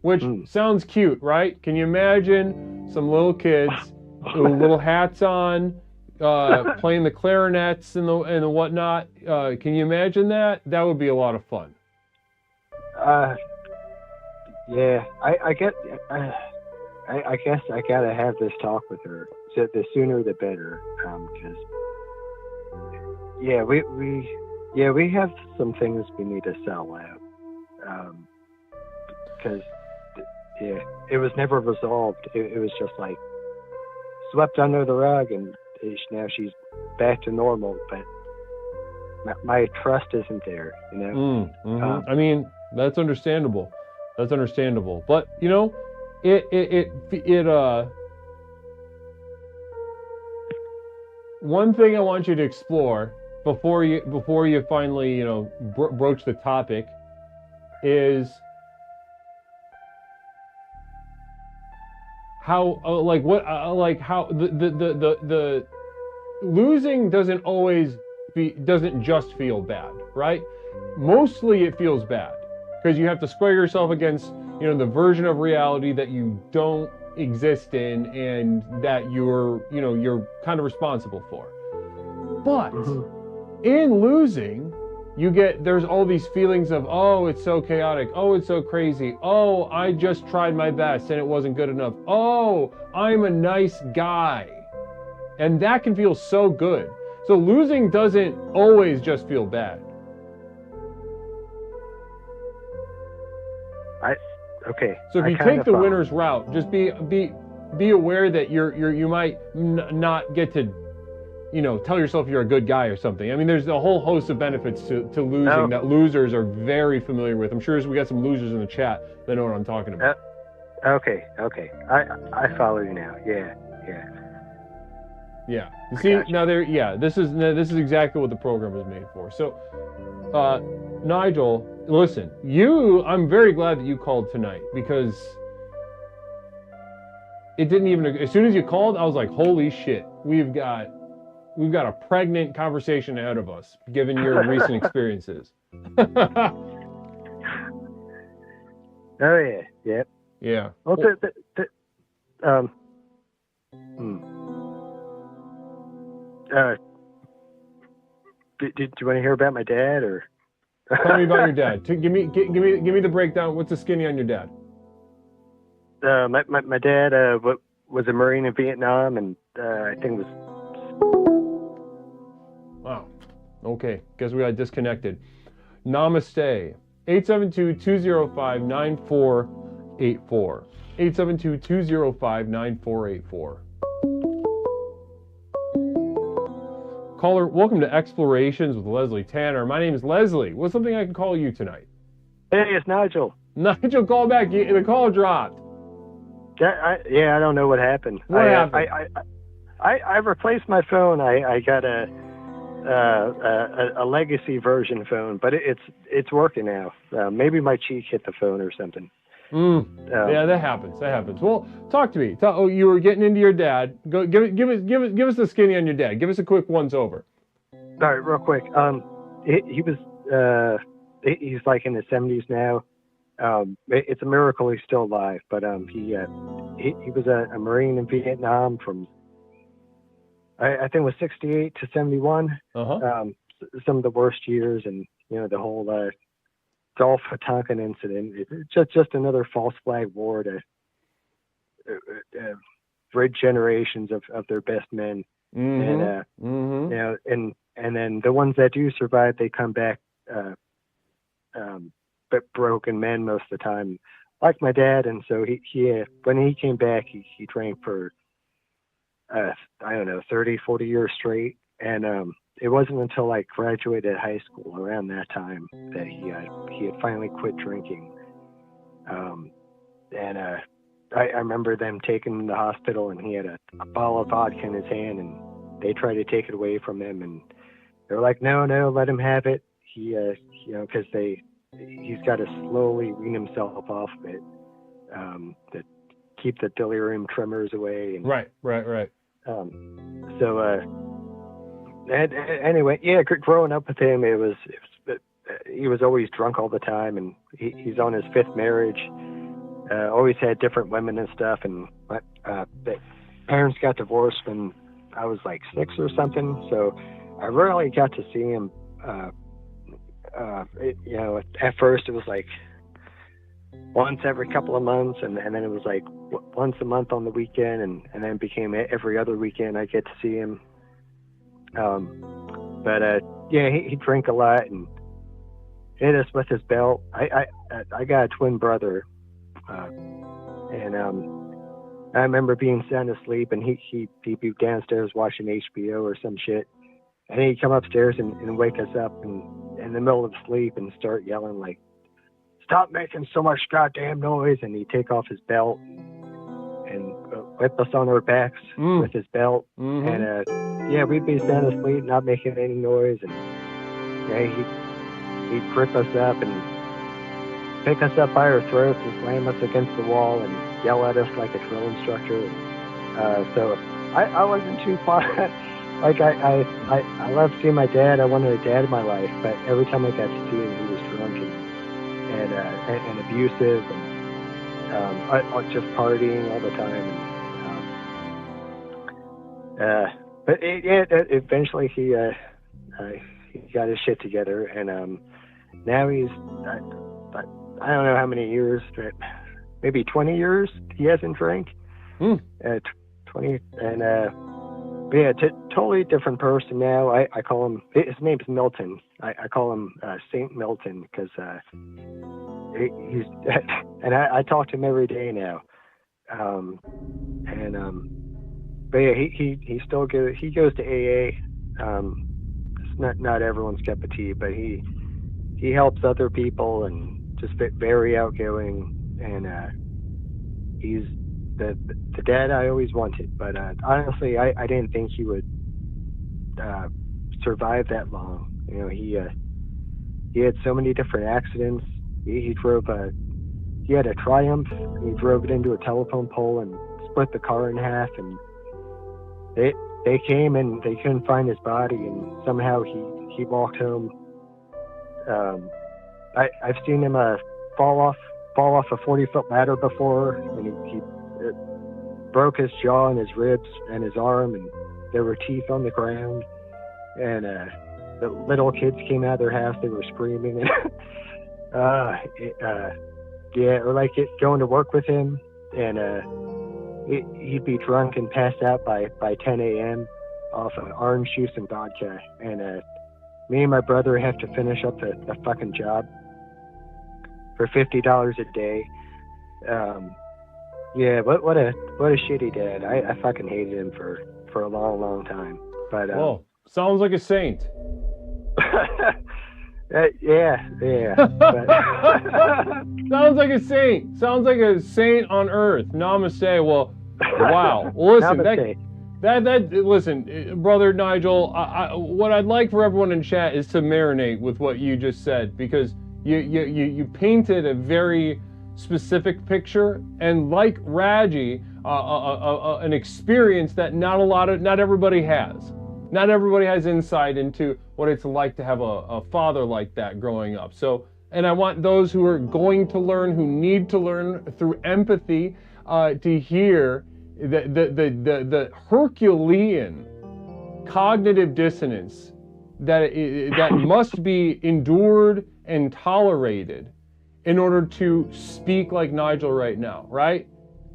Which sounds cute, right? Can you imagine some little kids with little hats on, playing the clarinets and the whatnot. Can you imagine that? That would be a lot of fun. Yeah, I guess I gotta have this talk with her. So the sooner the better, because we have some things we need to sell out. Because it was never resolved. It was just like swept under the rug, and now she's back to normal. But my trust isn't there, you know. I mean, that's understandable. That's understandable. But you know, one thing I want you to explore before you finally, you know, broach the topic is how how the losing doesn't just feel bad, right? Mostly it feels bad because you have to square yourself against, you know, the version of reality that you don't exist in and that you're kind of responsible for. But in losing, there's all these feelings of, oh, it's so chaotic, oh, it's so crazy, oh, I just tried my best and it wasn't good enough, oh, I'm a nice guy. And that can feel so good. So losing doesn't always just feel bad. So if you take the winner's route, just be aware that you might not get to, you know, tell yourself you're a good guy or something. I mean, there's a whole host of benefits to losing that losers are very familiar with. I'm sure we got some losers in the chat that know what I'm talking about. Okay. I follow you now. Yeah. Yeah. You see, now this is exactly what the program is made for. So, Nigel, listen, I'm very glad that you called tonight because it didn't even, as soon as you called, I was like, holy shit, we've got a pregnant conversation ahead of us, given your recent experiences. Oh yeah, yep. Yeah. Well, do you want to hear about my dad, or? Tell me about your dad. Give me the breakdown. What's the skinny on your dad? My dad was a Marine in Vietnam, and I think it was. Wow. Okay. Guess we got disconnected. Namaste. 872-205-9484. 872-205-9484. Caller, welcome to Explorations with Leslie Tanner. My name is Leslie. What's something I can call you tonight? Hey, it's Nigel. Nigel, call back. The call dropped. I don't know what happened. What happened? I replaced my phone. I got a legacy version phone, but it's working now. Maybe my cheek hit the phone or something. Yeah, that happens. Well, talk to me. You were getting into your dad. Go give us the skinny on your dad. Give us a quick once over. All right, real quick. He was he's like in his 70s now. It's a miracle he's still alive. But he was a Marine in Vietnam from I think it was 68 to 71. Some of the worst years, and you know the whole Gulf of Tonkin incident. It's just another false flag war to rid generations of their best men. And you know, and then the ones that do survive, they come back but broken men most of the time, like my dad. And so he when he came back, he drank for I don't know, 30, 40 years straight. And it wasn't until I graduated high school around that time that he had finally quit drinking. And I remember them taking him to the hospital, and he had a bottle of vodka in his hand, and they tried to take it away from him, and they were like, no, let him have it. He, you know, because he's got to slowly wean himself off of it, to keep the delirium tremors away. And, right. Anyway, yeah, growing up with him, he was always drunk all the time, and he's on his 5th marriage. Always had different women and stuff, and the parents got divorced when I was like 6 or something, so I rarely got to see him. You know, at first it was like once every couple of months, and then it was like once a month on the weekend, and then it became every other weekend I get to see him. But yeah, he drank a lot and hit us with his belt. I got a twin brother, and I remember being sound asleep, and he'd be downstairs watching HBO or some shit, and he'd come upstairs and wake us up in the middle of sleep and start yelling like, "Stop making so much goddamn noise!" And he'd take off his belt and whip us on our backs with his belt. And yeah, we'd be sound asleep, not making any noise, and yeah, he'd grip us up and pick us up by our throats and slam us against the wall and yell at us like a drill instructor. So I wasn't too far. Like I love seeing my dad. I wanted a dad in my life, but every time I got to see him, he was drunk and abusive and just partying all the time. But eventually he got his shit together, and now he's I don't know how many years, maybe 20 years he hasn't drank. 20, and but yeah, totally different person now. I call him, his name's Milton. I call him Saint Milton because he's and I talk to him every day now. But yeah, he still goes to AA. It's not everyone's cup of tea, but he helps other people and just very outgoing, and he's the dad I always wanted. But honestly, I didn't think he would survive that long. You know, he had so many different accidents. He had a Triumph. He drove it into a telephone pole and split the car in half, and they came and they couldn't find his body, and somehow he walked home. I've seen him fall off a 40-foot ladder before, and he broke his jaw and his ribs and his arm, and there were teeth on the ground, and the little kids came out of their house. They were screaming. Yeah, or like going to work with him, and he'd be drunk and passed out by 10 a.m. off of orange juice and vodka, and me and my brother have to finish up the fucking job for $50 a day. Yeah, what a shitty dad. I fucking hated him for a long time. But whoa, sounds like a saint. Yeah. But sounds like a saint. Sounds like a saint on earth. Namaste. Well, wow. Well, listen, listen, brother Nigel. What I'd like for everyone in chat is to marinate with what you just said, because you painted a very specific picture, and like Raji, an experience that not everybody has. Not everybody has insight into what it's like to have a father like that growing up. So, and I want those who are going to learn, who need to learn through empathy, to hear the Herculean cognitive dissonance that must be endured and tolerated in order to speak like Nigel right now, right?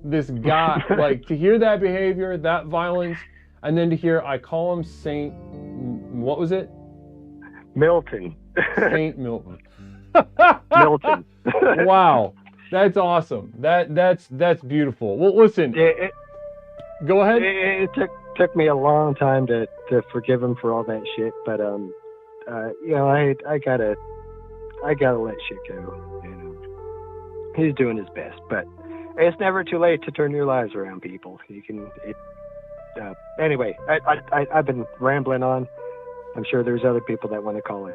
This guy, like, to hear that behavior, that violence, and then to hear, I call him Saint, what was it? Milton. Saint Milton. Milton. Wow, that's awesome. That's beautiful. Well, listen. Go ahead. It took me a long time to forgive him for all that shit, but you know, I gotta let shit go. You know, he's doing his best, but it's never too late to turn your lives around, people. You can. Anyway, I've been rambling on. I'm sure there's other people that want to call in.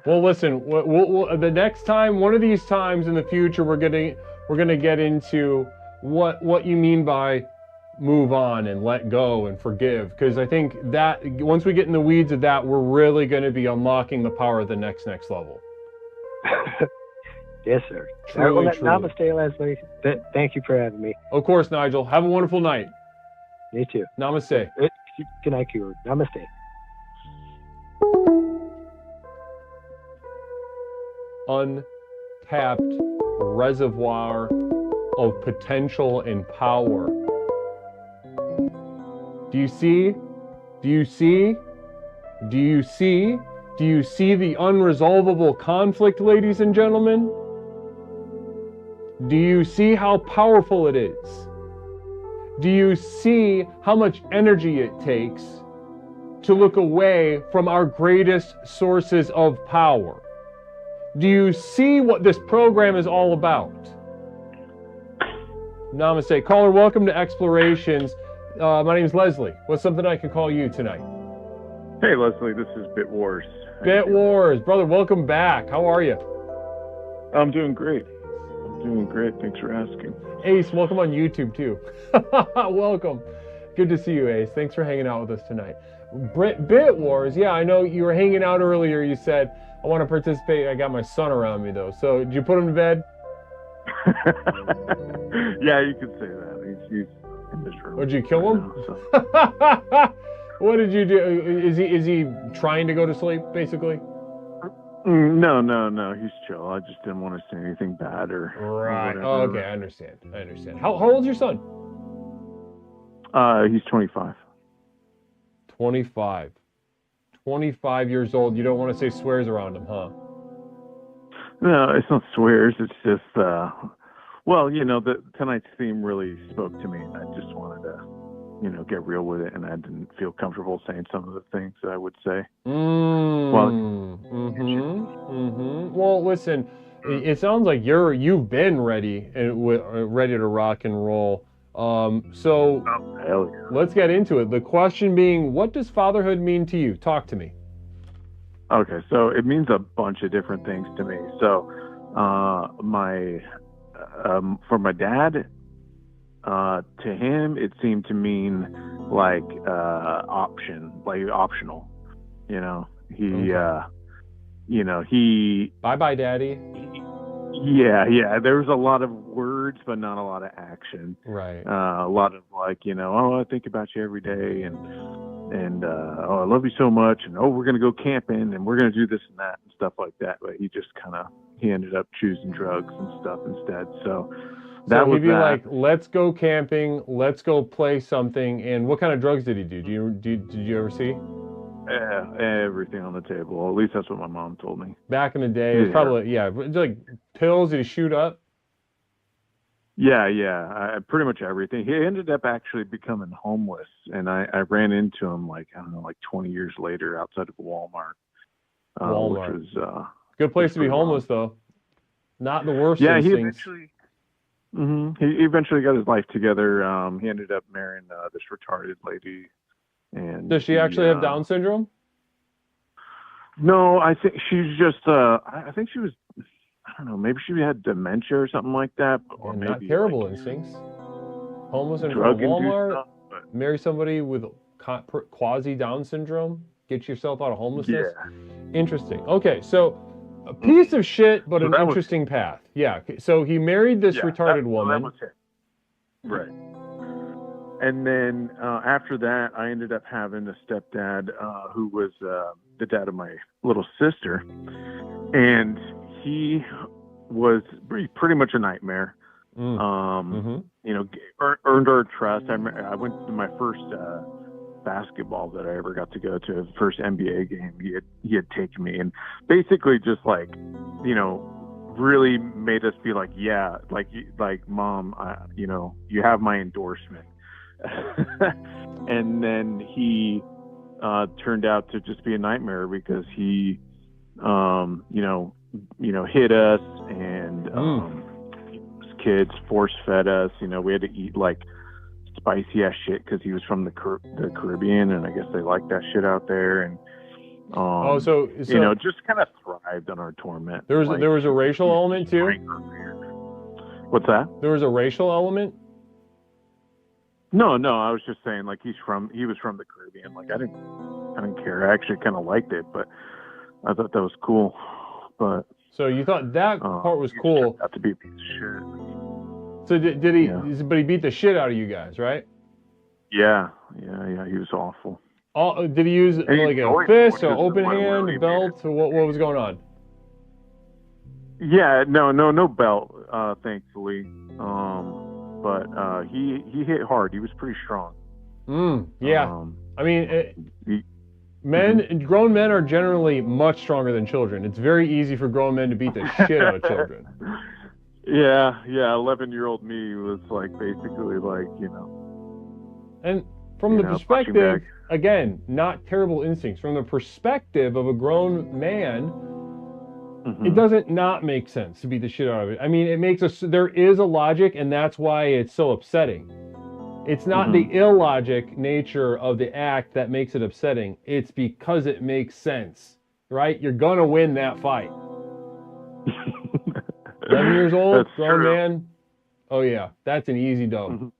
Well, listen. We'll, the next time, one of these times in the future, we're gonna get into what you mean by move on and let go and forgive, because I think that once we get in the weeds of that, we're really going to be unlocking the power of the next level. Yes, sir. Truly, well, truly. Namaste, Leslie. Thank you for having me. Of course, Nigel. Have a wonderful night. You too. Namaste. Good night, Guru. Namaste. Untapped reservoir of potential and power. Do you see? Do you see? Do you see? Do you see the unresolvable conflict, ladies and gentlemen? Do you see how powerful it is? Do you see how much energy it takes to look away from our greatest sources of power? Do you see what this program is all about? Namaste. Caller, welcome to Explorations. My name is Leslie. What's something I can call you tonight? Hey, Leslie, this is Bit Wars. Bit Wars. Brother, welcome back. How are you? I'm doing great. Thanks for asking. Ace, welcome on YouTube, too. Welcome. Good to see you, Ace. Thanks for hanging out with us tonight. Bit Wars, yeah, I know you were hanging out earlier. You said, I want to participate. I got my son around me, though. So, did you put him to bed? Yeah, you could say that. He's in this room. Would you kill him? Now, so. What did you do? Is he trying to go to sleep, basically? No. He's chill. I just didn't want to say anything bad or right. Or Oh, okay, I understand. How old's your son? He's 25. 25. 25 years old. You don't want to say swears around him, huh? No, it's not swears. It's just, well, tonight's theme really spoke to me, and I just wanted to, get real with it, and I didn't feel comfortable saying some of the things that I would say. Well, listen, it sounds like you've been ready ready to rock and roll. So hell yeah. Let's get into it. The question being, what does fatherhood mean to you? Talk to me. Okay, so it means a bunch of different things to me. So, for my dad, to him, it seemed to mean like optional. He bye, Daddy. Yeah. There was a lot of words, but not a lot of action. Right. A lot of like, I think about you every day, and oh, I love you so much, and oh, we're gonna go camping, and we're gonna do this and that and stuff like that. But he just he ended up choosing drugs and stuff instead. So that would was be that. like, let's go camping, let's go play something. And what kind of drugs did he do? Did you ever see? Everything on the table. At least that's what my mom told me. Back in the day, it was probably like pills. Did he shoot up? Yeah. Pretty much everything. He ended up actually becoming homeless, and I ran into him like 20 years later outside of Walmart. Which was good place to be homeless, though. Not the worst. Yeah, instincts. he eventually got his life together. He ended up marrying this retarded lady. And does she actually have Down syndrome? No, I think she's just. I think she was. I don't know. Maybe she had dementia or something like that. Or maybe not terrible instincts. Homeless in Walmart. Stuff, marry somebody with quasi Down syndrome. Get yourself out of homelessness. Yeah. Interesting. Okay, so a piece of shit, but an interesting path. Yeah. So he married this retarded woman. That was it. Right. And then after that, I ended up having a stepdad who was the dad of my little sister, and he was pretty much a nightmare. Earned our trust. I went to my first basketball that I ever got to go to, the first NBA game. He had taken me, and basically just really made us be like, yeah, like Mom, you have my endorsement. And then he turned out to just be a nightmare because he hit us, and kids force fed us. We had to eat like spicy ass shit because he was from the Caribbean, and I guess they like that shit out there. And so just kind of thrived on our torment. There was a racial element too. What's that? There was a racial element. No, I was just saying, like, he was from the Caribbean. Like, I didn't care. I actually kind of liked it, but I thought that was cool. But so you thought that part was cool? Turned out to be a piece of shit. So did he? Yeah. But he beat the shit out of you guys, right? Yeah, he was awful. Did he use like a fist, an open hand, a belt? Or what was going on? Yeah, no belt, thankfully. But he hit hard. He was pretty strong. Yeah. I mean, grown men are generally much stronger than children. It's very easy for grown men to beat the shit out of children. Yeah. 11-year-old me was like basically like, And from the perspective, again, not terrible instincts. From the perspective of a grown man, it doesn't not make sense to beat the shit out of it. I mean, there is a logic, and that's why it's so upsetting. It's not the illogic nature of the act that makes it upsetting. It's because it makes sense, right? You're gonna win that fight. 11 years old, grown man. Oh yeah, that's an easy dub.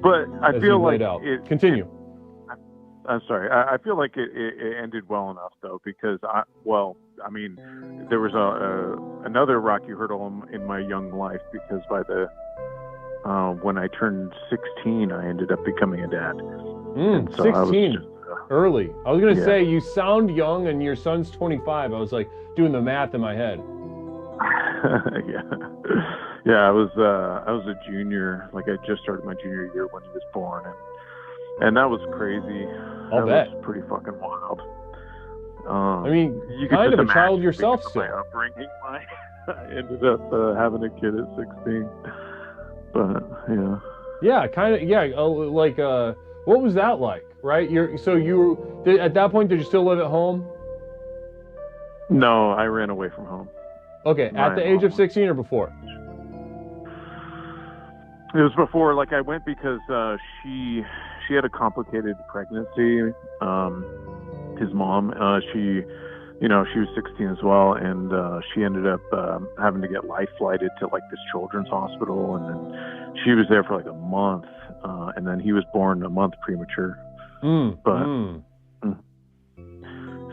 But I feel like Continue. I'm sorry. I feel like it ended well enough though, because there was another rocky hurdle in my young life, because by when I turned 16, I ended up becoming a dad. So 16, early. I was gonna say you sound young, and your son's 25. I was like doing the math in my head. Yeah. I was a junior. Like I just started my junior year when he was born, and that was crazy. I'll bet. Was pretty fucking wild. I mean, you kind of a child yourself still. My upbringing, I ended up having a kid at 16. But yeah. Yeah, kind of. Yeah, what was that like? Right? At that point, did you still live at home? No, I ran away from home. Okay, at the age of 16 or before? It was before. Like I went because she had a complicated pregnancy. His mom, she was 16 as well, and she ended up having to get life flighted to like this children's hospital, and then she was there for like a month, and then he was born a month premature.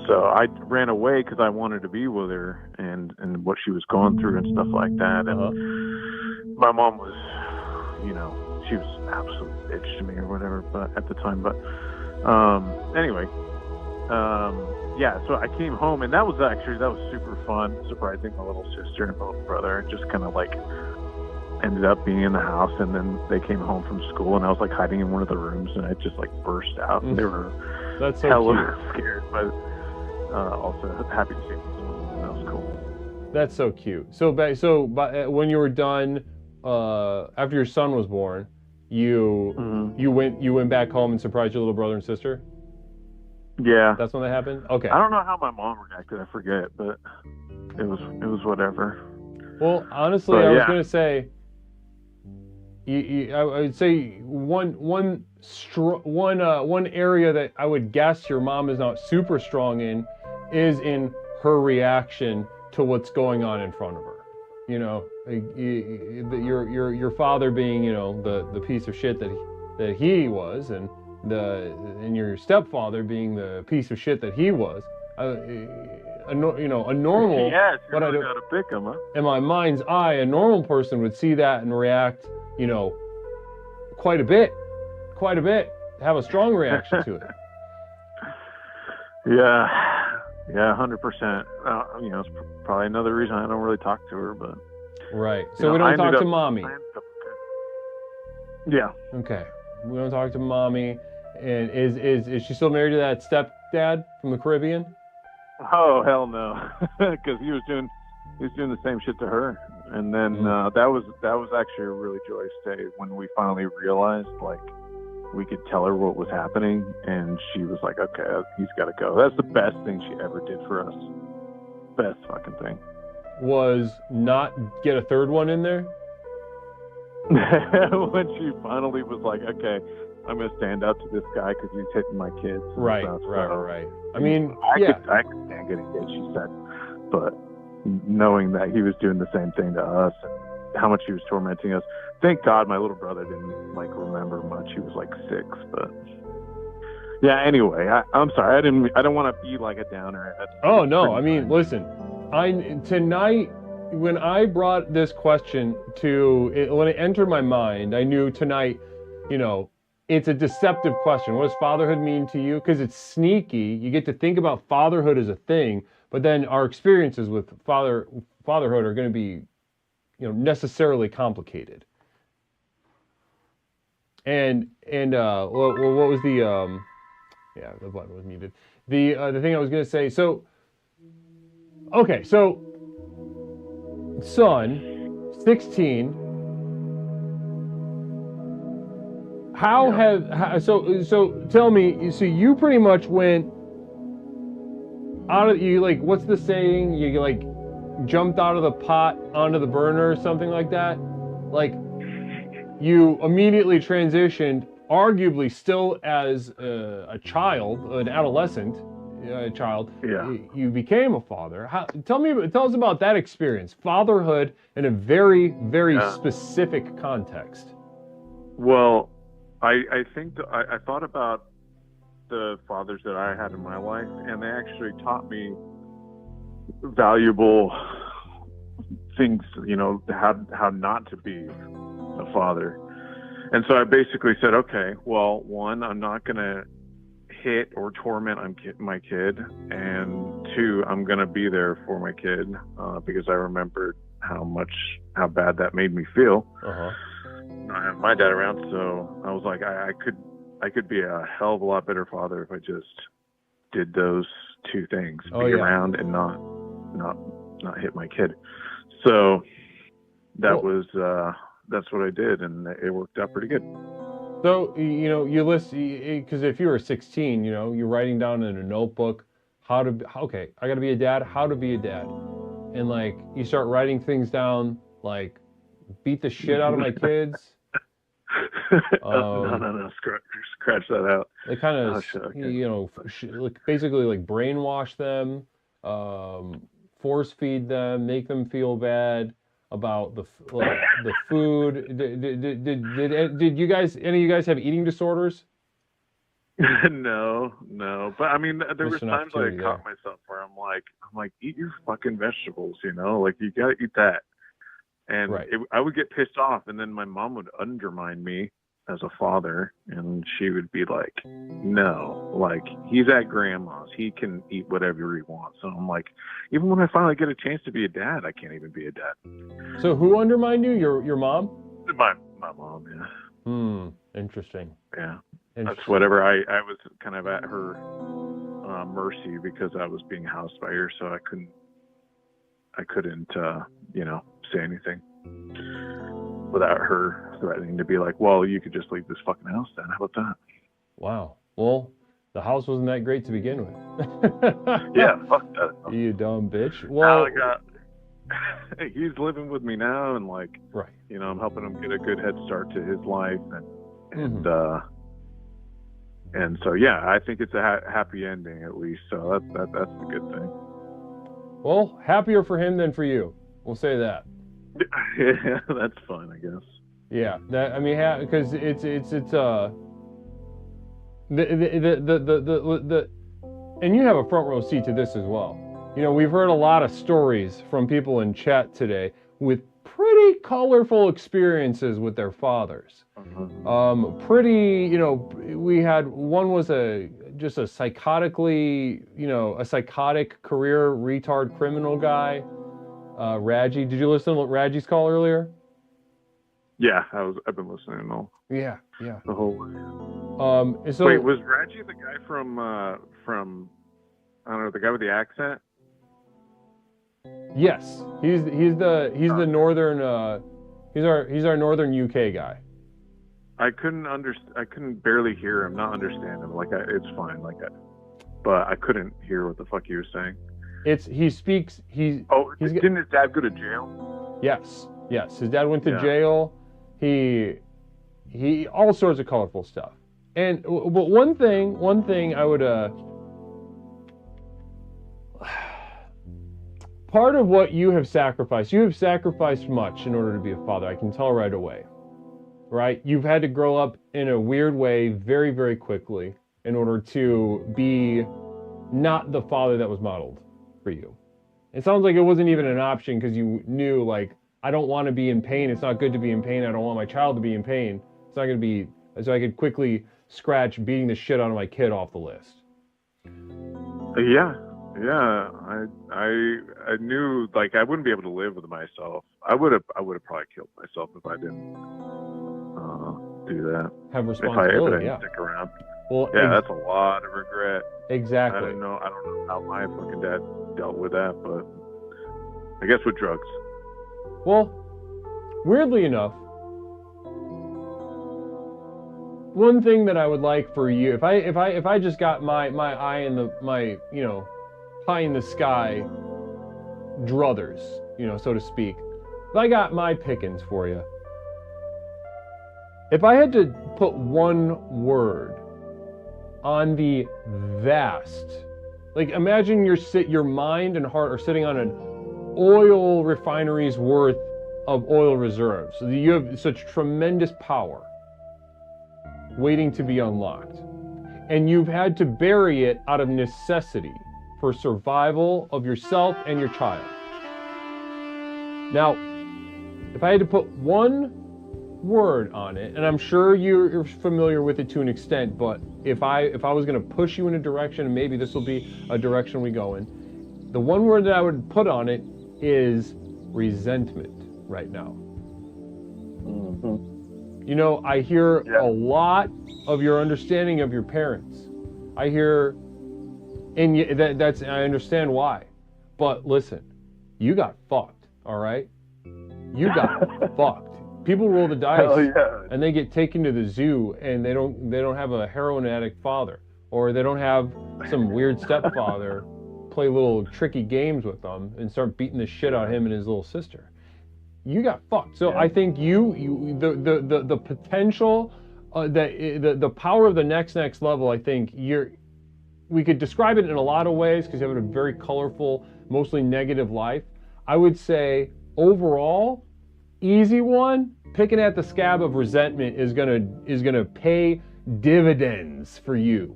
So I ran away because I wanted to be with her and what she was going through and stuff like that. And my mom was, she was an absolute bitch to me or whatever, but at the time. But anyway. So I came home, and that was super fun, surprising my little sister and my little brother. It just kind of like ended up being in the house, and then they came home from school, and I was like hiding in one of the rooms, and I just like burst out, and they were hella scared, but also happy to see me. That was cool. That's so cute. So when you were done, after your son was born, you went back home and surprised your little brother and sister? Yeah. That's when that happened? Okay. I don't know how my mom reacted, I forget, but it was whatever. Well, honestly, I was going to say, I would say one area that I would guess your mom is not super strong in is in her reaction to what's going on in front of her. Your father being, the piece of shit that he was, and your stepfather being the piece of shit that he was, a normal. Yes, you really gotta pick him, huh? In my mind's eye, a normal person would see that and react, quite a bit, have a strong reaction to it. Yeah, 100%. It's probably another reason I don't really talk to her, but. Right. So we don't talk to mommy. Yeah. Okay. We don't talk to mommy. And is she still married to that stepdad from the Caribbean? Oh hell no, because he was doing the same shit to her. And then that was actually a really joyous day when we finally realized like we could tell her what was happening, and she was like, okay, he's got to go. That's the best thing she ever did for us. Best fucking thing. Was not get a third one in there? When she finally was like, okay, I'm going to stand up to this guy because he's hitting my kids. Right. I mean, I could stand getting hit, she said. But knowing that he was doing the same thing to us and how much he was tormenting us, thank God my little brother didn't like remember much. He was like 6, but yeah. Anyway, I'm sorry. I don't want to be like a downer. Oh no. I mean, listen. Tonight, when I brought this question when it entered my mind, I knew tonight, it's a deceptive question. What does fatherhood mean to you? Because it's sneaky. You get to think about fatherhood as a thing, but then our experiences with fatherhood are going to be, necessarily complicated. And what was the the button was muted. The thing I was going to say. So, okay, so son, 16. So tell me. So you pretty much went out of what's the saying? You like jumped out of the pot onto the burner or something like that. Like you immediately transitioned, arguably still as a child, an adolescent child. Yeah. You became a father. Tell us about that experience, fatherhood in a very, very specific context. Well, I think I thought about the fathers that I had in my life, and they actually taught me valuable things, how not to be a father. And so I basically said, okay, well, one, I'm not going to hit or torment my kid, and two, I'm going to be there for my kid because I remembered how bad that made me feel. I have my dad around, so I was like, I could be a hell of a lot better father if I just did those two things: be around and not hit my kid. So that's what I did, and it worked out pretty good. So you list, because if you were 16, you're writing down in a notebook I got to be a dad, how to be a dad, and like you start writing things down like beat the shit out of my kids. No, scratch that out. They kind of, basically like brainwash them, force feed them, make them feel bad about the food. Did you guys, any of you guys have eating disorders? No. But I mean, there was times I caught myself where I'm like, eat your fucking vegetables, like you gotta eat that. And I would get pissed off, and then my mom would undermine me as a father, and she would be like, no, like, he's at grandma's. He can eat whatever he wants. So I'm like, even when I finally get a chance to be a dad, I can't even be a dad. So who undermined you? Your mom? My mom, yeah. Interesting. Yeah. That's whatever. I was kind of at her mercy because I was being housed by her, so I couldn't say anything without her threatening to be like, well, you could just leave this fucking house then. How about that? Wow. Well, the house wasn't that great to begin with. Yeah, fuck that. You dumb bitch. Well, he's living with me now, and I'm helping him get a good head start to his life, and so I think it's a happy ending at least. So that's the good thing. Well, happier for him than for you. We'll say that. Yeah, that's fine, I guess. Yeah, because it's and you have a front row seat to this as well. We've heard a lot of stories from people in chat today with pretty colorful experiences with their fathers. We had one was just a psychotic career retard criminal guy. Raji, did you listen to Raji's call earlier? Yeah, I've been listening all. Yeah. The whole way. Wait, was Raji the guy from I don't know, the guy with the accent? Yes, he's the northern he's our northern UK guy. I couldn't barely hear him, not understand him. It's fine, but I couldn't hear what the fuck he was saying. Didn't his dad go to jail? Yes. His dad went to jail. He all sorts of colorful stuff. But one thing I would part of what you have sacrificed much in order to be a father. I can tell right away. Right? You've had to grow up in a weird way very, very quickly in order to be not the father that was modeled for you. It sounds like it wasn't even an option because you knew, I don't want to be in pain. It's not good to be in pain. I don't want my child to be in pain. It's not going to be so I could quickly scratch beating the shit out of my kid off the list. Yeah. I knew like I wouldn't be able to live with myself. I would have probably killed myself if I didn't do that. Have If I responsibility, didn't yeah. stick around. Well, yeah, that's a lot of regret. Exactly. I don't know how my fucking dad dealt with that, but I guess with drugs. Well, weirdly enough, one thing that I would like for you, if I just got my eye in the pie in the sky druthers, so to speak. If I got my pickings for you, if I had to put one word on the vast, like imagine your mind and heart are sitting on an oil refinery's worth of oil reserves. So you have such tremendous power waiting to be unlocked. And you've had to bury it out of necessity for survival of yourself and your child. Now, if I had to put one word on it, and I'm sure you're familiar with it to an extent, but if I was going to push you in a direction, and maybe this will be a direction we go in, the one word that I would put on it is resentment right now. I hear a lot of your understanding of your parents. I hear, and that's I understand why. But listen, you got fucked, all right? You got fucked. People roll the dice and they get taken to the zoo and they don't have a heroin addict father, or they don't have some weird stepfather play little tricky games with them and start beating the shit out of him and his little sister. You got fucked. So I think the potential, the power of the next level. I think we could describe it in a lot of ways because you have a very colorful, mostly negative life. I would say overall, easy one, picking at the scab of resentment is gonna pay dividends for you.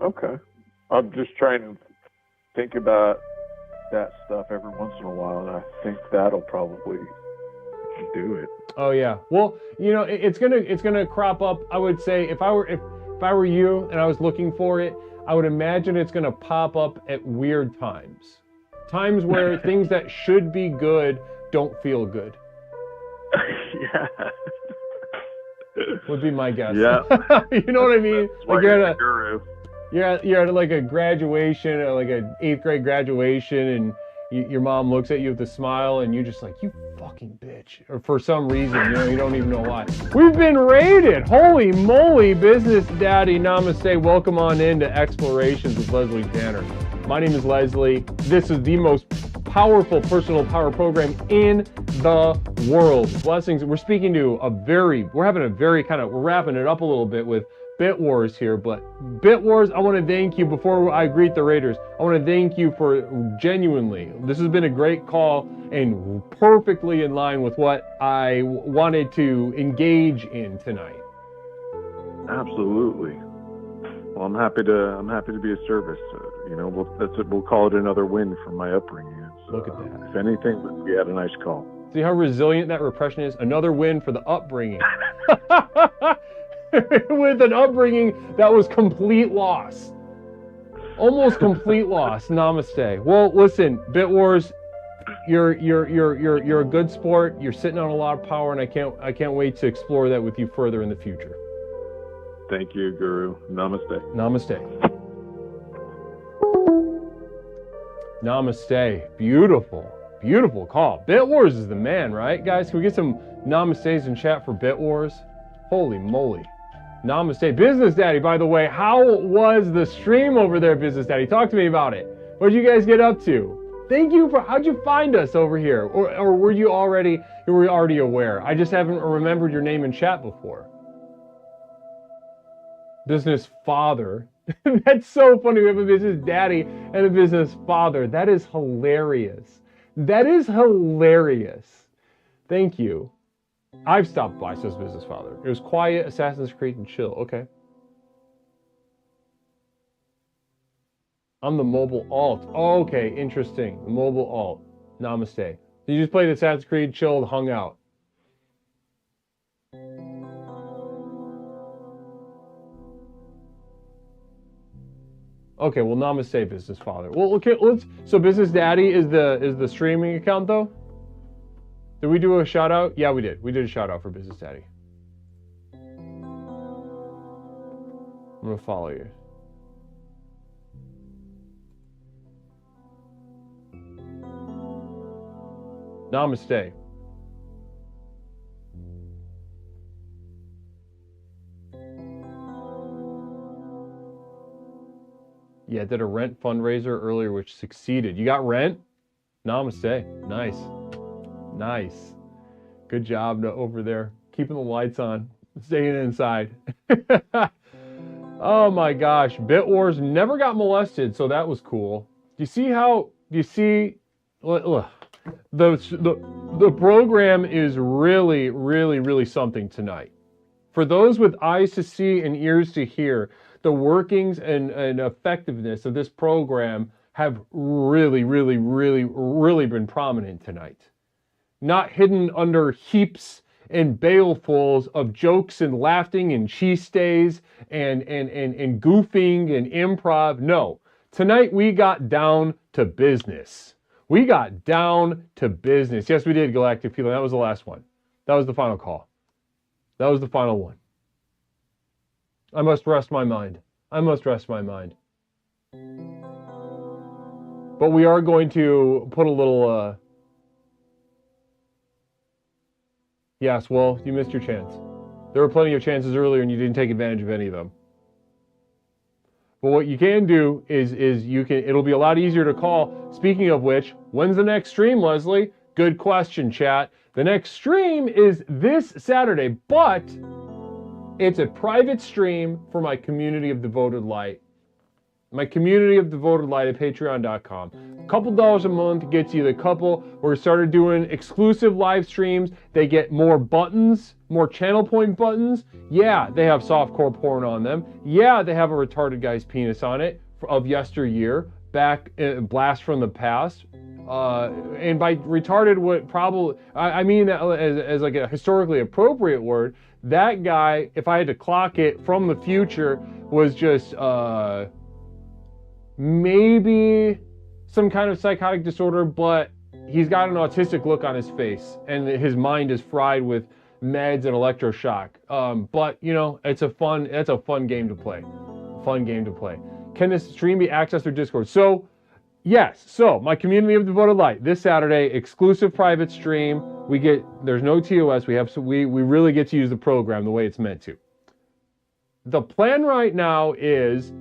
Okay. I'm just trying to think about that stuff every once in a while, and I think that'll probably do it. Oh yeah. Well, it's gonna crop up. I would say if I were you and I was looking for it, I would imagine it's gonna pop up at weird times where things that should be good don't feel good. Yeah. Would be my guess. Yeah. You know what I mean? Like you're a guru. You're at like a graduation, or like an 8th grade graduation, and your mom looks at you with a smile, and you're just like, you fucking bitch. Or for some reason, you don't even know why. We've been raided. Holy moly, business daddy, namaste. Welcome on into Explorations with Leslie Tanner. My name is Leslie. This is the most powerful personal power program in the world. Blessings. We're speaking to we're wrapping it up a little bit with Bit Wars here, but Bit Wars, I want to thank you before I greet the Raiders. I want to thank you for genuinely, this has been a great call and perfectly in line with what I wanted to engage in tonight. Absolutely. Well, I'm happy to be of service. We'll call it another win from my upbringing. Look at that. If anything, we had a nice call. See how resilient that repression is? Another win for the upbringing. With an upbringing that was complete loss. Almost complete loss. Namaste. Well, listen, Bit Wars, you're a good sport. You're sitting on a lot of power, and I can't wait to explore that with you further in the future. Thank you, Guru. Namaste. Namaste. Namaste. Beautiful. Beautiful call. Bit Wars is the man, right? Guys, can we get some namastes in chat for Bit Wars? Holy moly. Namaste. Business Daddy, by the way, how was the stream over there, Business Daddy? Talk to me about it. What did you guys get up to? Thank you how'd you find us over here? Or were you already aware? I just haven't remembered your name in chat before. Business father. That's so funny. We have a business daddy and a business father. That is hilarious. That is hilarious. Thank you. I've stopped by, says business father. It was quiet, Assassin's Creed, and chill. Okay. I'm the mobile alt. Oh, okay, interesting. The mobile alt. Namaste. You just played Assassin's Creed, chilled, hung out. Okay, well, namaste, Business Father. Well, okay, so Business Daddy is the streaming account, though? Did we do a shout out? Yeah, we did. We did a shout out for Business Daddy. I'm gonna follow you. Namaste. Yeah, did a rent fundraiser earlier which succeeded. You got rent? Namaste. Nice. Nice. Good job over there. Keeping the lights on. Staying inside. Oh my gosh. Bit Wars never got molested, so that was cool. Do you see how... Do you see... Look, the program is really, really, really something tonight. For those with eyes to see and ears to hear, the workings and effectiveness of this program have really, really, really, really been prominent tonight. Not hidden under heaps and balefuls of jokes and laughing and cheese stays and goofing and improv. No, tonight we got down to business. We got down to business. Yes, we did, Galactic Feeling. That was the last one. That was the final call. That was the final one. I must rest my mind. I must rest my mind. But we are going to put a little... Yes, well, you missed your chance. There were plenty of chances earlier and you didn't take advantage of any of them. But what you can do is it'll be a lot easier to call. Speaking of which, when's the next stream, Leslie? Good question, chat. The next stream is this Saturday, but it's a private stream for my community of devoted light. My community of devoted light at patreon.com. A couple dollars a month gets you the couple. We started doing exclusive live streams. They get more buttons, more channel point buttons. Yeah, they have softcore porn on them. Yeah, they have a retarded guy's penis on it of yesteryear, back blast from the past. And by retarded, what probably I mean that as like a historically appropriate word. That guy, if I had to clock it from the future, was just maybe some kind of psychotic disorder, but he's got an autistic look on his face and his mind is fried with meds and electroshock. But you know, that's a fun game to play. Fun game to play. Can this stream be accessed through Discord? So yes, so my community of devoted light this Saturday, exclusive private stream. There's no TOS. We really get to use the program the way it's meant to. The plan right now is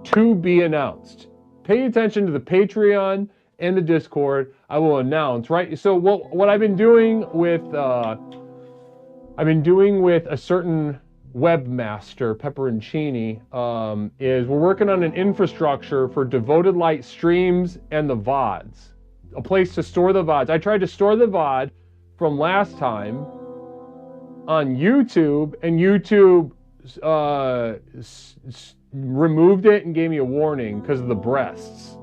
to be announced. Pay attention to the Patreon and the Discord. I will announce, right? So what I've been doing with a certain webmaster, Pepperoncini, is we're working on an infrastructure for devoted light streams and the VODs. A place to store the VODs. I tried to store the VOD from last time on YouTube, and YouTube removed it and gave me a warning because of the breasts.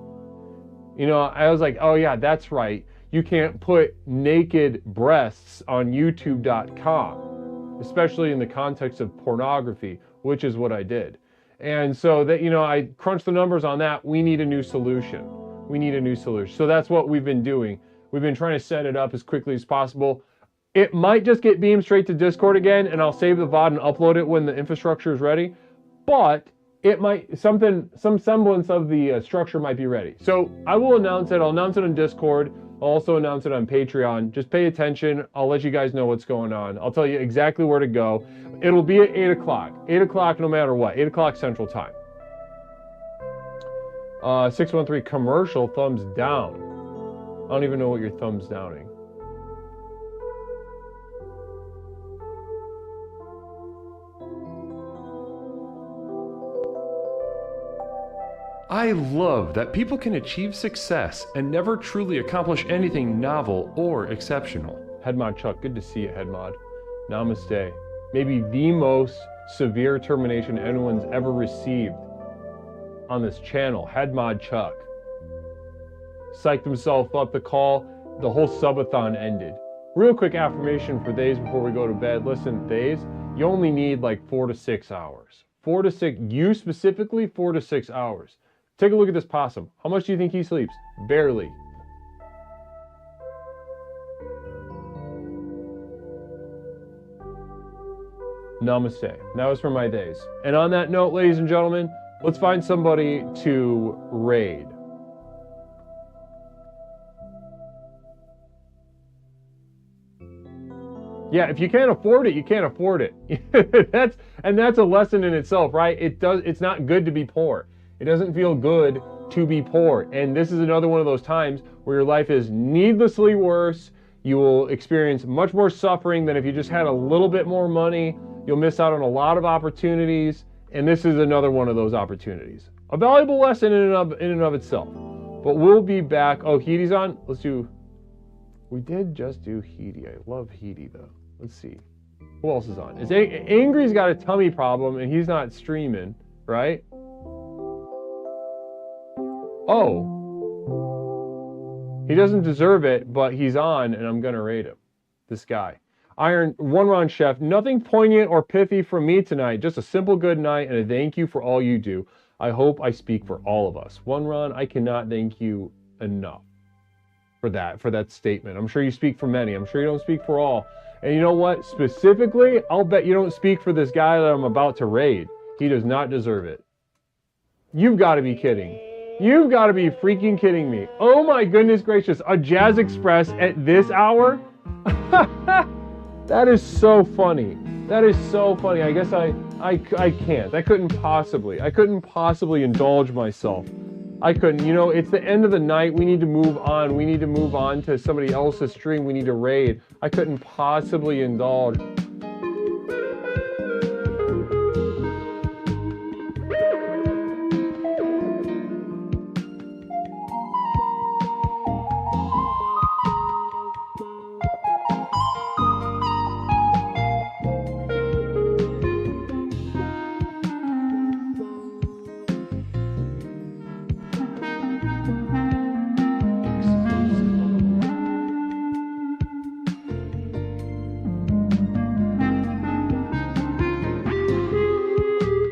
You know, I was like, oh yeah, that's right. You can't put naked breasts on YouTube.com, especially in the context of pornography, which is what I did. And so that, you know, I crunched the numbers on that. We need a new solution. We need a new solution. So that's what we've been doing. We've been trying to set it up as quickly as possible. It might just get beamed straight to Discord again, and I'll save the VOD and upload it when the infrastructure is ready. But it might, some semblance of the structure might be ready. So I will announce it. I'll announce it on Discord. I'll also announce it on Patreon. Just pay attention. I'll let you guys know what's going on. I'll tell you exactly where to go. It'll be at 8 o'clock. 8 o'clock no matter what. 8 o'clock Central Time. 613 commercial, thumbs down. I don't even know what you're thumbs downing. I love that people can achieve success and never truly accomplish anything novel or exceptional. Headmod Chuck, good to see you, Headmod. Namaste. Maybe the most severe termination anyone's ever received on this channel. Headmod Chuck. Psyched himself up the call. The whole subathon ended. Real quick affirmation for Thays before we go to bed. Listen, Thays, you only need like 4 to 6 hours. 4 to 6, you specifically, 4 to 6 hours. Take a look at this possum. How much do you think he sleeps? Barely. Namaste. That was for my days. And on that note, ladies and gentlemen, let's find somebody to raid. Yeah, if you can't afford it, you can't afford it. that's a lesson in itself, right? It's not good to be poor. It doesn't feel good to be poor. And this is another one of those times where your life is needlessly worse. You will experience much more suffering than if you just had a little bit more money. You'll miss out on a lot of opportunities. And this is another one of those opportunities. A valuable lesson in and of itself. But we'll be back. Oh, Heaty's on? Let's do... We did just do Heaty. I love Heaty, though. Let's see. Who else is on? Angry's got a tummy problem, and he's not streaming, right? Oh. He doesn't deserve it, but he's on, and I'm going to rate him. This guy. Iron, One Ron Chef, nothing poignant or pithy from me tonight. Just a simple good night and a thank you for all you do. I hope I speak for all of us. One Ron, I cannot thank you enough for that statement. I'm sure you speak for many. I'm sure you don't speak for all. And you know what? Specifically, I'll bet you don't speak for this guy that I'm about to raid. He does not deserve it. You've got to be kidding. You've got to be freaking kidding me. Oh my goodness gracious. A Jazz Express at this hour? That is so funny. That is so funny. I guess I can't. I couldn't possibly indulge myself. I couldn't. You know, it's the end of the night. We need to move on. We need to move on to somebody else's stream. We need to raid. I couldn't possibly indulge.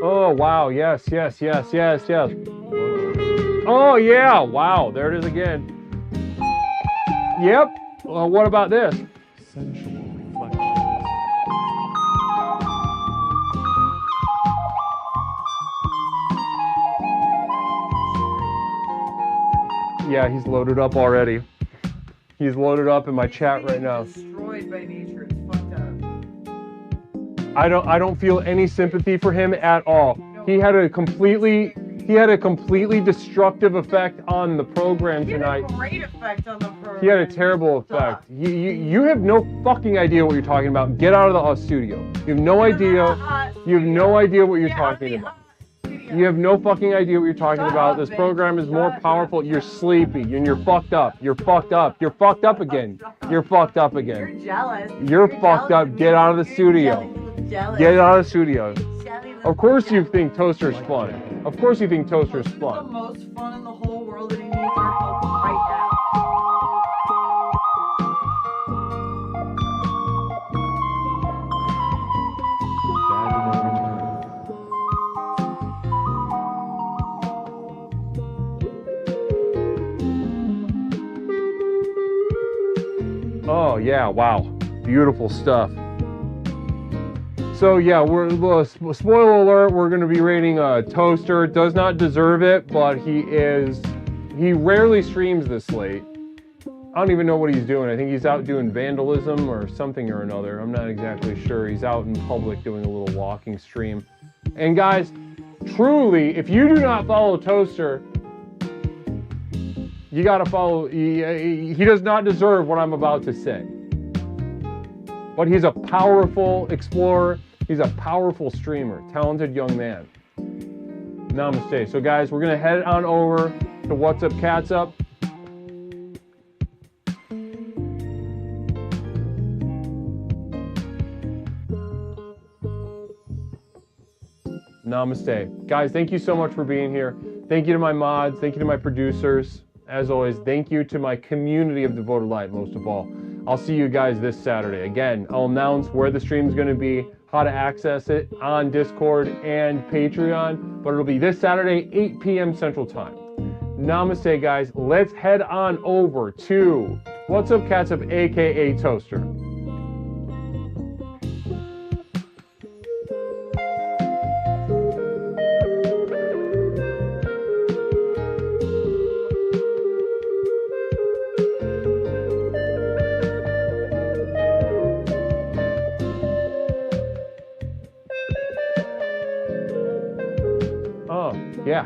Oh, wow. Yes. Oh, yeah. Wow. There it is again. Yep. Well, what about this? Sensual reflections. Yeah, he's loaded up already. He's loaded up in my chat right now. Destroyed by nature. It's fucked up. I don't feel any sympathy for him at all. He had a completely destructive effect on the program tonight. He had a great effect on the program. He had a terrible effect. You have no fucking idea what you're talking about. Get out of the studio. You have no idea. You have no idea what you're talking about. You have no fucking idea what you're talking about. This program is more powerful. You're sleepy and you're fucked up. You're fucked up. You're fucked up again. You're fucked up again. You're jealous. You're fucked up. Get out of the studio. Get out of the studio. Of course you think Toaster's fun. Of course you think Toaster's fun. The most fun in the whole world, and he needs our help right now. Oh yeah, wow. Beautiful stuff. So yeah, spoiler alert, we're going to be rating Toaster. Does not deserve it, but he rarely streams this late. I don't even know what he's doing. I think he's out doing vandalism or something or another. I'm not exactly sure. He's out in public doing a little walking stream. And guys, truly, if you do not follow Toaster, you got to follow. He does not deserve what I'm about to say. But he's a powerful explorer. He's a powerful streamer, talented young man. Namaste. So guys, we're going to head on over to What's Up, Cat's Up. Namaste. Guys, thank you so much for being here. Thank you to my mods. Thank you to my producers. As always, thank you to my community of devoted light, most of all. I'll see you guys this Saturday. Again, I'll announce where the stream's going to be, how to access it on Discord and Patreon, but it'll be this Saturday, 8 p.m. Central Time. Namaste, guys. Let's head on over to What's Up Catsup, aka Toaster. Yeah,